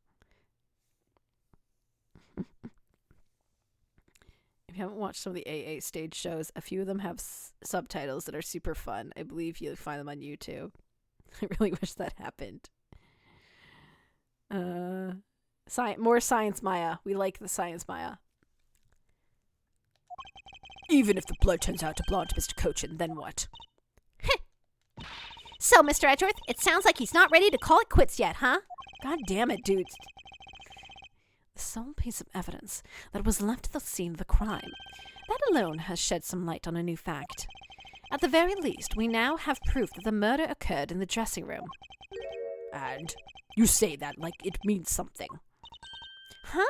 If you haven't watched some of the AA stage shows, a few of them have subtitles that are super fun. I believe you'll find them on YouTube. I really wish that happened. More Science Maya. We like the Science Maya. even if the blood turns out to belong to Mr. Cochin, then what? So, Mr. Edgeworth, it sounds like he's not ready to call it quits yet, huh? God damn it, dude. The sole piece of evidence that was left at the scene of the crime. That alone has shed some light on a new fact. At the very least, we now have proof that the murder occurred in the dressing room. And you say that like it means something. Huh?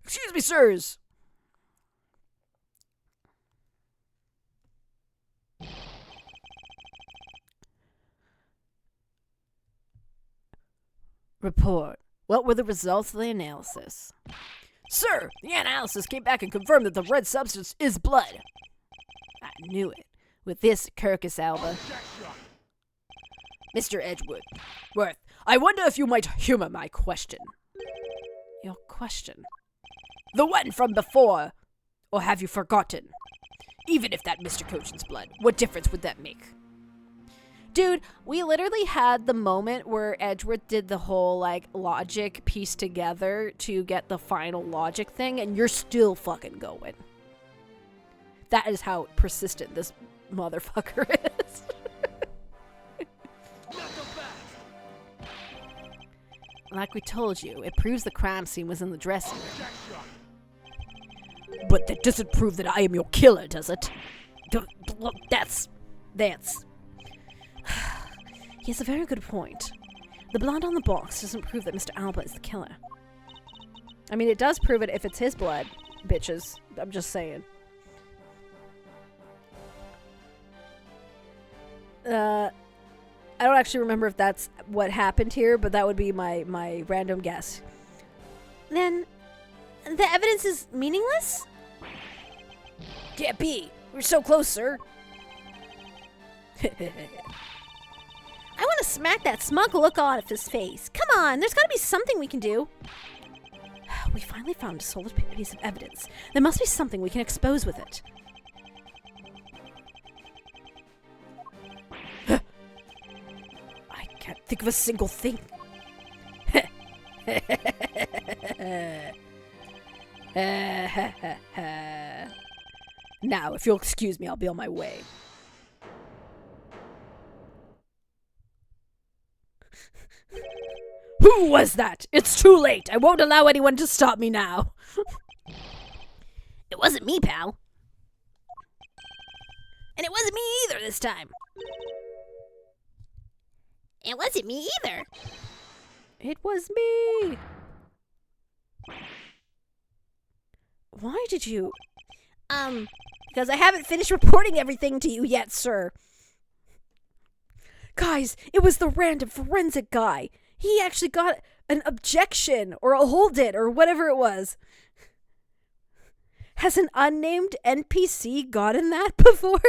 Excuse me, sirs. Report. What were the results of the analysis? Sir, the analysis came back and confirmed that the red substance is blood. I knew it. With this, Kirkus Alba. Mr. Edgeworth, I wonder if you might humor my question. Your question? The one from before. Or have you forgotten? Even if that Mr. Cochin's blood, what difference would that make? Dude, we literally had the moment where Edgeworth did the whole, like, logic piece together to get the final logic thing, and you're still fucking going. That is how persistent this motherfucker is. Like we told you, it proves the crime scene was in the dressing room. But that doesn't prove that I am your killer, does it? That's... He has a very good point. The blood on the box doesn't prove that Mr. Alba is the killer. I mean, it does prove it if it's his blood, bitches. I'm just saying. I don't actually remember if that's what happened here, but that would be my random guess. Then, The evidence is meaningless? Can't be. We're so close, sir. I want to smack that smug look off his face. Come on, there's got to be something we can do. We finally found a solid piece of evidence. There must be something we can expose with it. I can't think of a single thing. Now, if you'll excuse me, I'll be on my way. Who was that? It's too late. I won't allow anyone to stop me now. It wasn't me, pal. And it wasn't me either this time. It wasn't me either. It was me. Why did you? Because I haven't finished reporting everything to you yet, sir. Guys, it was the random forensic guy. He actually got an objection or a hold it or whatever it was. Has an unnamed NPC gotten that before?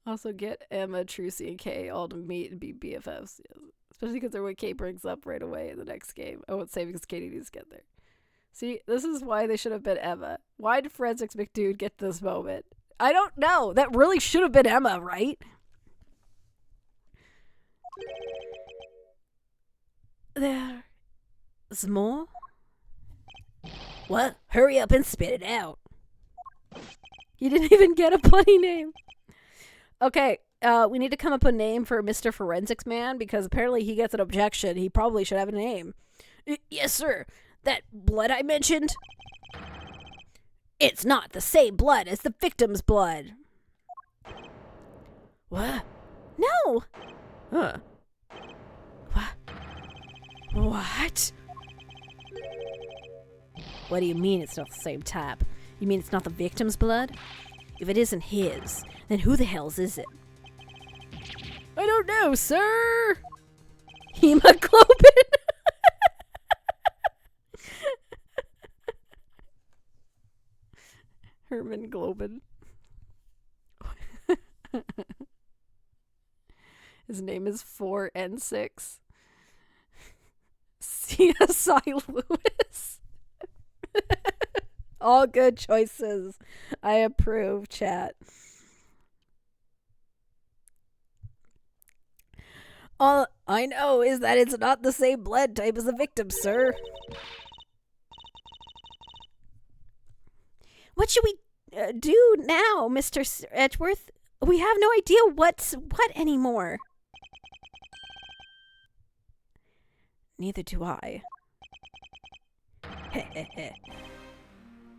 Also, get Emma, Trucy, and Kay all to meet and be BFFs. Yes. Especially because they're what Kay brings up right away in the next game. I won't say because Katie needs to get there. See, this is why they should have been Emma. Why did Forensics McDude get this moment? I don't know. That really should have been Emma, right? There's more? What? Hurry up and spit it out. You didn't even get a bloody name. Okay, we need to come up with a name for Mr. Forensics Man because apparently he gets an objection. He probably should have a name. Yes, sir. That blood I mentioned? It's not the same blood as the victim's blood. What? No! Huh. What? What do you mean it's not the same type? You mean it's not the victim's blood? If it isn't his, then who the hell's is it? I don't know, sir! Hemoglobin? Herman Globin. His name is 4N6. CSI Lewis. All good choices. I approve, chat. All I know is that it's not the same blood type as the victim, sir. What should we do now, Mr. Edgeworth? We have no idea what's what anymore. Neither do I.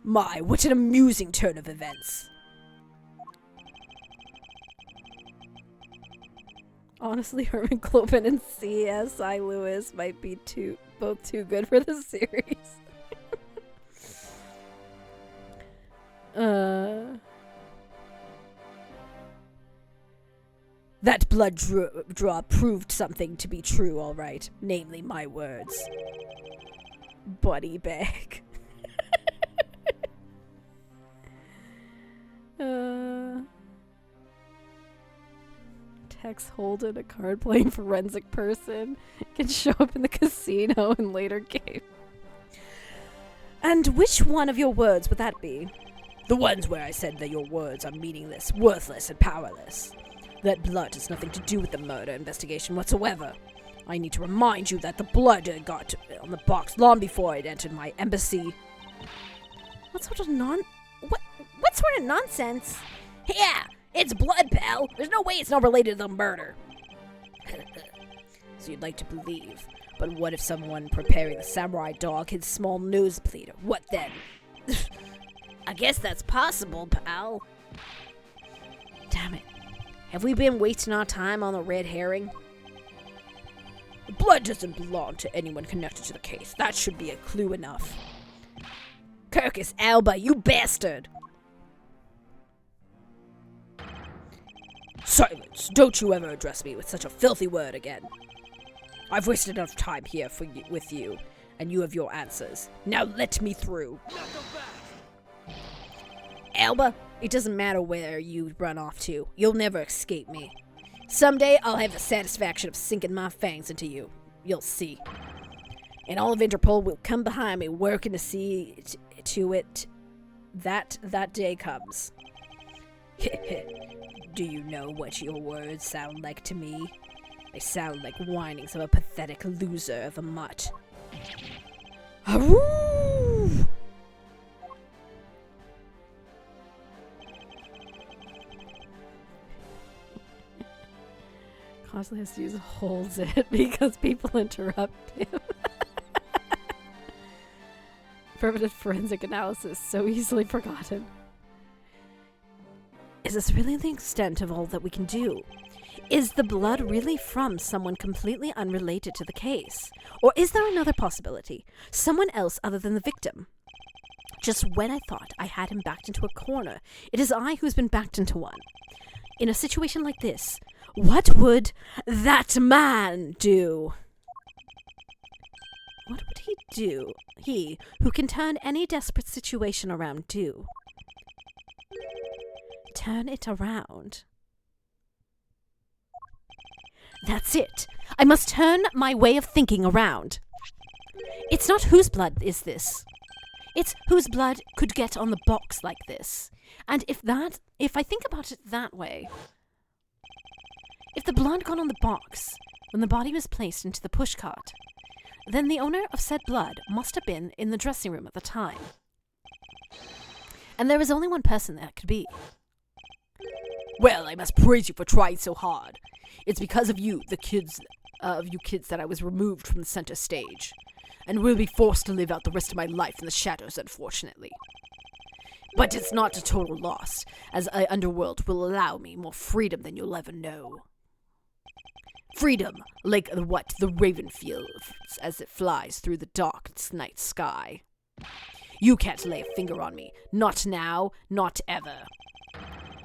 My, what an amusing turn of events. Honestly, Herman Cloven and CSI Lewis might be both too good for the series. That blood draw proved something to be true, all right. Namely, my words. Buddy bag. Tex Holden, a card-playing forensic person, can show up in the casino in later game. And which one of your words would that be? The ones where I said that your words are meaningless, worthless, and powerless. That blood has nothing to do with the murder investigation whatsoever. I need to remind you that the blood got on the box long before it entered my embassy. What sort of nonsense? Yeah, it's blood, pal. There's no way it's not related to the murder. So you'd like to believe. But what if someone preparing the samurai dog hid small nosebleed? What then? I guess that's possible, pal. Damn it. Have we been wasting our time on the red herring? The blood doesn't belong to anyone connected to the case. That should be a clue enough. Kirkus Alba, you bastard! Silence! Don't you ever address me with such a filthy word again. I've wasted enough time here with you, and you have your answers. Now let me through. Alba, it doesn't matter where you run off to. You'll never escape me. Someday I'll have the satisfaction of sinking my fangs into you. You'll see. And all of Interpol will come behind me, working to see to it that day comes. Do you know what your words sound like to me? They sound like whinings of a pathetic loser of a mutt. Haroo! Constantly has to use holds it because people interrupt him. Primitive forensic analysis, so easily forgotten. Is this really the extent of all that we can do? Is the blood really from someone completely unrelated to the case? Or is there another possibility? Someone else other than the victim? Just when I thought I had him backed into a corner, it is I who's been backed into one. In a situation like this, what would that man do? What would he do? He, who can turn any desperate situation around, do. Turn it around. That's it. I must turn my way of thinking around. It's not whose blood is this. It's whose blood could get on the box like this. And if I think about it that way, if the blood got on the box when the body was placed into the pushcart, then the owner of said blood must have been in the dressing room at the time. And there was only one person that could be. Well, I must praise you for trying so hard. It's because of you, the kids, that I was removed from the center stage, and will be forced to live out the rest of my life in the shadows, unfortunately. But it's not a total loss, as the underworld will allow me more freedom than you'll ever know. Freedom, like what the raven feels as it flies through the dark night sky. You can't lay a finger on me, not now, not ever.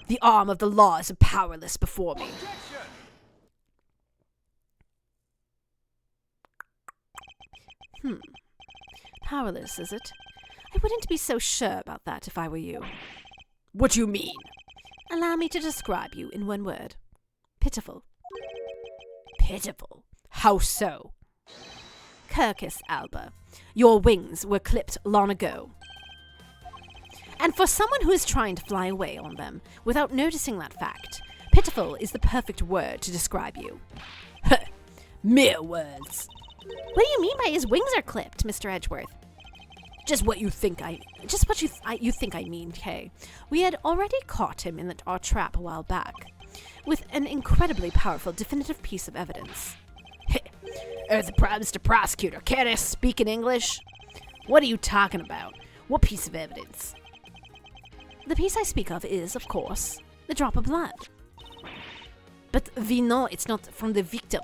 The arm of the law is powerless before me. Powerless, is it? I wouldn't be so sure about that if I were you. What do you mean? Allow me to describe you in one word. Pitiful. Pitiful? How so? Kirkus, Alba. Your wings were clipped long ago. And for someone who is trying to fly away on them without noticing that fact, pitiful is the perfect word to describe you. Mere words. What do you mean by his wings are clipped, Mr. Edgeworth? Just what you think you think I mean, Kay. We had already caught him in our trap a while back, with an incredibly powerful definitive piece of evidence. Mr. Prosecutor, can't I speak in English? What are you talking about? What piece of evidence? The piece I speak of is, of course, the drop of blood. But we know it's not from the victim.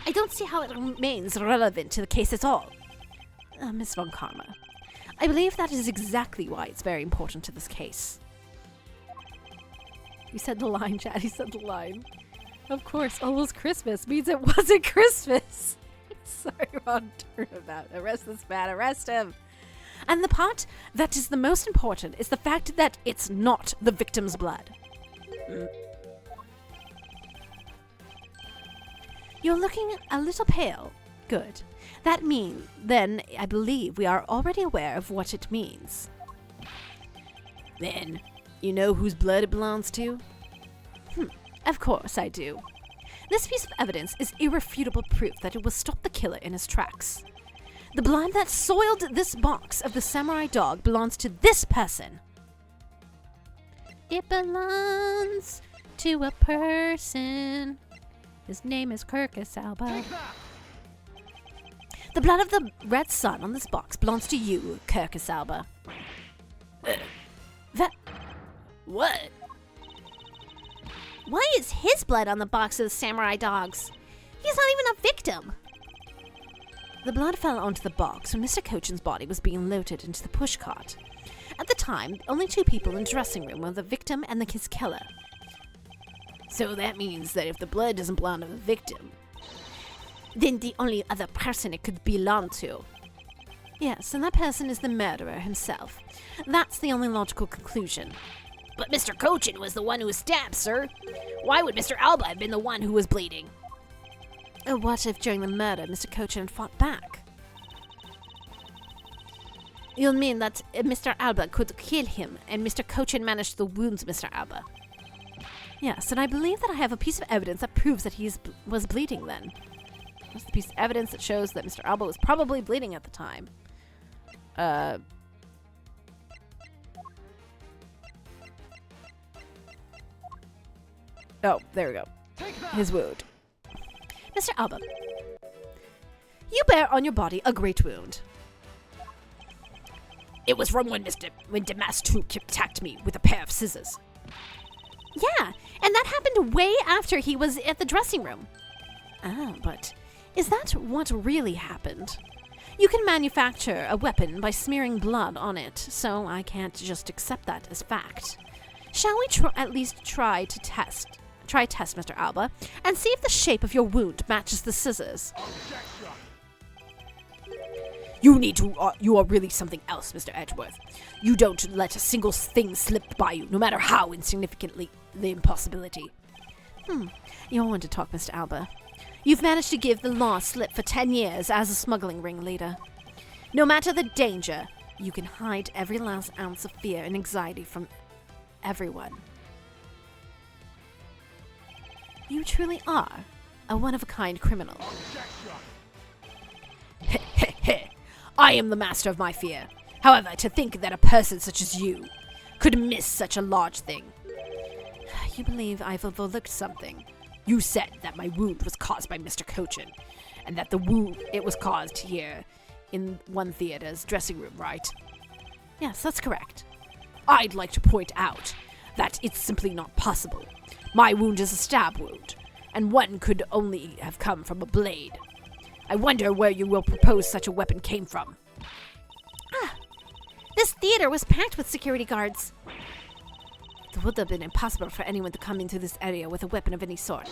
I don't see how it remains relevant to the case at all. Miss Von Karma, I believe that is exactly why it's very important to this case. You said the line, Chad. He said the line. Of course, almost Christmas means it wasn't Christmas. Sorry, wrong turnabout. Arrest this man. Arrest him. And the part that is the most important is the fact that it's not the victim's blood. You're looking a little pale. Good. That means, then, I believe we are already aware of what it means. Then, you know whose blood it belongs to? Of course I do. This piece of evidence is irrefutable proof that it will stop the killer in his tracks. The blood that soiled this box of the samurai dog belongs to this person. It belongs to a person. His name is Kirkus Alba. The blood of the red sun on this box belongs to you, Kirkus Alba. What? Why is his blood on the box of the samurai dogs? He's not even a victim. The blood fell onto the box when Mr. Cochin's body was being loaded into the pushcart. At the time, only two people in the dressing room were the victim and his killer. So that means that if the blood doesn't belong to the victim, Then the only other person it could belong to. Yes, and that person is the murderer himself. That's the only logical conclusion. But Mr. Cochin was the one who was stabbed, sir. Why would Mr. Alba have been the one who was bleeding? What if during the murder Mr. Cochin had fought back? You'll mean that Mr. Alba could kill him, and Mr. Cochin managed to wound Mr. Alba? Yes, and I believe that I have a piece of evidence that proves that he was bleeding then. That's the piece of evidence that shows that Mr. Alba was probably bleeding at the time. Oh, there we go. His wound. Mr. Alba, you bear on your body a great wound. It was from when Damask attacked me with a pair of scissors. Yeah, and that happened way after he was at the dressing room. Ah, but is that what really happened? You can manufacture a weapon by smearing blood on it, so I can't just accept that as fact. Shall we at least try test Mr. Alba, and see if the shape of your wound matches the scissors? You are really something else, Mr. Edgeworth. You don't let a single thing slip by you, no matter how insignificantly the impossibility. You want to talk, Mr. Alba. You've managed to give the law slip for 10 years as a smuggling ringleader. No matter the danger, you can hide every last ounce of fear and anxiety from everyone. You truly are a one-of-a-kind criminal. I am the master of my fear. However, to think that a person such as you could miss such a large thing. You believe I've overlooked something. You said that my wound was caused by Mr. Cochin, and that it was caused here in one theater's dressing room, right? Yes, that's correct. I'd like to point out that it's simply not possible. My wound is a stab wound, and one could only have come from a blade. I wonder where you will propose such a weapon came from. This theater was packed with security guards. It would have been impossible for anyone to come into this area with a weapon of any sort.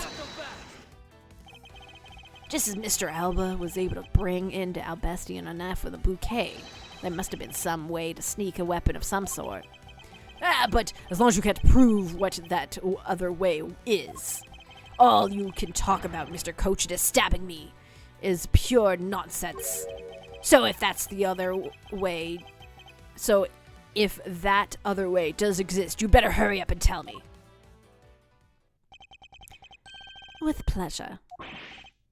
Just as Mr. Alba was able to bring into Albestion a knife with a bouquet, there must have been some way to sneak a weapon of some sort. But as long as you can't prove what that other way is, all you can talk about, Mr. Cochin, is stabbing me is pure nonsense. So if that other way does exist, you better hurry up and tell me. With pleasure.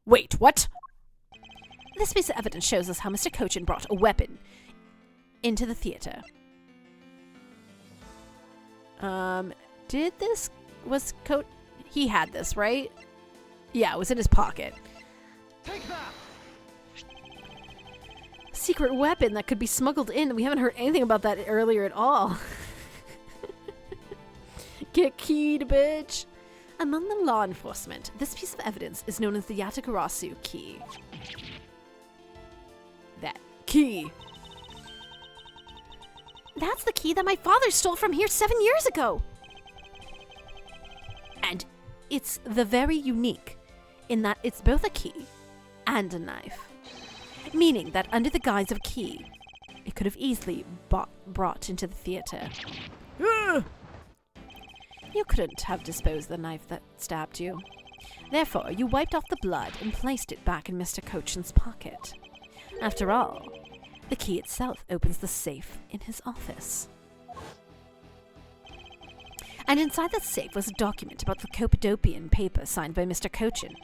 Wait, what? This piece of evidence shows us how Mr. Cochin brought a weapon into the theater. He had this, right? Yeah, it was in his pocket. Take that! Secret weapon that could be smuggled in. We haven't heard anything about that earlier at all. Get keyed, bitch. Among the law enforcement, this piece of evidence is known as the Yatagarasu key. That key. That's the key that my father stole from here 7 years ago. And it's the very unique in that it's both a key and a knife. Meaning that under the guise of a key, it could have easily brought into the theater. You couldn't have disposed of the knife that stabbed you. Therefore, you wiped off the blood and placed it back in Mr. Cochin's pocket. After all, the key itself opens the safe in his office. And inside that safe was a document about the Copadopian paper signed by Mr. Cochin.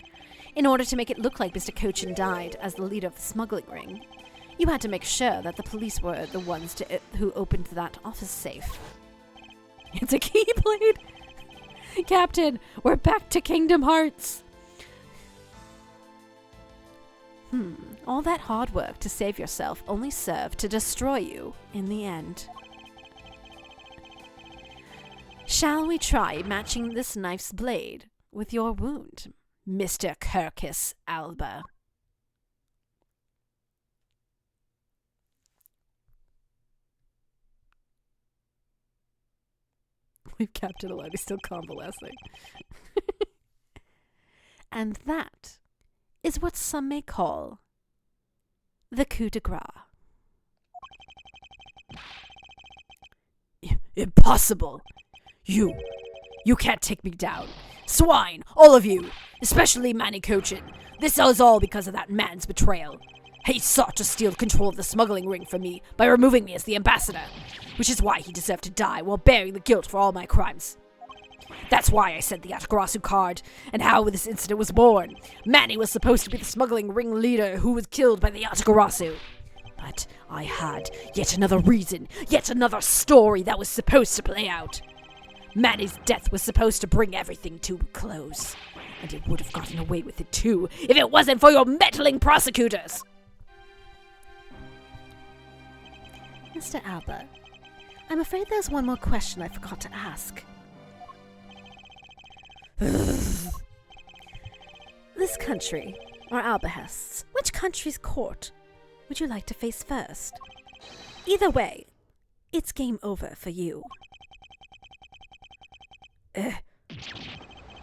In order to make it look like Mr. Cochin died as the leader of the smuggling ring, you had to make sure that the police were the ones who opened that office safe. It's a keyblade! Captain, we're back to Kingdom Hearts! All that hard work to save yourself only served to destroy you in the end. Shall we try matching this knife's blade with your wound, Mr. Kirkus Alba? Leave Captain alone, he's still convalescing. And that is what some may call the coup de grace. Impossible! You can't take me down. Swine, all of you, especially Manny Cochin. This is all because of that man's betrayal. He sought to steal control of the smuggling ring from me by removing me as the ambassador, which is why he deserved to die while bearing the guilt for all my crimes. That's why I sent the Atagarasu card, and how this incident was born. Manny was supposed to be the smuggling ring leader who was killed by the Atagarasu. But I had yet another reason, yet another story that was supposed to play out. Manny's death was supposed to bring everything to a close, and it would have gotten away with it too if it wasn't for your meddling prosecutors. Mr. Alba, I'm afraid there's one more question I forgot to ask. This country, or Albahests, which country's court would you like to face first? Either way, it's game over for you.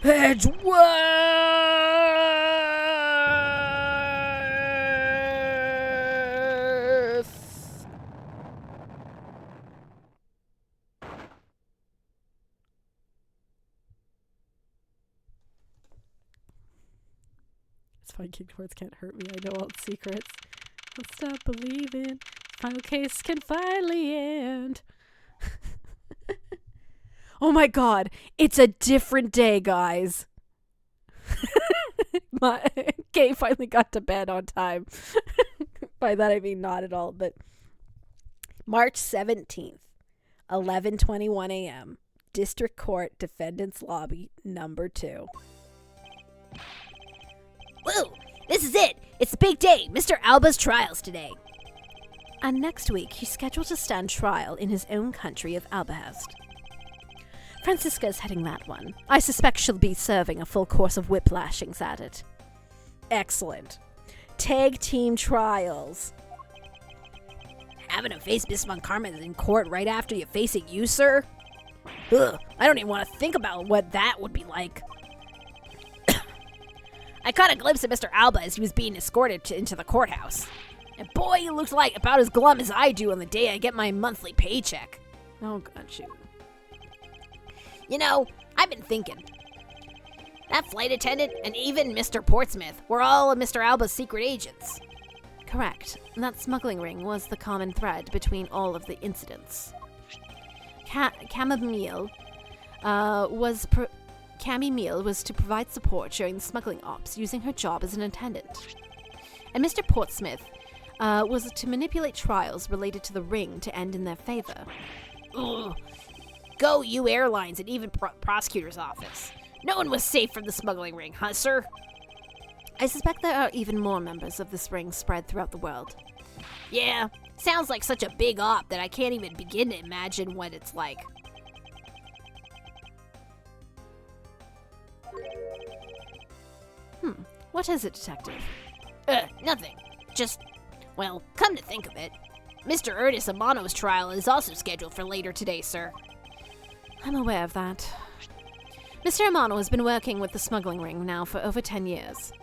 Edgeworth! It's fine, Kingdom Hearts can't hurt me. I know all the secrets. I'll stop believing. Final case can finally end. Oh my god, it's a different day, guys. Kay finally got to bed on time. By that I mean not at all, but March 17th, 11:21 a.m. District Court Defendant's Lobby, number 2. Woo! This is it! It's the big day! Mr. Alba's trials today. And next week, he's scheduled to stand trial in his own country of Albahest. Francisca's heading that one. I suspect she'll be serving a full course of whip lashings at it. Excellent. Tag team trials. Having to face Miss Von Carmen in court right after you facing you, sir? Ugh, I don't even want to think about what that would be like. I caught a glimpse of Mr. Alba as he was being escorted into the courthouse. And boy, he looked like about as glum as I do on the day I get my monthly paycheck. Oh, got you. You know, I've been thinking. That flight attendant and even Mr. Portsmouth were all of Mr. Alba's secret agents. Correct. That smuggling ring was the common thread between all of the incidents. Camille was to provide support during the smuggling ops using her job as an attendant. And Mr. Portsmouth was to manipulate trials related to the ring to end in their favor. Ugh. Go you airlines and even prosecutor's office. No one was safe from the smuggling ring, huh, sir? I suspect there are even more members of this ring spread throughout the world. Yeah, sounds like such a big op that I can't even begin to imagine what it's like. What is it, Detective? Nothing. Just, well, come to think of it, Mr. Ernest Amano's trial is also scheduled for later today, sir. I'm aware of that. Mr. Amano has been working with the smuggling ring now for over 10 years.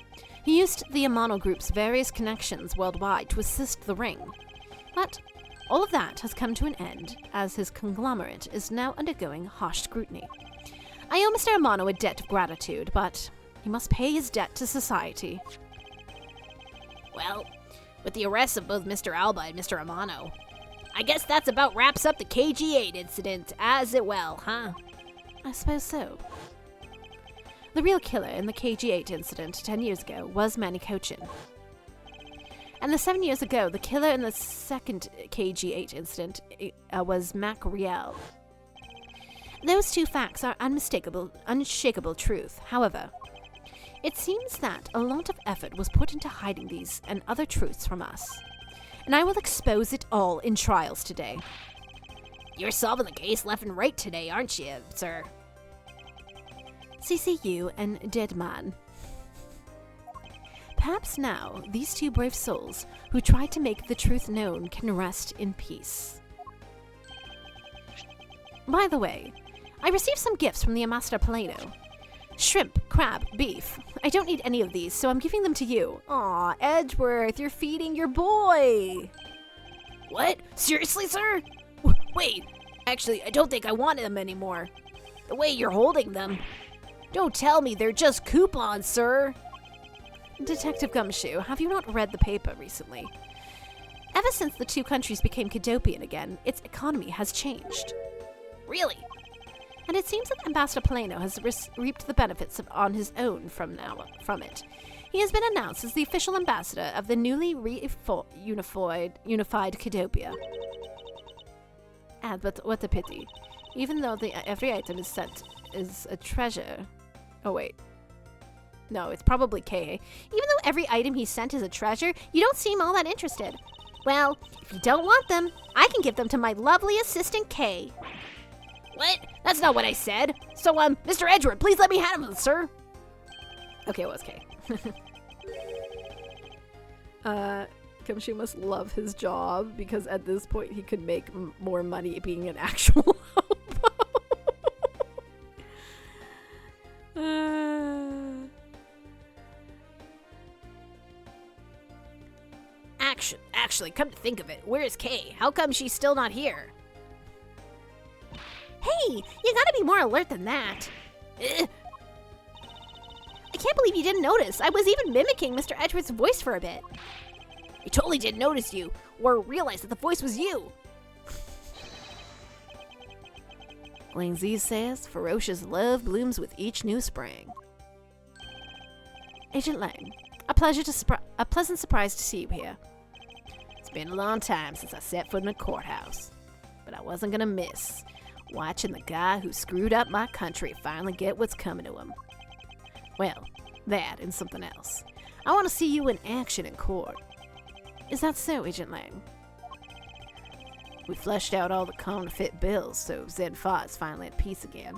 He used the Amano Group's various connections worldwide to assist the ring. But all of that has come to an end, as his conglomerate is now undergoing harsh scrutiny. I owe Mr. Amano a debt of gratitude, but he must pay his debt to society. Well, with the arrests of both Mr. Alba and Mr. Amano, I guess that's about wraps up the KG-8 incident as it well, huh? I suppose so. The real killer in the KG-8 incident 10 years ago was Manny Cochin. And the 7 years ago, the killer in the second KG-8 incident was Mac Riel. Those two facts are unshakable truth. However, it seems that a lot of effort was put into hiding these and other truths from us. And I will expose it all in trials today. You're solving the case left and right today, aren't you, sir? CCU and Dead Man. Perhaps now, these two brave souls who tried to make the truth known can rest in peace. By the way, I received some gifts from the Ambassador Paleno. Shrimp, crab, beef. I don't need any of these, so I'm giving them to you. Aw, Edgeworth, you're feeding your boy. What? Seriously, sir? Wait. Actually, I don't think I want them anymore. The way you're holding them. Don't tell me they're just coupons, sir. Detective Gumshoe, have you not read the paper recently? Ever since the two countries became Cadopian again, its economy has changed. Really? And it seems that Ambassador Plano has reaped the benefits on his own from it. He has been announced as the official ambassador of the newly unified Cadopia. But what a pity. Even though every item is sent is a treasure. Oh wait. No, it's probably K. Even though every item he sent is a treasure, you don't seem all that interested. Well, if you don't want them, I can give them to my lovely assistant K. What? That's not what I said. So, Mr. Edgeworth, please let me have them, sir. Okay, it was K. Gumshoe must love his job because at this point he could make more money being an actual hobo. Actually, come to think of it, where's Kay? How come she's still not here? Hey, you gotta be more alert than that. I can't believe you didn't notice. I was even mimicking Mr. Edgeworth's voice for a bit. I totally didn't notice you, or realize that the voice was you. Lang Z says, ferocious love blooms with each new spring. Agent Lang, a pleasant surprise to see you here. It's been a long time since I set foot in a courthouse, but I wasn't gonna miss watching the guy who screwed up my country finally get what's coming to him. Well, that and something else. I want to see you in action in court. Is that so, Agent Lang? We fleshed out all the counterfeit bills, so Zed Fa is finally at peace again.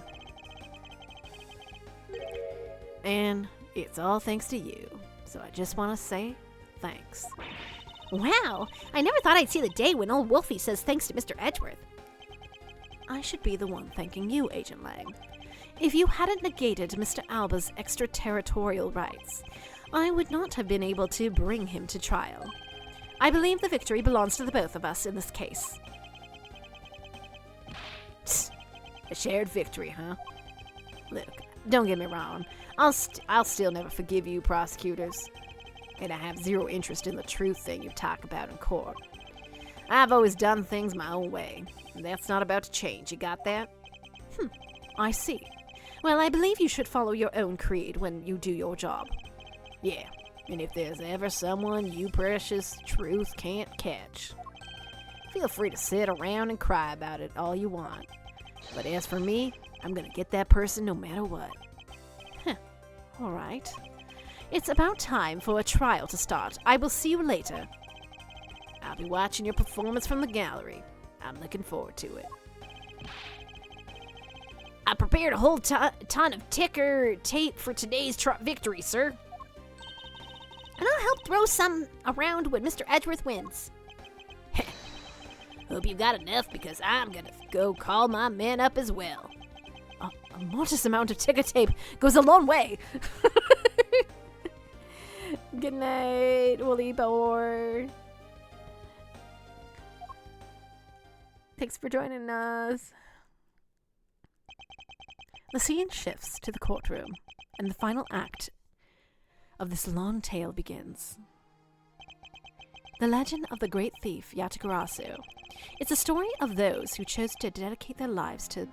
And it's all thanks to you, so I just want to say thanks. Wow, I never thought I'd see the day when old Wolfie says thanks to Mr. Edgeworth. I should be the one thanking you, Agent Lang. If you hadn't negated Mr. Alba's extraterritorial rights, I would not have been able to bring him to trial. I believe the victory belongs to the both of us in this case. A shared victory, huh? Look, don't get me wrong. I'll still never forgive you, prosecutors. And I have zero interest in the truth thing you talk about in court. I've always done things my own way. And that's not about to change, you got that? I see. Well, I believe you should follow your own creed when you do your job. Yeah, and if there's ever someone you precious truth can't catch, feel free to sit around and cry about it all you want. But as for me, I'm gonna get that person no matter what. Alright. It's about time for a trial to start. I will see you later. I'll be watching your performance from the gallery. I'm looking forward to it. I prepared a whole ton of ticker tape for today's victory, sir. And I'll help throw some around when Mr. Edgeworth wins. Hope you got enough because I'm gonna go call my men up as well. A modest amount of ticker tape goes a long way. Good night, Woolly Boar. Thanks for joining us. The scene shifts to the courtroom, and the final act of this long tale begins. The legend of the great thief Yatagarasu. It's a story of those who chose to dedicate their lives to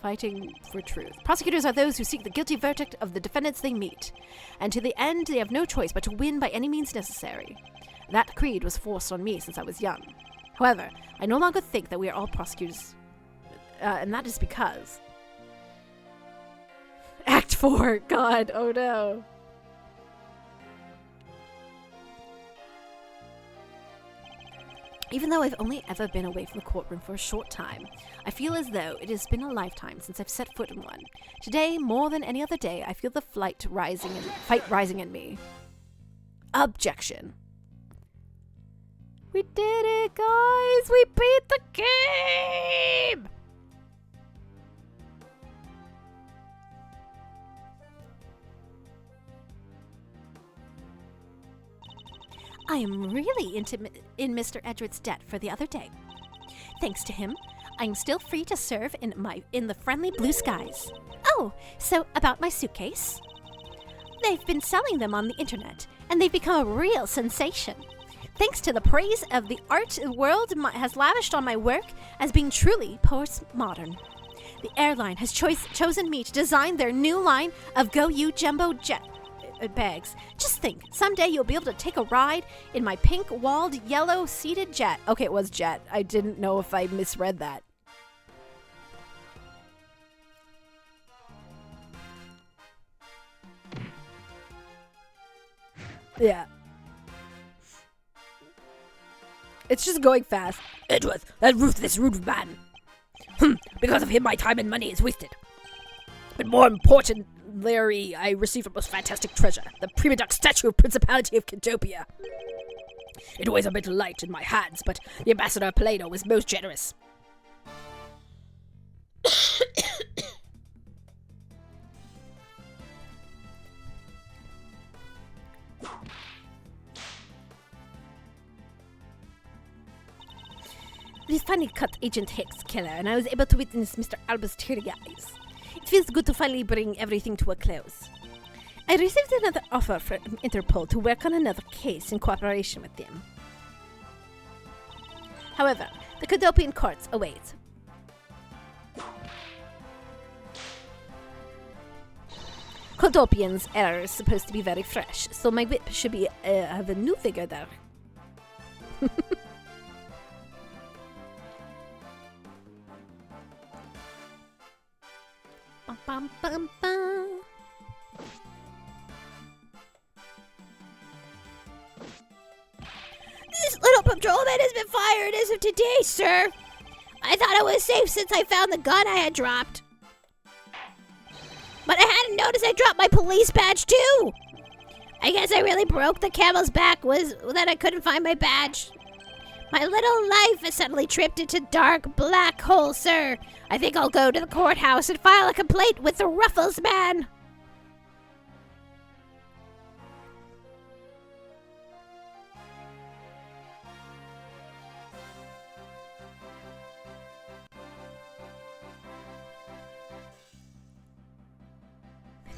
fighting for truth. Prosecutors are those who seek the guilty verdict of the defendants they meet, and to the end they have no choice but to win by any means necessary. That creed was forced on me since I was young. However, I no longer think that we are all prosecutors, and that is because... Act 4! God, oh no. Even though I've only ever been away from the courtroom for a short time, I feel as though it has been a lifetime since I've set foot in one. Today, more than any other day, I feel the fight rising in me. Objection. We did it, guys! We beat the game! I am really in Mr. Edgeworth's debt for the other day. Thanks to him, I'm still free to serve in the friendly blue skies. Oh, so about my suitcase? They've been selling them on the internet, and they've become a real sensation. Thanks to the praise of the art world has lavished on my work as being truly postmodern. The airline has chosen me to design their new line of Go You Jumbo Jet bags. Just think, someday you'll be able to take a ride in my pink-walled, yellow-seated jet. Okay, it was jet. I didn't know if I misread that. Yeah. It's just going fast. Edgeworth, that ruthless rude man. Because of him, my time and money is wasted. But more important, Larry, I received a most fantastic treasure, the prima duck statue of Principality of Kintopia. It weighs a bit light in my hands, but the ambassador Plano was most generous. We finally caught Agent Hicks' killer, and I was able to witness Mr. Alba's teary eyes. It feels good to finally bring everything to a close. I received another offer from Interpol to work on another case in cooperation with them. However, the Kodopian courts await. Kodopian's error is supposed to be very fresh, so my whip should be have a new figure there. Bum, bum, bum, bum. This little patrolman has been fired as of today, sir. I thought I was safe since I found the gun I had dropped. But I hadn't noticed I dropped my police badge, too. I guess I really broke the camel's back was that I couldn't find my badge. My little life has suddenly tripped into dark black hole, sir. I think I'll go to the courthouse and file a complaint with the Ruffles man.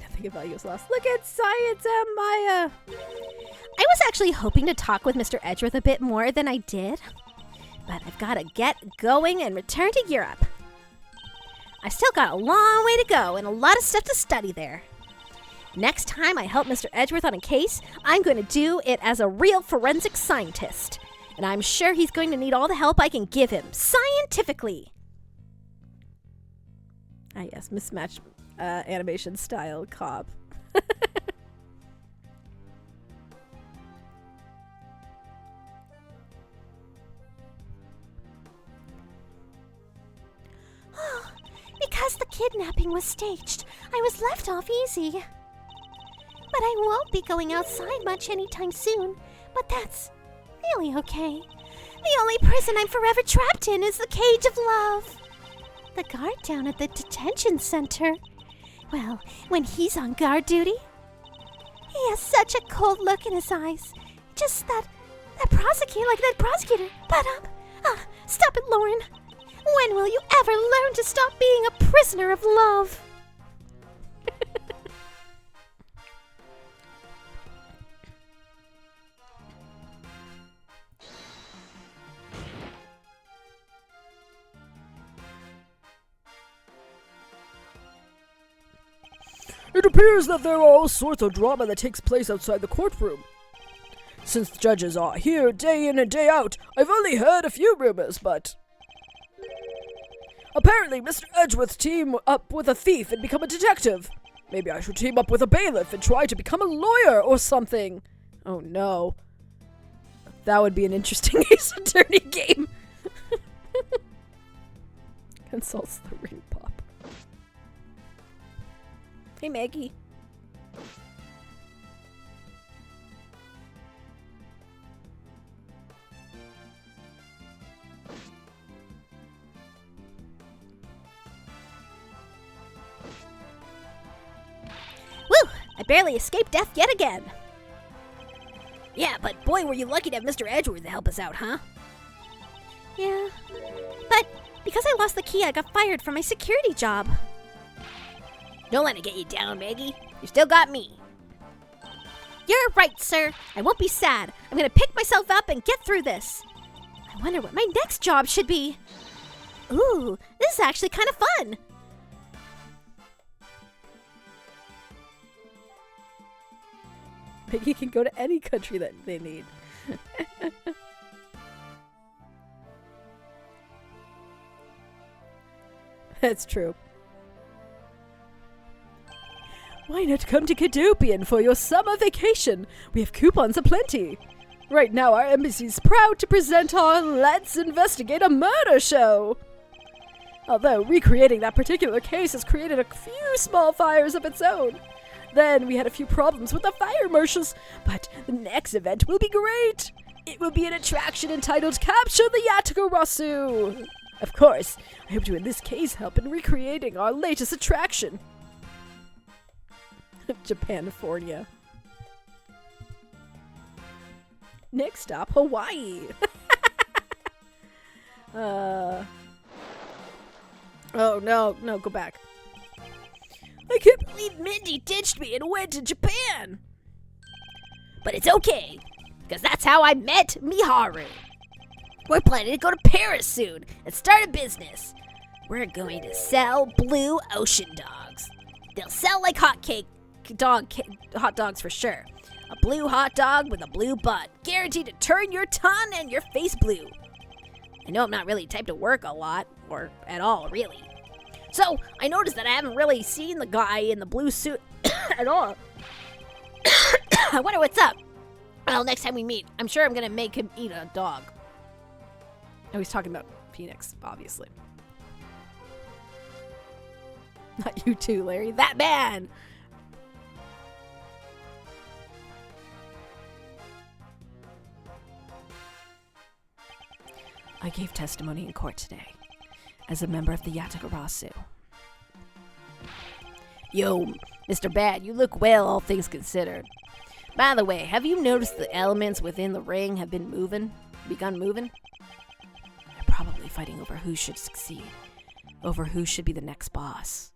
Nothing about you is lost. Look at Science and Maya. I was actually hoping to talk with Mr. Edgeworth a bit more than I did, but I've got to get going and return to Europe. I've still got a long way to go and a lot of stuff to study there. Next time I help Mr. Edgeworth on a case, I'm going to do it as a real forensic scientist, and I'm sure he's going to need all the help I can give him, scientifically. Ah yes, mismatched animation style cop. Because the kidnapping was staged, I was left off easy. But I won't be going outside much anytime soon, but that's really okay. The only prison I'm forever trapped in is the cage of love. The guard down at the detention center, well, when he's on guard duty, he has such a cold look in his eyes. Just that prosecutor. But, stop it, Lauren. When will you ever learn to stop being a prisoner of love? It appears that there are all sorts of drama that takes place outside the courtroom. Since the judges are here day in and day out, I've only heard a few rumors, but apparently Mr. Edgeworth teamed up with a thief and become a detective. Maybe I should team up with a bailiff and try to become a lawyer or something. Oh no. That would be an interesting Ace Attorney game. Consults the ring pop. Hey, Maggie. Woo! I barely escaped death yet again. Yeah, but boy, were you lucky to have Mr. Edgeworth to help us out, huh? Yeah. But because I lost the key, I got fired from my security job. Don't let it get you down, Maggie. You still got me. You're right, sir. I won't be sad. I'm gonna pick myself up and get through this. I wonder what my next job should be. Ooh, this is actually kind of fun. Maybe you can go to any country that they need. That's true. Why not come to Cadopian for your summer vacation? We have coupons aplenty. Right now, our embassy's proud to present our Let's Investigate a Murder show. Although recreating that particular case has created a few small fires of its own. Then we had a few problems with the fire marshals, but the next event will be great. It will be an attraction entitled Capture the Yatagarasu. Of course, I hope to in this case help in recreating our latest attraction. Japanifornia. Next stop, Hawaii. Oh no, go back. I can't believe Mindy ditched me and went to Japan. But it's okay, because that's how I met Miharu. We're planning to go to Paris soon and start a business. We're going to sell blue ocean dogs. They'll sell like hot dogs for sure. A blue hot dog with a blue butt, guaranteed to turn your tongue and your face blue. I know I'm not really the type to work a lot, or at all, really. So, I noticed that I haven't really seen the guy in the blue suit at all. I wonder what's up. Well, next time we meet, I'm sure I'm gonna make him eat a dog. Oh, he's talking about Phoenix, obviously. Not you too, Larry. That man! I gave testimony in court today as a member of the Yatagarasu. Yo, Mr. Bad, you look well, all things considered. By the way, have you noticed the elements within the ring have begun moving? They're probably fighting over who should succeed, over who should be the next boss.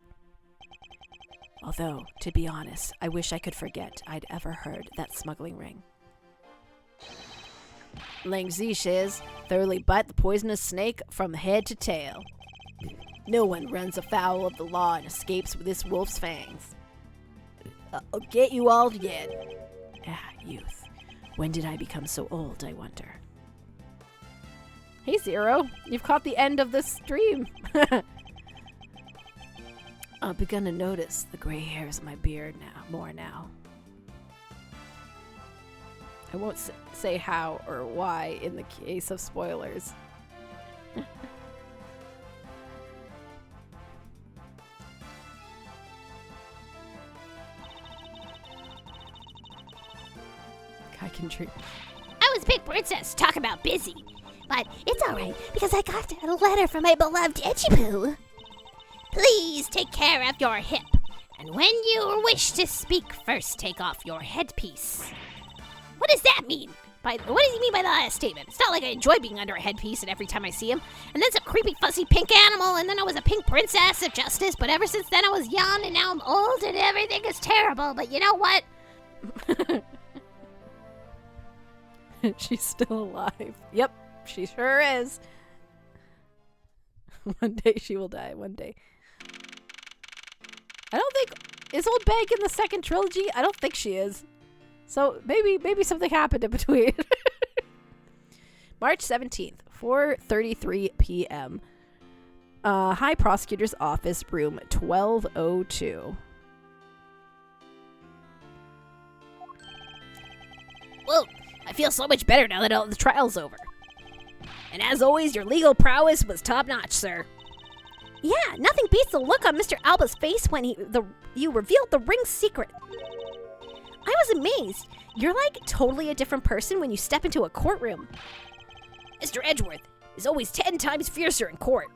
Although, to be honest, I wish I could forget I'd ever heard that smuggling ring. Ling Zishiz thoroughly bite the poisonous snake from head to tail. No one runs afoul of the law and escapes with this wolf's fangs. I'll get you all again. Youth. When did I become so old, I wonder? Hey, Zero. You've caught the end of this stream. I've begun to notice the gray hairs in my beard more now. I won't say how or why in the case of spoilers. I can dream. I was Big Princess, talk about busy. But it's alright, because I got a letter from my beloved Ichibu. Please take care of your hip, and when you wish to speak, first take off your headpiece. What does that mean? What does he mean by the last statement? It's not like I enjoy being under a headpiece and every time I see him. And then some creepy fuzzy pink animal, and then I was a pink princess of justice, but ever since then I was young, and now I'm old, and everything is terrible. But you know what? She's still alive. Yep, she sure is. One day she will die. One day. I don't think... Is Old Bank in the second trilogy? I don't think she is. So maybe something happened in between. March 17th, 4:33 p.m. High Prosecutor's Office, room 1202. Whoa, I feel so much better now that all the trial's over. And as always, your legal prowess was top-notch, sir. Yeah, nothing beats the look on Mr. Alba's face when you revealed the ring's secret. I was amazed. You're like totally a different person when you step into a courtroom. Mr. Edgeworth is always 10 times fiercer in court.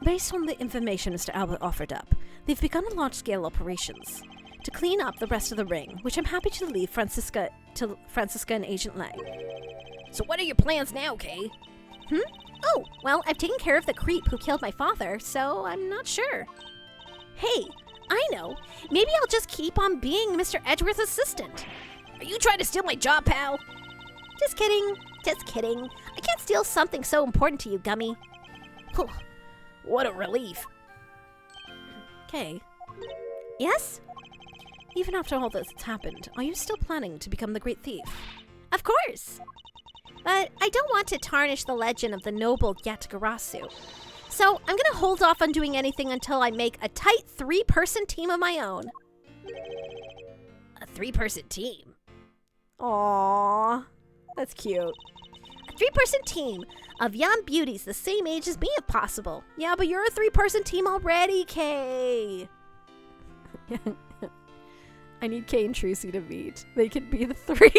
Based on the information Mr. Alba offered up, they've begun a large-scale operations. to clean up the rest of the ring, which I'm happy to leave Francisca and Agent Lang. So what are your plans now, Kay? Oh, well, I've taken care of the creep who killed my father, so I'm not sure. Hey, I know. Maybe I'll just keep on being Mr. Edgeworth's assistant. Are you trying to steal my job, pal? Just kidding. Just kidding. I can't steal something so important to you, Gummy. Whew, what a relief. Kay. Yes? Even after all that's happened, are you still planning to become the Great Thief? Of course! But I don't want to tarnish the legend of the noble Yatagarasu. So I'm gonna hold off on doing anything until I make a tight 3-person team of my own. A 3-person team? Aww. That's cute. A 3-person team of young beauties the same age as me if possible. Yeah, but you're a 3-person team already, Kay. I need Kay and Trucy to meet. They could be the 3.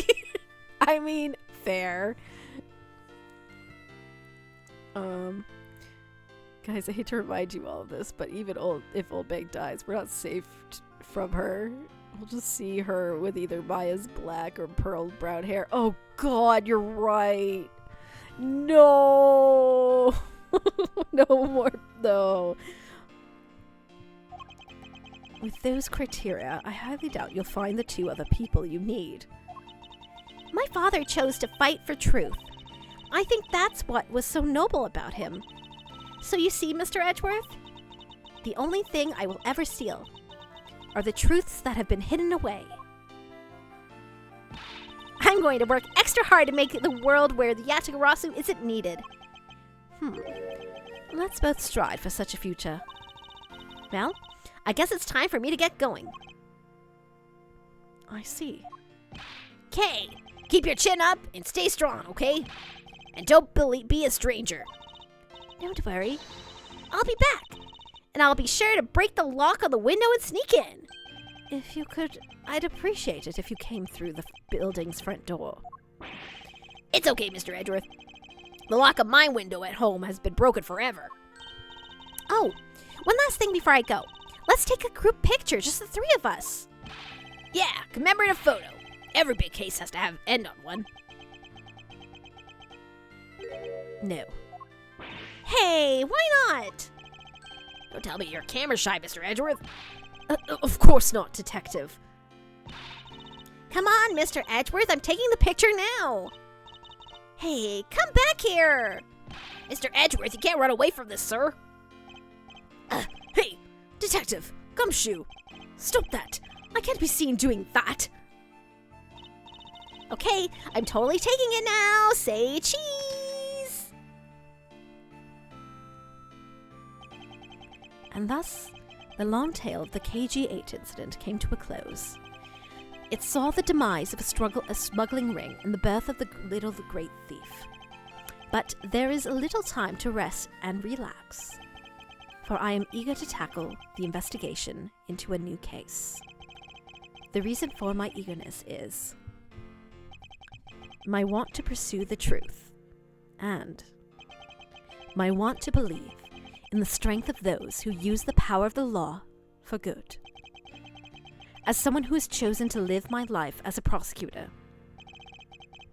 I mean, fair. Guys, I hate to remind you all of this, but even if Old Meg dies, we're not safe from her. We'll just see her with either Maya's black or pearl brown hair. Oh god, you're right. No. No more. No. With those criteria, I highly doubt you'll find the 2 other people you need. My father chose to fight for truth. I think that's what was so noble about him. So you see, Mr. Edgeworth? The only thing I will ever steal are the truths that have been hidden away. I'm going to work extra hard to make the world where the Yatagarasu isn't needed. Let's both strive for such a future. Well, I guess it's time for me to get going. I see. Kay, keep your chin up and stay strong, okay? And don't be a stranger. Don't worry. I'll be back. And I'll be sure to break the lock on the window and sneak in. If you could, I'd appreciate it if you came through the building's front door. It's okay, Mr. Edgeworth. The lock of my window at home has been broken forever. Oh, one last thing before I go. Let's take a group picture, just the 3 of us. Yeah, commemorative photo. Every big case has to end on one. No. Hey, why not? Don't tell me you're camera shy, Mr. Edgeworth. Of course not, Detective. Come on, Mr. Edgeworth, I'm taking the picture now. Hey, come back here. Mr. Edgeworth, you can't run away from this, sir. Hey, Detective, Gumshoe, stop that. I can't be seen doing that. Okay, I'm totally taking it now. Say cheese. And thus, the long tale of the KG-8 incident came to a close. It saw the demise of a smuggling ring and the birth of the Great Thief. But there is a little time to rest and relax, for I am eager to tackle the investigation into a new case. The reason for my eagerness is my want to pursue the truth, and my want to believe in the strength of those who use the power of the law for good. As someone who has chosen to live my life as a prosecutor,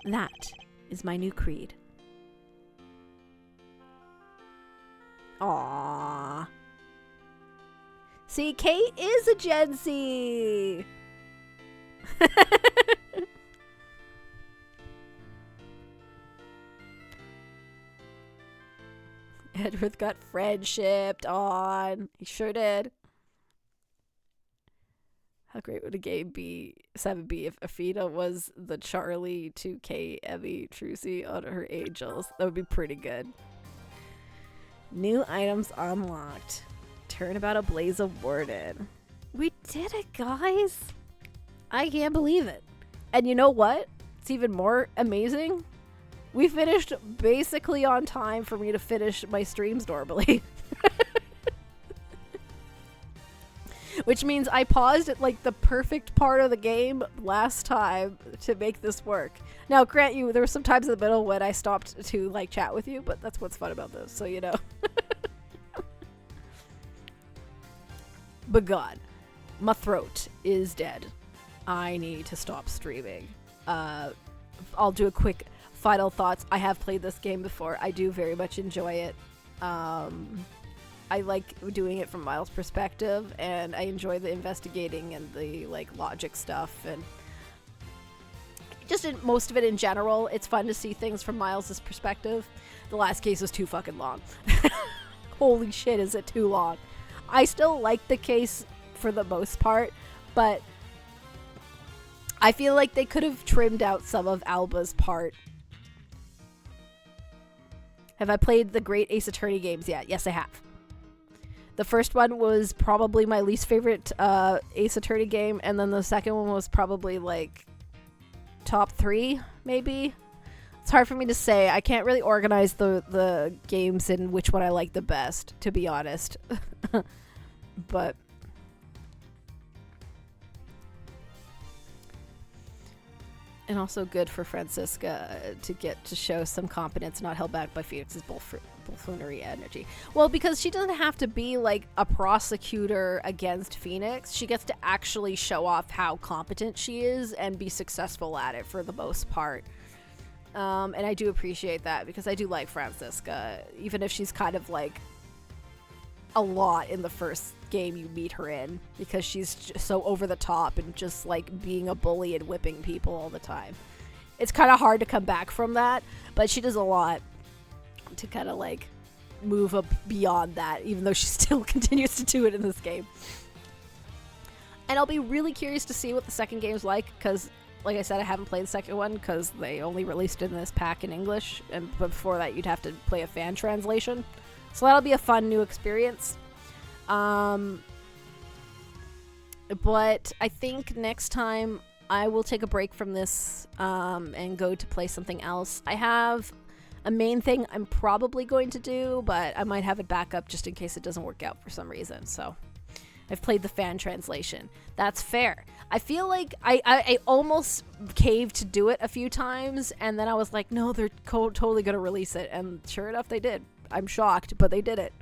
that is my new creed. Aww. See, Kate is a Gen Z. Edgeworth got friendshipped on. He sure did. How great would a game be 7B if Afina was the Charlie to K, Evie, Trucy on her angels? That would be pretty good. New items unlocked. Turnabout a Blaze of Warden. We did it, guys. I can't believe it. And you know what? It's even more amazing. We finished basically on time for me to finish my streams normally. Which means I paused at like the perfect part of the game last time to make this work. Now, grant you, there were some times in the middle when I stopped to like chat with you, but that's what's fun about this, so you know. But God, my throat is dead. I need to stop streaming. I'll do a quick final thoughts. I have played this game before. I do very much enjoy it. I like doing it from Miles' perspective, and I enjoy the investigating and the like logic stuff, and just most of it in general. It's fun to see things from Miles' perspective. The last case was too fucking long. Holy shit, is it too long? I still like the case for the most part, but I feel like they could have trimmed out some of Alba's part. Have I played the great Ace Attorney games yet? Yes, I have. The first one was probably my least favorite Ace Attorney game, and then the second one was probably like top 3, maybe. It's hard for me to say. I can't really organize the games in which one I like the best, to be honest. But and also good for Francisca to get to show some competence, not held back by Phoenix's buffoonery energy. Well, because she doesn't have to be like a prosecutor against Phoenix. She gets to actually show off how competent she is and be successful at it for the most part. And I do appreciate that, because I do like Francisca, even if she's kind of like a lot in the first game you meet her in, because she's just so over the top and just like being a bully and whipping people all the time. It's kind of hard to come back from that, but she does a lot to kind of like move up beyond that, even though she still continues to do it in this game. And I'll be really curious to see what the second game's like, because like I said, I haven't played the second one because they only released it in this pack in English, and before that you'd have to play a fan translation. So that'll be a fun new experience. But I think next time I will take a break from this and go to play something else. I have a main thing I'm probably going to do, but I might have it back up just in case it doesn't work out for some reason. So I've played the fan translation. That's fair. I feel like I almost caved to do it a few times, and then I was like, no, they're totally going to release it. And sure enough, they did. I'm shocked, but they did it.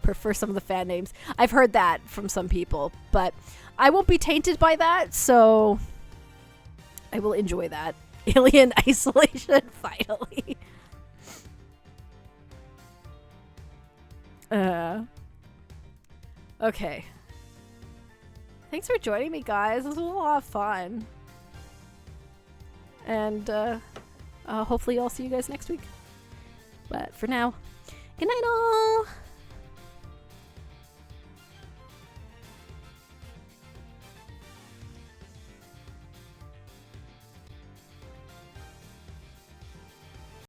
Prefer some of the fan names. I've heard that from some people, but I won't be tainted by that, so I will enjoy that. Alien Isolation, finally. Okay. Thanks for joining me, guys. This was a lot of fun. And hopefully I'll see you guys next week. But for now, good night all!